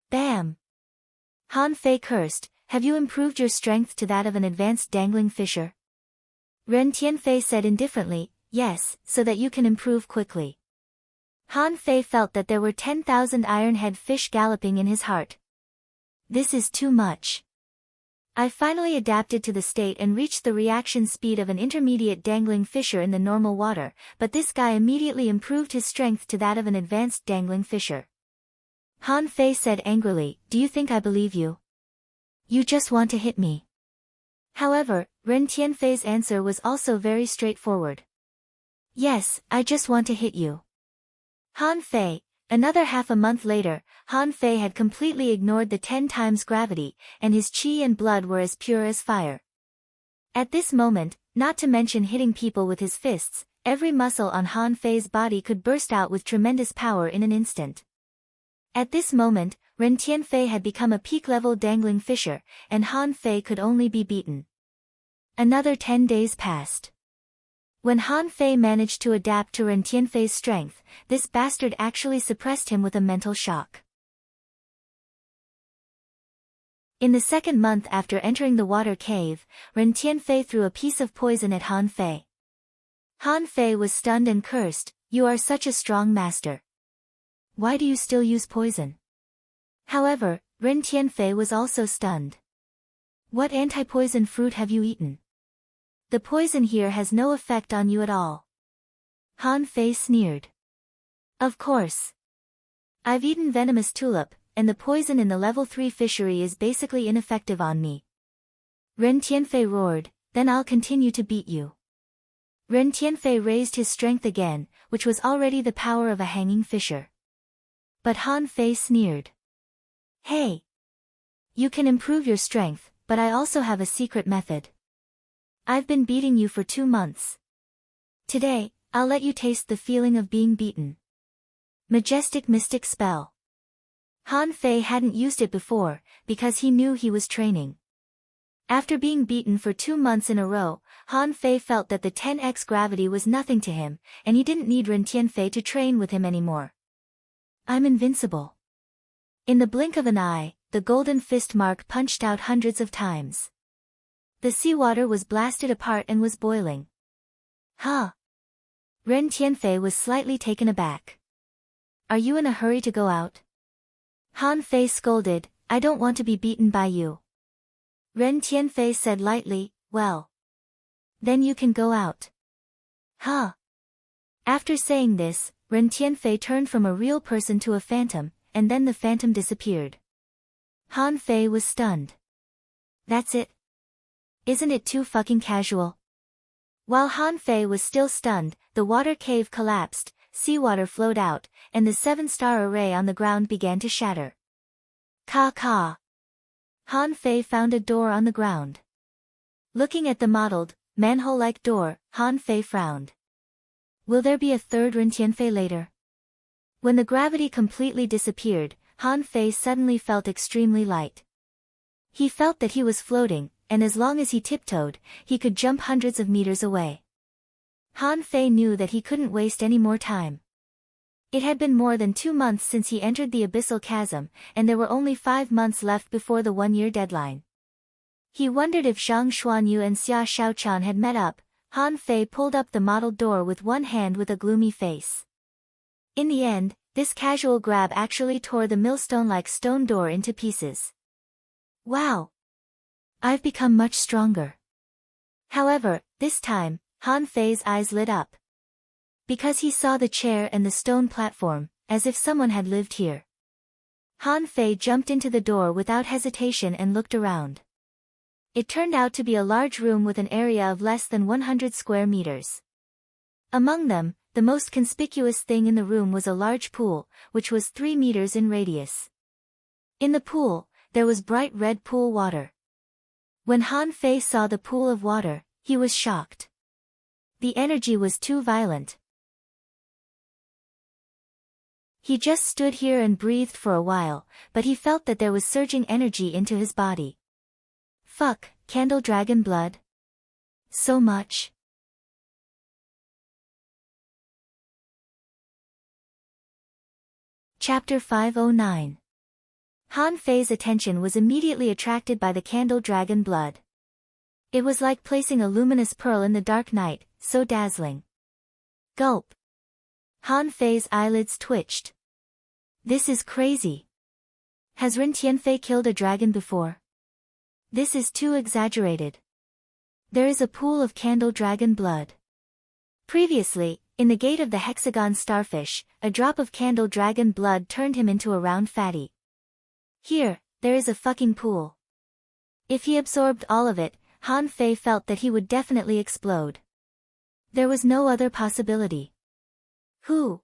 Bam! Han Fei cursed, have you improved your strength to that of an advanced dangling fisher? Ren Tianfei said indifferently, yes, so that you can improve quickly. Han Fei felt that there were 10,000 iron-head fish galloping in his heart. This is too much. I finally adapted to the state and reached the reaction speed of an intermediate dangling fisher in the normal water, but this guy immediately improved his strength to that of an advanced dangling fisher. Han Fei said angrily, do you think I believe you? You just want to hit me. However, Ren Tianfei's answer was also very straightforward. Yes, I just want to hit you. Han Fei. Another half a month later, Han Fei had completely ignored the 10 times gravity, and his qi and blood were as pure as fire. At this moment, not to mention hitting people with his fists, every muscle on Han Fei's body could burst out with tremendous power in an instant. At this moment, Ren Tianfei had become a peak-level dangling fisher, and Han Fei could only be beaten. Another 10 days passed. When Han Fei managed to adapt to Ren Tianfei's strength, this bastard actually suppressed him with a mental shock. In the second month after entering the water cave, Ren Tianfei threw a piece of poison at Han Fei. Han Fei was stunned and cursed, "You are such a strong master. Why do you still use poison?" However, Ren Tianfei was also stunned. "What anti-poison fruit have you eaten? The poison here has no effect on you at all." Han Fei sneered. "Of course. I've eaten venomous tulip, and the poison in the level 3 fishery is basically ineffective on me." Ren Tianfei roared, "Then I'll continue to beat you." Ren Tianfei raised his strength again, which was already the power of a hanging fisher. But Han Fei sneered. "Hey! You can improve your strength, but I also have a secret method. I've been beating you for 2 months. Today, I'll let you taste the feeling of being beaten. Majestic Mystic Spell." Han Fei hadn't used it before, because he knew he was training. After being beaten for 2 months in a row, Han Fei felt that the 10x gravity was nothing to him, and he didn't need Ren Tianfei to train with him anymore. "I'm invincible." In the blink of an eye, the golden fist mark punched out hundreds of times. The seawater was blasted apart and was boiling. "Huh?" Ren Tianfei was slightly taken aback. "Are you in a hurry to go out?" Han Fei scolded, "I don't want to be beaten by you." Ren Tianfei said lightly, "Well. Then you can go out." "Huh?" After saying this, Ren Tianfei turned from a real person to a phantom, and then the phantom disappeared. Han Fei was stunned. "That's it? Isn't it too fucking casual?" While Han Fei was still stunned, the water cave collapsed, seawater flowed out, and the 7-star array on the ground began to shatter. Ka. Han Fei found a door on the ground. Looking at the mottled, manhole-like door, Han Fei frowned. Will there be a third Ren Tianfei later? When the gravity completely disappeared, Han Fei suddenly felt extremely light. He felt that he was floating, and as long as he tiptoed, he could jump hundreds of meters away. Han Fei knew that he couldn't waste any more time. It had been more than 2 months since he entered the abyssal chasm, and there were only 5 months left before the 1-year deadline. He wondered if Zhang Xuanyu and Xia Shaochan had met up. Han Fei pulled up the mottled door with one hand with a gloomy face. In the end, this casual grab actually tore the millstone-like stone door into pieces. Wow! I've become much stronger. However, this time, Han Fei's eyes lit up. Because he saw the chair and the stone platform, as if someone had lived here. Han Fei jumped into the door without hesitation and looked around. It turned out to be a large room with an area of less than 100 square meters. Among them, the most conspicuous thing in the room was a large pool, which was 3 meters in radius. In the pool, there was bright red pool water. When Han Fei saw the pool of water, he was shocked. The energy was too violent. He just stood here and breathed for a while, but he felt that there was surging energy into his body. Fuck, candle dragon blood. So much. Chapter 509. Han Fei's attention was immediately attracted by the candle dragon blood. It was like placing a luminous pearl in the dark night, so dazzling. Gulp. Han Fei's eyelids twitched. This is crazy. Has Ren Tianfei killed a dragon before? This is too exaggerated. There is a pool of candle dragon blood. Previously, in the gate of the hexagon starfish, a drop of candle dragon blood turned him into a round fatty. Here, there is a fucking pool. If he absorbed all of it, Han Fei felt that he would definitely explode. There was no other possibility. Who?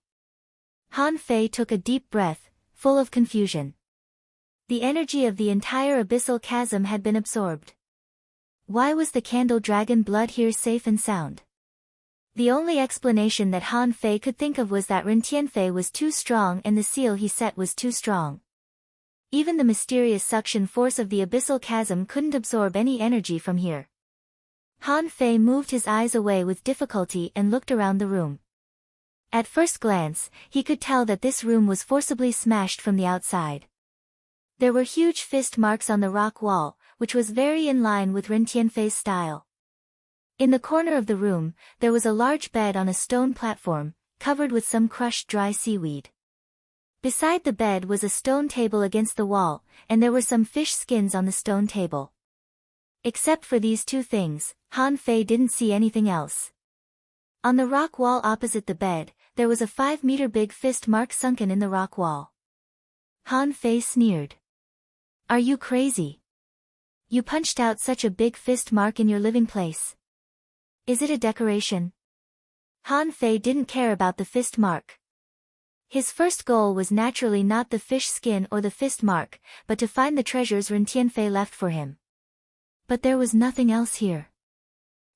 Han Fei took a deep breath, full of confusion. The energy of the entire abyssal chasm had been absorbed. Why was the candle dragon blood here safe and sound? The only explanation that Han Fei could think of was that Ren Tianfei was too strong and the seal he set was too strong. Even the mysterious suction force of the abyssal chasm couldn't absorb any energy from here. Han Fei moved his eyes away with difficulty and looked around the room. At first glance, he could tell that this room was forcibly smashed from the outside. There were huge fist marks on the rock wall, which was very in line with Ren Tianfei's style. In the corner of the room, there was a large bed on a stone platform, covered with some crushed dry seaweed. Beside the bed was a stone table against the wall, and there were some fish skins on the stone table. Except for these two things, Han Fei didn't see anything else. On the rock wall opposite the bed, there was a 5-meter big fist mark sunken in the rock wall. Han Fei sneered. "Are you crazy? You punched out such a big fist mark in your living place. Is it a decoration?" Han Fei didn't care about the fist mark. His first goal was naturally not the fish skin or the fist mark, but to find the treasures Ren Tianfei left for him. But there was nothing else here.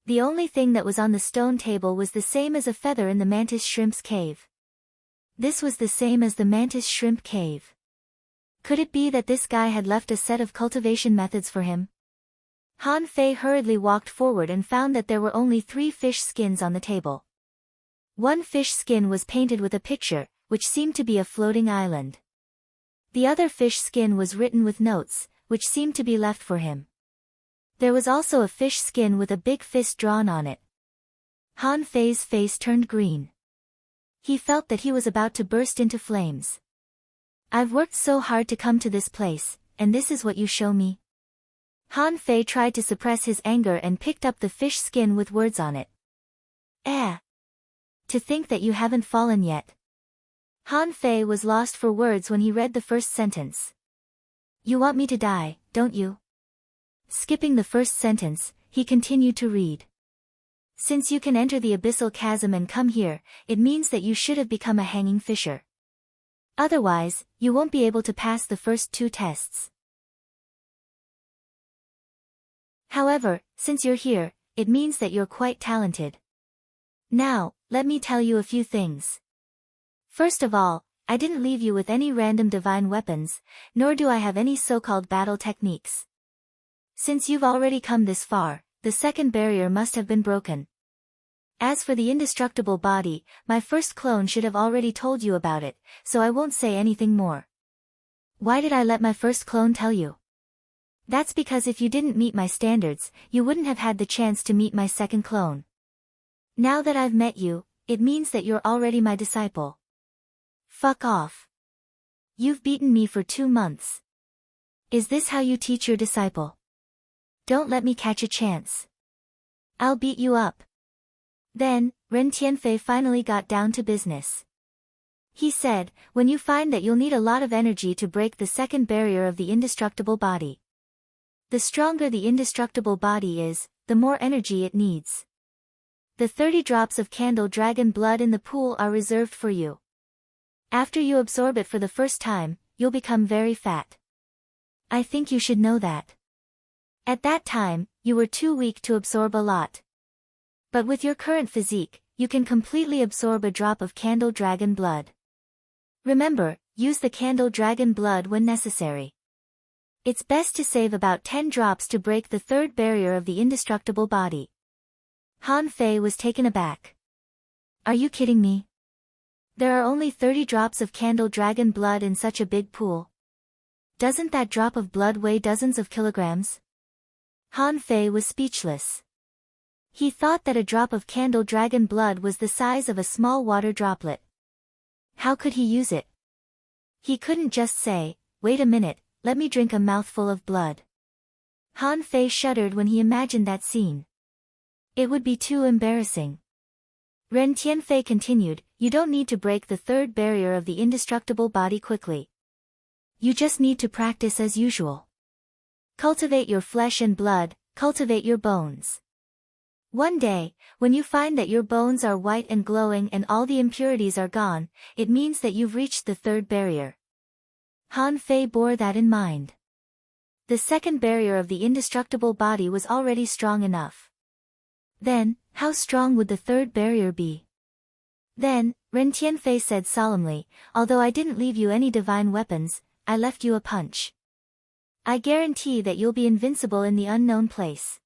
The only thing that was on the stone table was the same as a feather in the mantis shrimp's cave. This was the same as the mantis shrimp cave. Could it be that this guy had left a set of cultivation methods for him? Han Fei hurriedly walked forward and found that there were only 3 fish skins on the table. One fish skin was painted with a picture, which seemed to be a floating island. The other fish skin was written with notes, which seemed to be left for him. There was also a fish skin with a big fist drawn on it. Han Fei's face turned green. He felt that he was about to burst into flames. "I've worked so hard to come to this place, and this is what you show me?" Han Fei tried to suppress his anger and picked up the fish skin with words on it. To think that you haven't fallen yet." Han Fei was lost for words when he read the first sentence. "You want me to die, don't you?" Skipping the first sentence, he continued to read. "Since you can enter the abyssal chasm and come here, it means that you should have become a hanging fisher. Otherwise, you won't be able to pass the first 2 tests. However, since you're here, it means that you're quite talented. Now, let me tell you a few things. First of all, I didn't leave you with any random divine weapons, nor do I have any so-called battle techniques. Since you've already come this far, the second barrier must have been broken. As for the indestructible body, my first clone should have already told you about it, so I won't say anything more." "Why did I let my first clone tell you?" "That's because if you didn't meet my standards, you wouldn't have had the chance to meet my second clone. Now that I've met you, it means that you're already my disciple." "Fuck off. You've beaten me for 2 months. Is this how you teach your disciple? Don't let me catch a chance. I'll beat you up." Then, Ren Tianfei finally got down to business. He said, "When you find that you'll need a lot of energy to break the second barrier of the indestructible body. The stronger the indestructible body is, the more energy it needs. The 30 drops of candle dragon blood in the pool are reserved for you. After you absorb it for the first time, you'll become very fat. I think you should know that. At that time, you were too weak to absorb a lot. But with your current physique, you can completely absorb a drop of candle dragon blood. Remember, use the candle dragon blood when necessary. It's best to save about 10 drops to break the 3rd barrier of the indestructible body." Han Fei was taken aback. "Are you kidding me? There are only 30 drops of candle dragon blood in such a big pool. Doesn't that drop of blood weigh dozens of kilograms?" Han Fei was speechless. He thought that a drop of candle dragon blood was the size of a small water droplet. How could he use it? He couldn't just say, "Wait a minute, let me drink a mouthful of blood." Han Fei shuddered when he imagined that scene. It would be too embarrassing. Ren Tianfei continued, "You don't need to break the 3rd barrier of the indestructible body quickly. You just need to practice as usual. Cultivate your flesh and blood, cultivate your bones. One day, when you find that your bones are white and glowing and all the impurities are gone, it means that you've reached the 3rd barrier." Han Fei bore that in mind. The second barrier of the indestructible body was already strong enough. Then, How strong would the third barrier be? Then, Ren Tianfei said solemnly, although I didn't leave you any divine weapons, I left you a punch. I guarantee that you'll be invincible in the unknown place.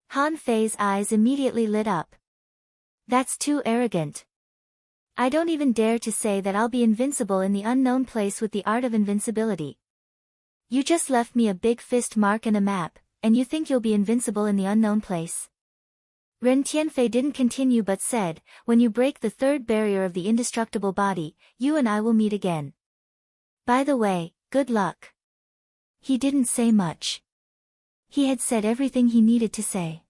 Han Fei's eyes immediately lit up. That's too arrogant. I don't even dare to say that I'll be invincible in the unknown place with the art of invincibility. You just left me a big fist mark and a map, and you think you'll be invincible in the unknown place? Ren Tianfei didn't continue but said, when you break the third barrier of the indestructible body, you and I will meet again. By the way, good luck. He didn't say much. He had said everything he needed to say.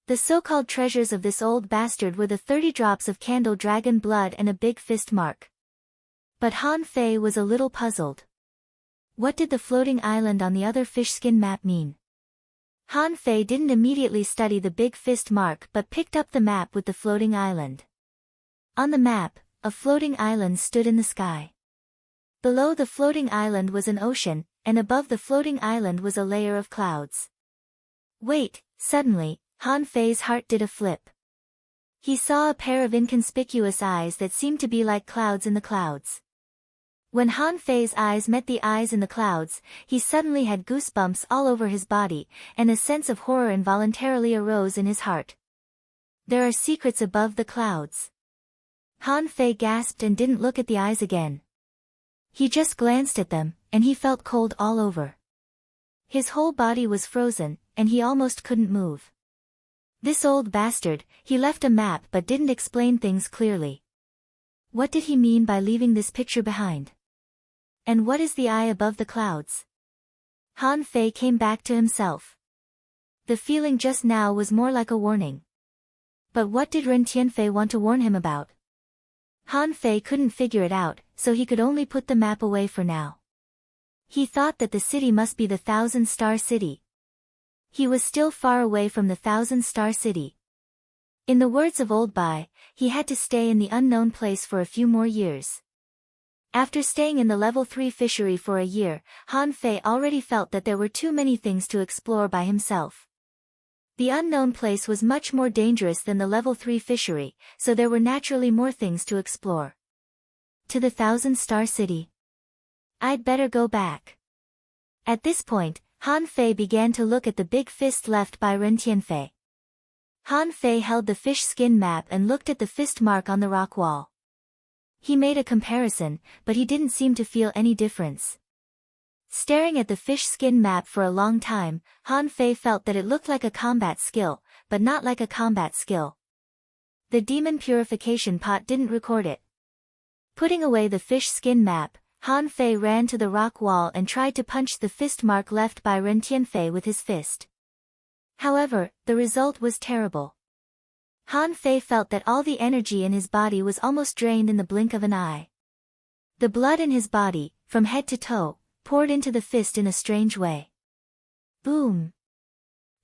The so-called treasures of this old bastard were the 30 drops of candle dragon blood and a big fist mark. But Han Fei was a little puzzled. What did the floating island on the other fish skin map mean? Han Fei didn't immediately study the big fist mark but picked up the map with the floating island. On the map, a floating island stood in the sky. Below the floating island was an ocean, and above the floating island was a layer of clouds. Wait, suddenly, Han Fei's heart did a flip. He saw a pair of inconspicuous eyes that seemed to be like clouds in the clouds. When Han Fei's eyes met the eyes in the clouds, he suddenly had goosebumps all over his body, and a sense of horror involuntarily arose in his heart. There are secrets above the clouds. Han Fei gasped and didn't look at the eyes again. He just glanced at them, and he felt cold all over. His whole body was frozen, and he almost couldn't move. This old bastard, he left a map but didn't explain things clearly. What did he mean by leaving this picture behind? And what is the eye above the clouds? Han Fei came back to himself. The feeling just now was more like a warning. But what did Ren Tianfei want to warn him about? Han Fei couldn't figure it out, so he could only put the map away for now. He thought that the city must be the 1,000-star city. He was still far away from the 1,000-star city. In the words of Old Bai, he had to stay in the unknown place for a few more years. After staying in the level 3 fishery for a year, Han Fei already felt that there were too many things to explore by himself. The unknown place was much more dangerous than the level 3 fishery, so there were naturally more things to explore. To the 1,000-star city. I'd better go back. At this point, Han Fei began to look at the big fist left by Ren Tianfei. Han Fei held the fish skin map and looked at the fist mark on the rock wall. He made a comparison, but he didn't seem to feel any difference. Staring at the fish skin map for a long time, Han Fei felt that it looked like a combat skill, but not like a combat skill. The demon purification pot didn't record it. Putting away the fish skin map, Han Fei ran to the rock wall and tried to punch the fist mark left by Ren Tianfei with his fist. However, the result was terrible. Han Fei felt that all the energy in his body was almost drained in the blink of an eye. The blood in his body, from head to toe, poured into the fist in a strange way. Boom!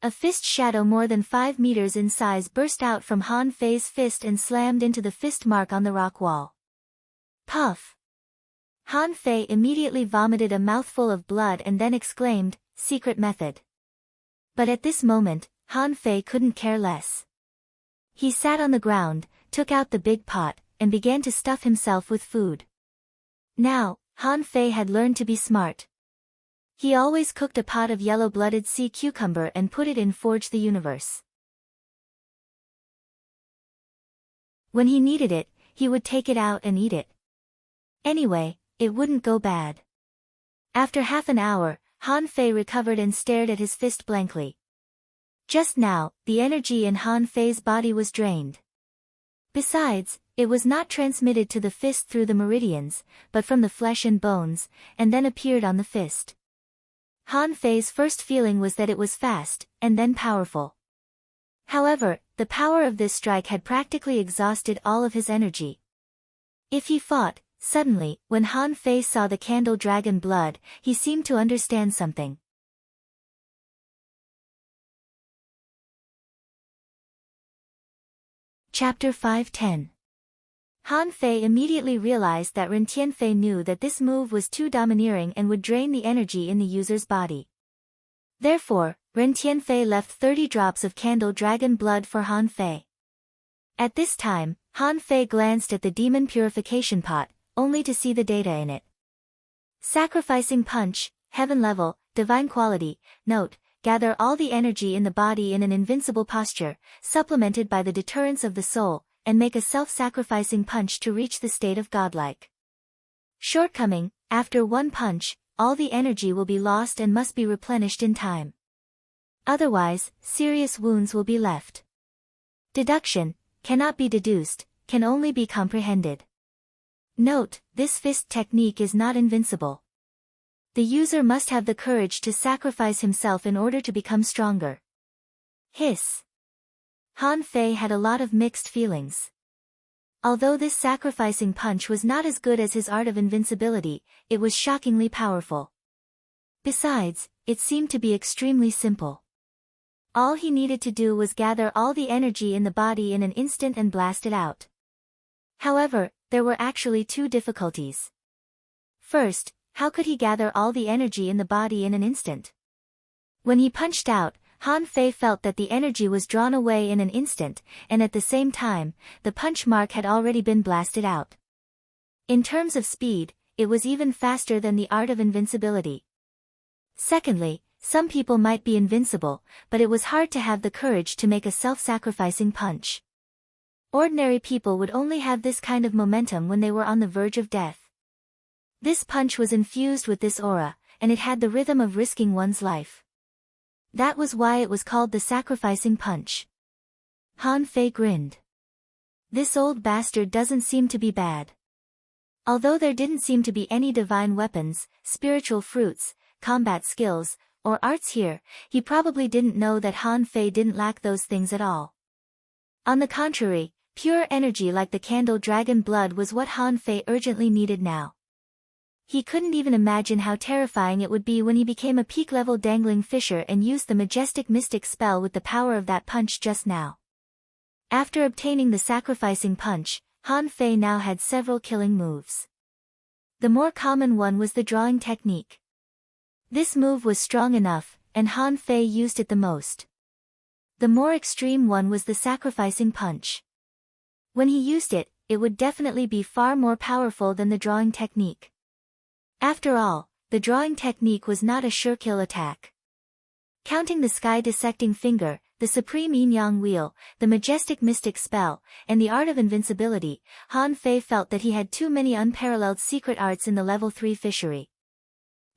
A fist shadow more than 5 meters in size burst out from Han Fei's fist and slammed into the fist mark on the rock wall. Puff! Han Fei immediately vomited a mouthful of blood and then exclaimed, "Secret method." But at this moment, Han Fei couldn't care less. He sat on the ground, took out the big pot, and began to stuff himself with food. Now, Han Fei had learned to be smart. He always cooked a pot of yellow-blooded sea cucumber and put it in Forge the Universe. When he needed it, he would take it out and eat it. Anyway, it wouldn't go bad. After half an hour, Han Fei recovered and stared at his fist blankly. Just now, the energy in Han Fei's body was drained. Besides, it was not transmitted to the fist through the meridians, but from the flesh and bones, and then appeared on the fist. Han Fei's first feeling was that it was fast, and then powerful. However, the power of this strike had practically exhausted all of his energy. If he fought, suddenly, when Han Fei saw the candle dragon blood, he seemed to understand something. Chapter 510. Han Fei immediately realized that Ren Tianfei knew that this move was too domineering and would drain the energy in the user's body. Therefore, Ren Tianfei left 30 drops of candle dragon blood for Han Fei. At this time, Han Fei glanced at the demon purification pot, only to see the data in it. Sacrificing punch, heaven level, divine quality. Note, gather all the energy in the body in an invincible posture, supplemented by the deterrence of the soul, and make a self-sacrificing punch to reach the state of godlike. Shortcoming, after one punch, all the energy will be lost and must be replenished in time. Otherwise, serious wounds will be left. Deduction, cannot be deduced, can only be comprehended. Note, this fist technique is not invincible. The user must have the courage to sacrifice himself in order to become stronger. Hiss. Han Fei had a lot of mixed feelings. Although this sacrificing punch was not as good as his art of invincibility, it was shockingly powerful. Besides, it seemed to be extremely simple. All he needed to do was gather all the energy in the body in an instant and blast it out. However, there were actually two difficulties. First, how could he gather all the energy in the body in an instant? When he punched out, Han Fei felt that the energy was drawn away in an instant, and at the same time, the punch mark had already been blasted out. In terms of speed, it was even faster than the art of invincibility. Secondly, some people might be invincible, but it was hard to have the courage to make a self-sacrificing punch. Ordinary people would only have this kind of momentum when they were on the verge of death. This punch was infused with this aura, and it had the rhythm of risking one's life. That was why it was called the sacrificing punch. Han Fei grinned. This old bastard doesn't seem to be bad. Although there didn't seem to be any divine weapons, spiritual fruits, combat skills, or arts here, he probably didn't know that Han Fei didn't lack those things at all. On the contrary, pure energy like the candle dragon blood was what Han Fei urgently needed now. He couldn't even imagine how terrifying it would be when he became a peak-level dangling fisher and used the majestic mystic spell with the power of that punch just now. After obtaining the sacrificing punch, Han Fei now had several killing moves. The more common one was the drawing technique. This move was strong enough, and Han Fei used it the most. The more extreme one was the sacrificing punch. When he used it, it would definitely be far more powerful than the drawing technique. After all, the drawing technique was not a sure-kill attack. Counting the sky-dissecting finger, the supreme yin-yang wheel, the majestic mystic spell, and the art of invincibility, Han Fei felt that he had too many unparalleled secret arts in the level 3 fishery.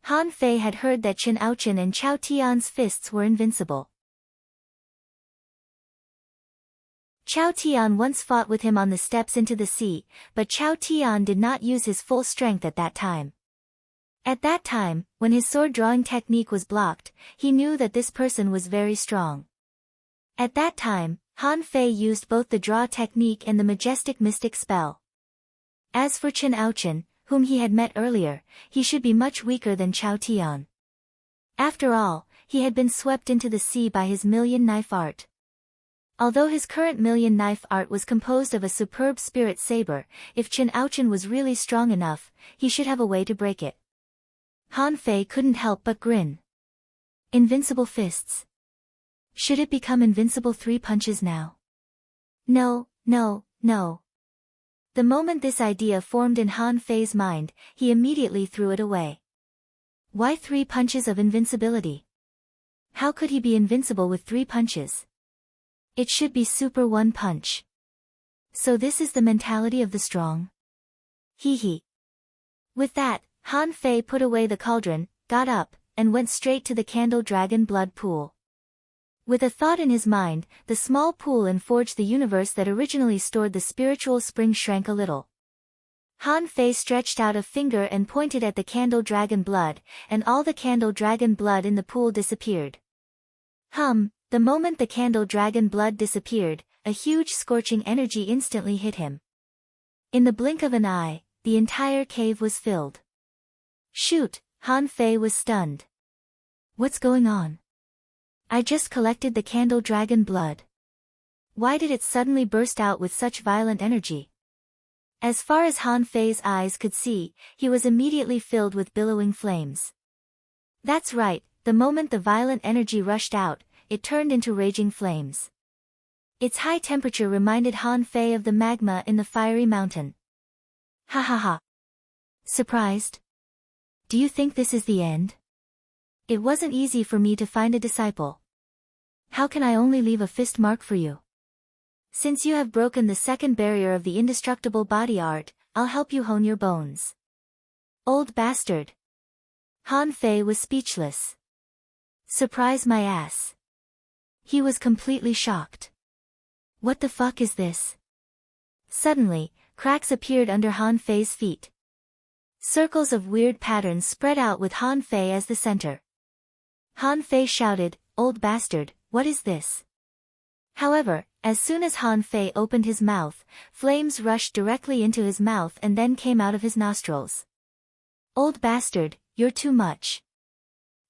Han Fei had heard that Chen Aochen and Chao Tian's fists were invincible. Chao Tian once fought with him on the steps into the sea, but Chao Tian did not use his full strength at that time. At that time, when his sword drawing technique was blocked, he knew that this person was very strong. At that time, Han Fei used both the draw technique and the majestic mystic spell. As for Chen Aochen, whom he had met earlier, he should be much weaker than Chao Tian. After all, he had been swept into the sea by his million knife art. Although his current million knife art was composed of a superb spirit saber, if Chen Aochen was really strong enough, he should have a way to break it. Han Fei couldn't help but grin. Invincible fists. Should it become invincible 3 punches now? No, no, no. The moment this idea formed in Han Fei's mind, he immediately threw it away. Why 3 punches of invincibility? How could he be invincible with 3 punches? It should be super 1 punch. So this is the mentality of the strong? Hee hee. With that, Han Fei put away the cauldron, got up, and went straight to the candle dragon blood pool. With a thought in his mind, the small pool inforged the universe that originally stored the spiritual spring shrank a little. Han Fei stretched out a finger and pointed at the candle dragon blood, and all the candle dragon blood in the pool disappeared. The moment the candle dragon blood disappeared, a huge scorching energy instantly hit him. In the blink of an eye, the entire cave was filled. Shoot, Han Fei was stunned. What's going on? I just collected the candle dragon blood. Why did it suddenly burst out with such violent energy? As far as Han Fei's eyes could see, he was immediately filled with billowing flames. That's right, the moment the violent energy rushed out, it turned into raging flames. Its high temperature reminded Han Fei of the magma in the fiery mountain. Ha ha ha. Surprised? Do you think this is the end? It wasn't easy for me to find a disciple. How can I only leave a fist mark for you? Since you have broken the second barrier of the indestructible body art, I'll help you hone your bones. Old bastard. Han Fei was speechless. Surprise my ass. He was completely shocked. What the fuck is this? Suddenly, cracks appeared under Han Fei's feet. Circles of weird patterns spread out with Han Fei as the center. Han Fei shouted, "Old bastard, what is this?" However, as soon as Han Fei opened his mouth, flames rushed directly into his mouth and then came out of his nostrils. Old bastard, you're too much.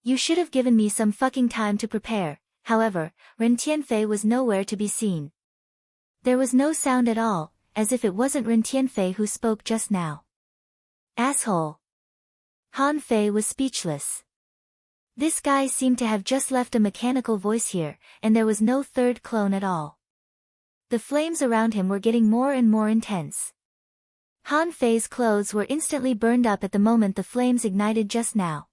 You should have given me some fucking time to prepare. However, Ren Tianfei was nowhere to be seen. There was no sound at all, as if it wasn't Ren Tianfei who spoke just now. Asshole. Han Fei was speechless. This guy seemed to have just left a mechanical voice here, and there was no third clone at all. The flames around him were getting more and more intense. Han Fei's clothes were instantly burned up at the moment the flames ignited just now.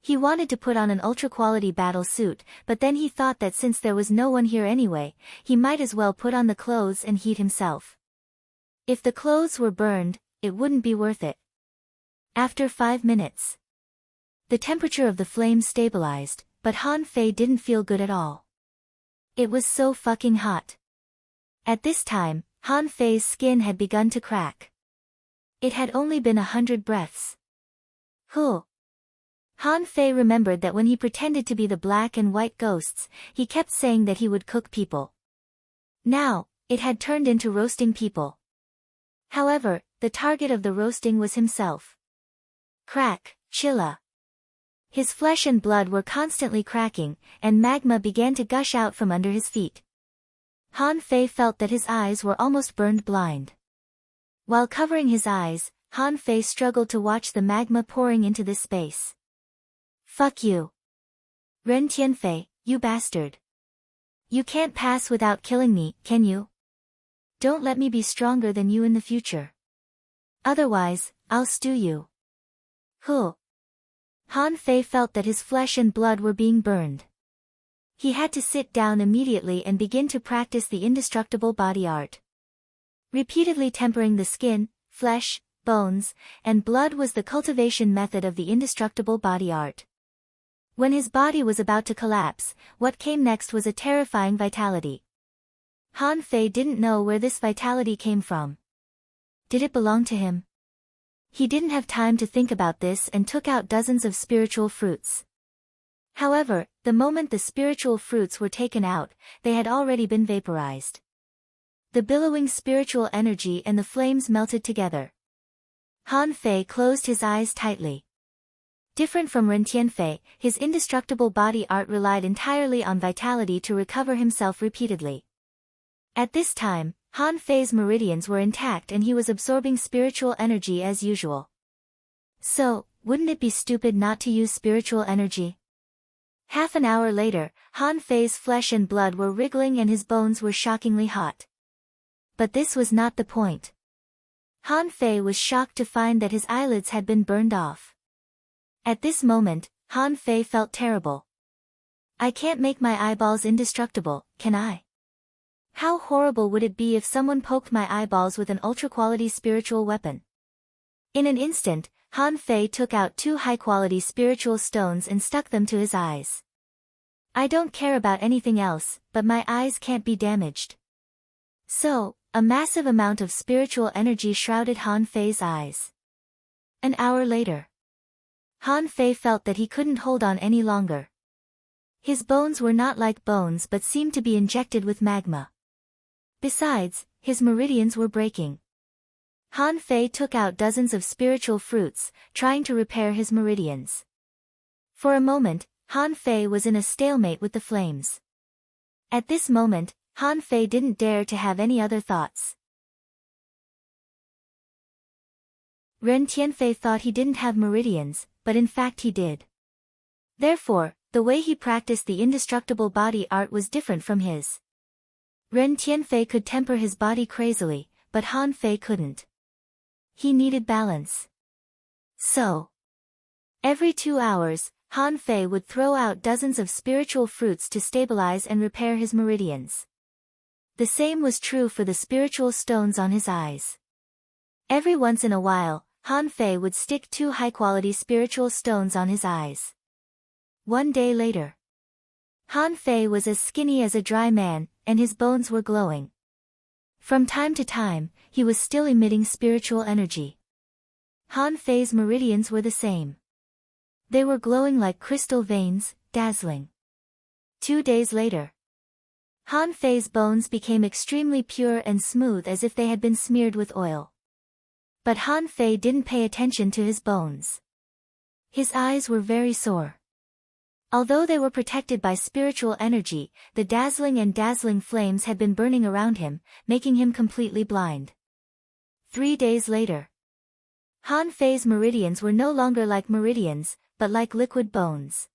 He wanted to put on an ultra-quality battle suit, but then he thought that since there was no one here anyway, he might as well put on the clothes and heat himself. If the clothes were burned, it wouldn't be worth it. After 5 minutes, the temperature of the flames stabilized, but Han Fei didn't feel good at all. It was so fucking hot. At this time, Han Fei's skin had begun to crack. It had only been 100 breaths. Huh. Han Fei remembered that when he pretended to be the black and white ghosts, he kept saying that he would cook people. Now, it had turned into roasting people. However, the target of the roasting was himself. Crack, chilla. His flesh and blood were constantly cracking, and magma began to gush out from under his feet. Han Fei felt that his eyes were almost burned blind. While covering his eyes, Han Fei struggled to watch the magma pouring into this space. Fuck you. Ren Tianfei, you bastard. You can't pass without killing me, can you? Don't let me be stronger than you in the future. Otherwise, I'll stew you. Huh. Han Fei felt that his flesh and blood were being burned. He had to sit down immediately and begin to practice the indestructible body art. Repeatedly tempering the skin, flesh, bones, and blood was the cultivation method of the indestructible body art. When his body was about to collapse, what came next was a terrifying vitality. Han Fei didn't know where this vitality came from. Did it belong to him? He didn't have time to think about this and took out dozens of spiritual fruits. However, the moment the spiritual fruits were taken out, they had already been vaporized. The billowing spiritual energy and the flames melted together. Han Fei closed his eyes tightly. Different from Ren Tianfei, his indestructible body art relied entirely on vitality to recover himself repeatedly. At this time, Han Fei's meridians were intact and he was absorbing spiritual energy as usual. So, wouldn't it be stupid not to use spiritual energy? Half an hour later, Han Fei's flesh and blood were wriggling and his bones were shockingly hot. But this was not the point. Han Fei was shocked to find that his eyelids had been burned off. At this moment, Han Fei felt terrible. I can't make my eyeballs indestructible, can I? How horrible would it be if someone poked my eyeballs with an ultra-quality spiritual weapon? In an instant, Han Fei took out 2 high-quality spiritual stones and stuck them to his eyes. I don't care about anything else, but my eyes can't be damaged. So, a massive amount of spiritual energy shrouded Han Fei's eyes. An hour later, Han Fei felt that he couldn't hold on any longer. His bones were not like bones but seemed to be injected with magma. Besides, his meridians were breaking. Han Fei took out dozens of spiritual fruits, trying to repair his meridians. For a moment, Han Fei was in a stalemate with the flames. At this moment, Han Fei didn't dare to have any other thoughts. Ren Tianfei thought he didn't have meridians, but in fact he did. Therefore, the way he practiced the indestructible body art was different from his. Ren Tianfei could temper his body crazily, but Han Fei couldn't. He needed balance. So, every 2 hours, Han Fei would throw out dozens of spiritual fruits to stabilize and repair his meridians. The same was true for the spiritual stones on his eyes. Every once in a while, Han Fei would stick 2 high-quality spiritual stones on his eyes. One day later, Han Fei was as skinny as a dry man, and his bones were glowing. From time to time, he was still emitting spiritual energy. Han Fei's meridians were the same. They were glowing like crystal veins, dazzling. 2 days later, Han Fei's bones became extremely pure and smooth as if they had been smeared with oil. But Han Fei didn't pay attention to his bones. His eyes were very sore. Although they were protected by spiritual energy, the dazzling flames had been burning around him, making him completely blind. 3 days later, Han Fei's meridians were no longer like meridians, but like liquid bones.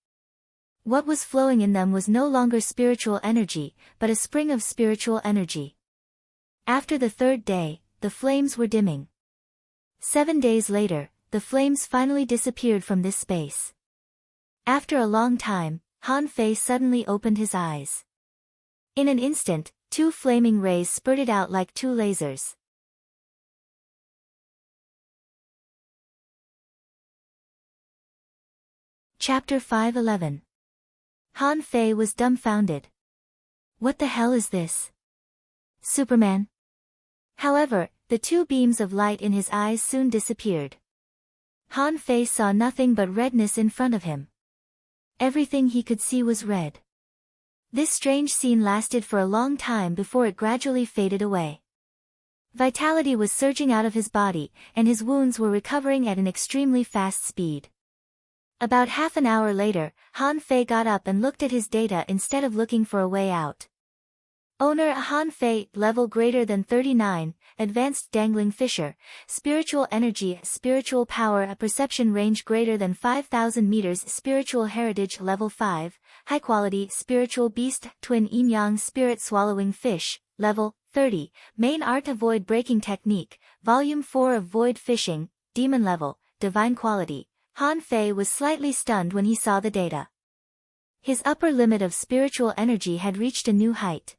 What was flowing in them was no longer spiritual energy, but a spring of spiritual energy. After the 3rd day, the flames were dimming. 7 days later, the flames finally disappeared from this space. After a long time, Han Fei suddenly opened his eyes. In an instant, 2 flaming rays spurted out like 2 lasers. Chapter 5:11. Han Fei was dumbfounded. What the hell is this? Superman? However, the 2 beams of light in his eyes soon disappeared. Han Fei saw nothing but redness in front of him. Everything he could see was red. This strange scene lasted for a long time before it gradually faded away. Vitality was surging out of his body, and his wounds were recovering at an extremely fast speed. About half an hour later, Han Fei got up and looked at his data instead of looking for a way out. Owner Han Fei, level greater than 39, advanced dangling fisher, spiritual energy, spiritual power, a perception range greater than 5,000 meters, spiritual heritage level 5, high quality, spiritual beast, twin yin-yang spirit swallowing fish, level 30, main art avoid breaking technique, volume 4 of void fishing, demon level, divine quality. Han Fei was slightly stunned when he saw the data. His upper limit of spiritual energy had reached a new height.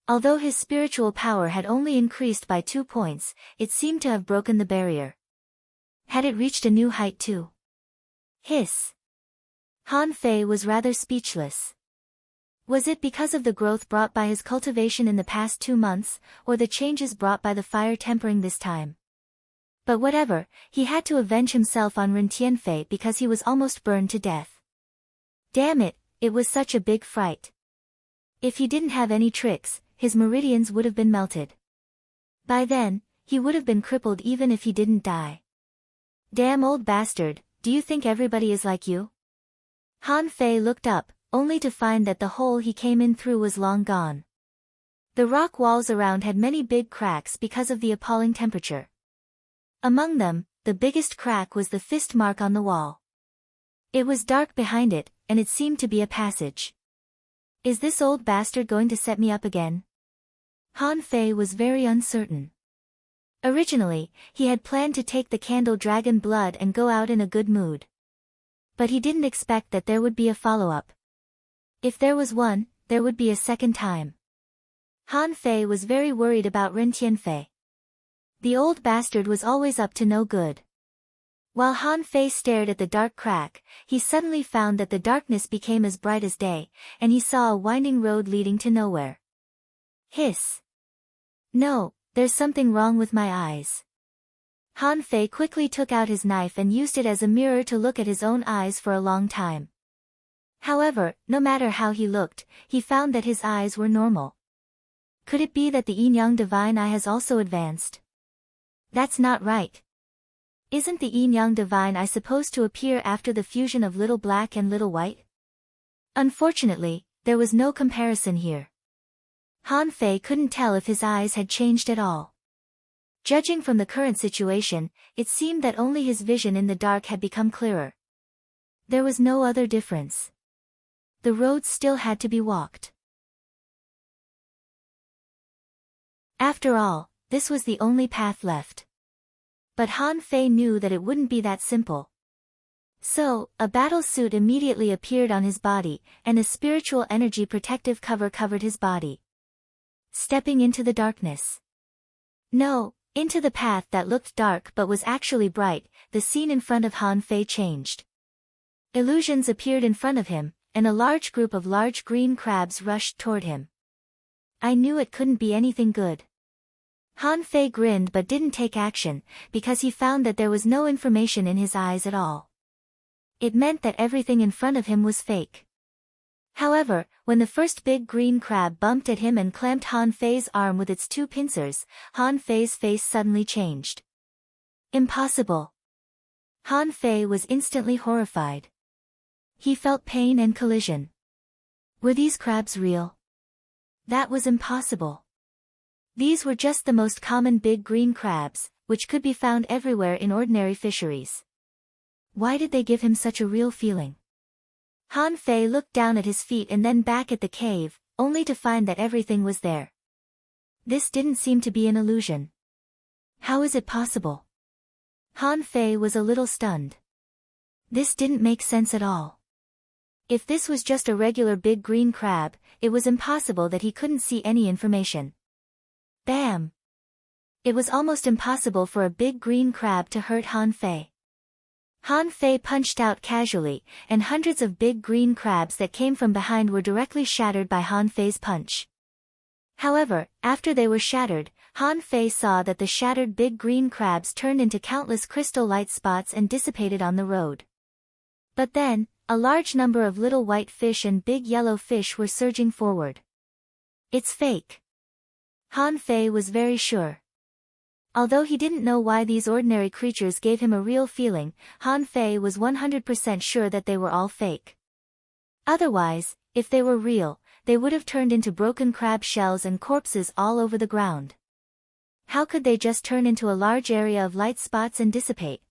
Although his spiritual power had only increased by 2 points, it seemed to have broken the barrier. Had it reached a new height too? Hiss. Han Fei was rather speechless. Was it because of the growth brought by his cultivation in the past 2 months, or the changes brought by the fire tempering this time? But whatever, he had to avenge himself on Ren Tianfei because he was almost burned to death. Damn it, it was such a big fright. If he didn't have any tricks, his meridians would have been melted. By then, he would have been crippled even if he didn't die. Damn old bastard, do you think everybody is like you? Han Fei looked up, only to find that the hole he came in through was long gone. The rock walls around had many big cracks because of the appalling temperature. Among them, the biggest crack was the fist mark on the wall. It was dark behind it, and it seemed to be a passage. Is this old bastard going to set me up again? Han Fei was very uncertain. Originally, he had planned to take the candle dragon blood and go out in a good mood. But he didn't expect that there would be a follow-up. If there was one, there would be a second time. Han Fei was very worried about Ren Tianfei. The old bastard was always up to no good. While Han Fei stared at the dark crack, he suddenly found that the darkness became as bright as day, and he saw a winding road leading to nowhere. Hiss. No, there's something wrong with my eyes. Han Fei quickly took out his knife and used it as a mirror to look at his own eyes for a long time. However, no matter how he looked, he found that his eyes were normal. Could it be that the yin-yang divine eye has also advanced? That's not right. Isn't the yin-yang divine eye supposed to appear after the fusion of little black and little white? Unfortunately, there was no comparison here. Han Fei couldn't tell if his eyes had changed at all. Judging from the current situation, it seemed that only his vision in the dark had become clearer. There was no other difference. The road still had to be walked. After all, this was the only path left. But Han Fei knew that it wouldn't be that simple. So, a battle suit immediately appeared on his body, and a spiritual energy protective cover covered his body. Stepping into the darkness. No, into the path that looked dark but was actually bright, the scene in front of Han Fei changed. Illusions appeared in front of him, and a large group of large green crabs rushed toward him. I knew it couldn't be anything good. Han Fei grinned but didn't take action, because he found that there was no information in his eyes at all. It meant that everything in front of him was fake. However, when the first big green crab bumped at him and clamped Han Fei's arm with its two pincers, Han Fei's face suddenly changed. Impossible. Han Fei was instantly horrified. He felt pain and collision. Were these crabs real? That was impossible. These were just the most common big green crabs, which could be found everywhere in ordinary fisheries. Why did they give him such a real feeling? Han Fei looked down at his feet and then back at the cave, only to find that everything was there. This didn't seem to be an illusion. How is it possible? Han Fei was a little stunned. This didn't make sense at all. If this was just a regular big green crab, it was impossible that he couldn't see any information. Bam! It was almost impossible for a big green crab to hurt Han Fei. Han Fei punched out casually, and hundreds of big green crabs that came from behind were directly shattered by Han Fei's punch. However, after they were shattered, Han Fei saw that the shattered big green crabs turned into countless crystal light spots and dissipated on the road. But then, a large number of little white fish and big yellow fish were surging forward. It's fake. Han Fei was very sure. Although he didn't know why these ordinary creatures gave him a real feeling, Han Fei was 100% sure that they were all fake. Otherwise, if they were real, they would have turned into broken crab shells and corpses all over the ground. How could they just turn into a large area of light spots and dissipate?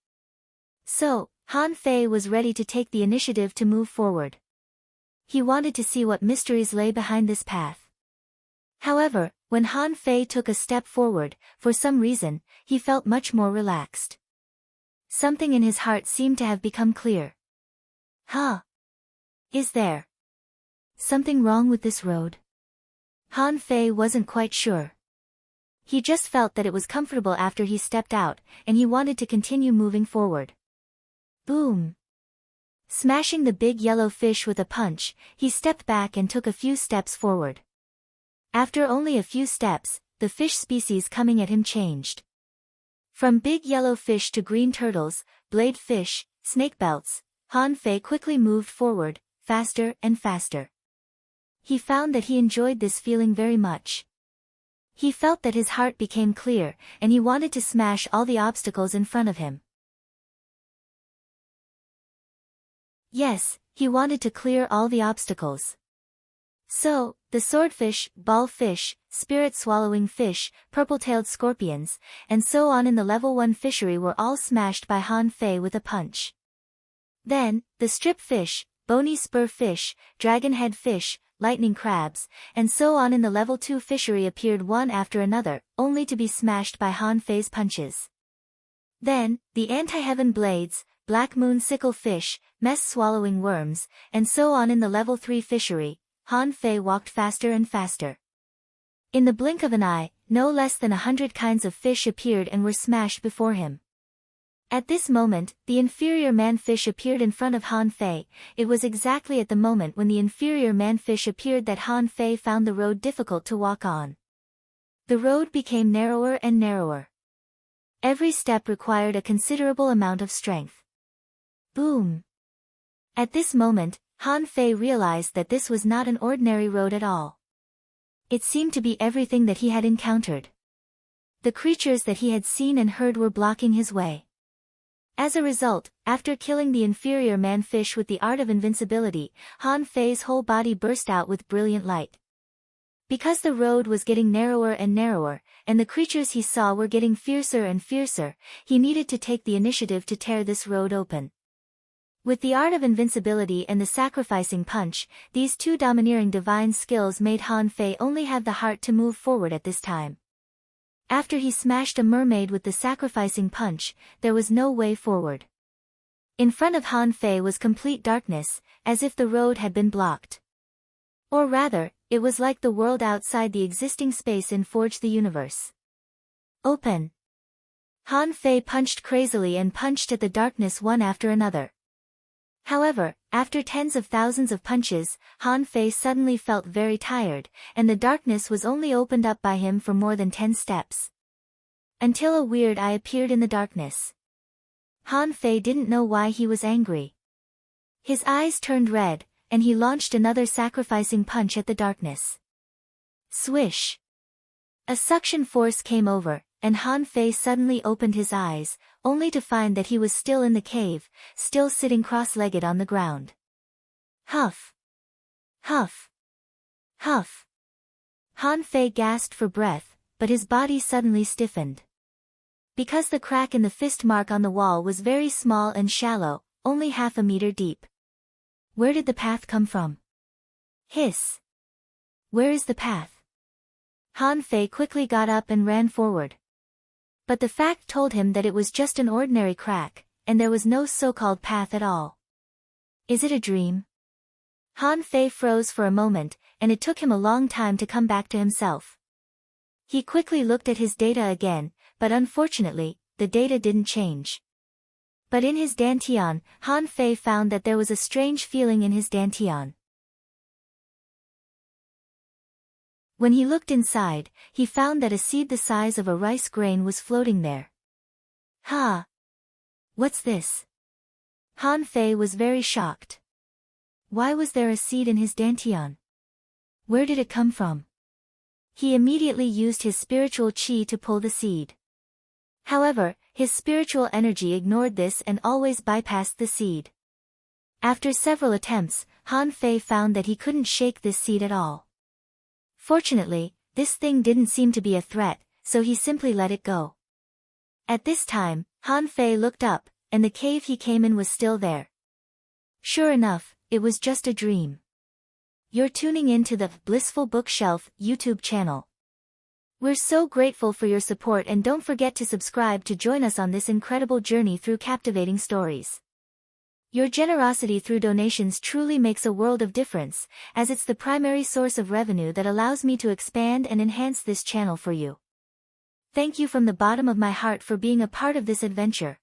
So, Han Fei was ready to take the initiative to move forward. He wanted to see what mysteries lay behind this path. However, when Han Fei took a step forward, for some reason, he felt much more relaxed. Something in his heart seemed to have become clear. Huh? Is there something wrong with this road? Han Fei wasn't quite sure. He just felt that it was comfortable after he stepped out, and he wanted to continue moving forward. Boom! Smashing the big yellow fish with a punch, he stepped back and took a few steps forward. After only a few steps, the fish species coming at him changed. From big yellow fish to green turtles, blade fish, snakebelts, Han Fei quickly moved forward, faster and faster. He found that he enjoyed this feeling very much. He felt that his heart became clear, and he wanted to smash all the obstacles in front of him. Yes, he wanted to clear all the obstacles. So, the swordfish, ballfish, spirit-swallowing fish, purple-tailed scorpions, and so on in the level 1 fishery were all smashed by Han Fei with a punch. Then, the strip fish, bony spur fish, dragonhead fish, lightning crabs, and so on in the level 2 fishery appeared one after another, only to be smashed by Han Fei's punches. Then, the anti-heaven blades, black moon sickle fish, mess-swallowing worms, and so on in the level 3 fishery, Han Fei walked faster and faster. In the blink of an eye, no less than 100 kinds of fish appeared and were smashed before him. At this moment, the inferior man-fish appeared in front of Han Fei. It was exactly at the moment when the inferior man-fish appeared that Han Fei found the road difficult to walk on. The road became narrower and narrower. Every step required a considerable amount of strength. Boom! At this moment, Han Fei realized that this was not an ordinary road at all. It seemed to be everything that he had encountered. The creatures that he had seen and heard were blocking his way. As a result, after killing the inferior man-fish with the art of invincibility, Han Fei's whole body burst out with brilliant light. Because the road was getting narrower and narrower, and the creatures he saw were getting fiercer and fiercer, he needed to take the initiative to tear this road open. With the art of invincibility and the sacrificing punch, these two domineering divine skills made Han Fei only have the heart to move forward at this time. After he smashed a mermaid with the sacrificing punch, there was no way forward. In front of Han Fei was complete darkness, as if the road had been blocked. Or rather, it was like the world outside the existing space in Forge the Universe. Open. Han Fei punched crazily and punched at the darkness one after another. However, after tens of thousands of punches, Han Fei suddenly felt very tired, and the darkness was only opened up by him for more than 10 steps. Until a weird eye appeared in the darkness. Han Fei didn't know why he was angry. His eyes turned red, and he launched another sacrificing punch at the darkness. Swish! A suction force came over, and Han Fei suddenly opened his eyes, only to find that he was still in the cave, still sitting cross-legged on the ground. Huff! Huff! Huff! Han Fei gasped for breath, but his body suddenly stiffened. Because the crack in the fist mark on the wall was very small and shallow, only half a meter deep. Where did the path come from? Hiss! Where is the path? Han Fei quickly got up and ran forward. But the fact told him that it was just an ordinary crack, and there was no so-called path at all. Is it a dream? Han Fei froze for a moment, and it took him a long time to come back to himself. He quickly looked at his data again, but unfortunately, the data didn't change. But in his dantian, Han Fei found that there was a strange feeling in his dantian. When he looked inside, he found that a seed the size of a rice grain was floating there. Ha! What's this? Han Fei was very shocked. Why was there a seed in his dantian? Where did it come from? He immediately used his spiritual qi to pull the seed. However, his spiritual energy ignored this and always bypassed the seed. After several attempts, Han Fei found that he couldn't shake this seed at all. Fortunately, this thing didn't seem to be a threat, so he simply let it go. At this time, Han Fei looked up, and the cave he came in was still there. Sure enough, it was just a dream. You're tuning in to the Blissful Bookshelf YouTube channel. We're so grateful for your support, and don't forget to subscribe to join us on this incredible journey through captivating stories. Your generosity through donations truly makes a world of difference, as it's the primary source of revenue that allows me to expand and enhance this channel for you. Thank you from the bottom of my heart for being a part of this adventure.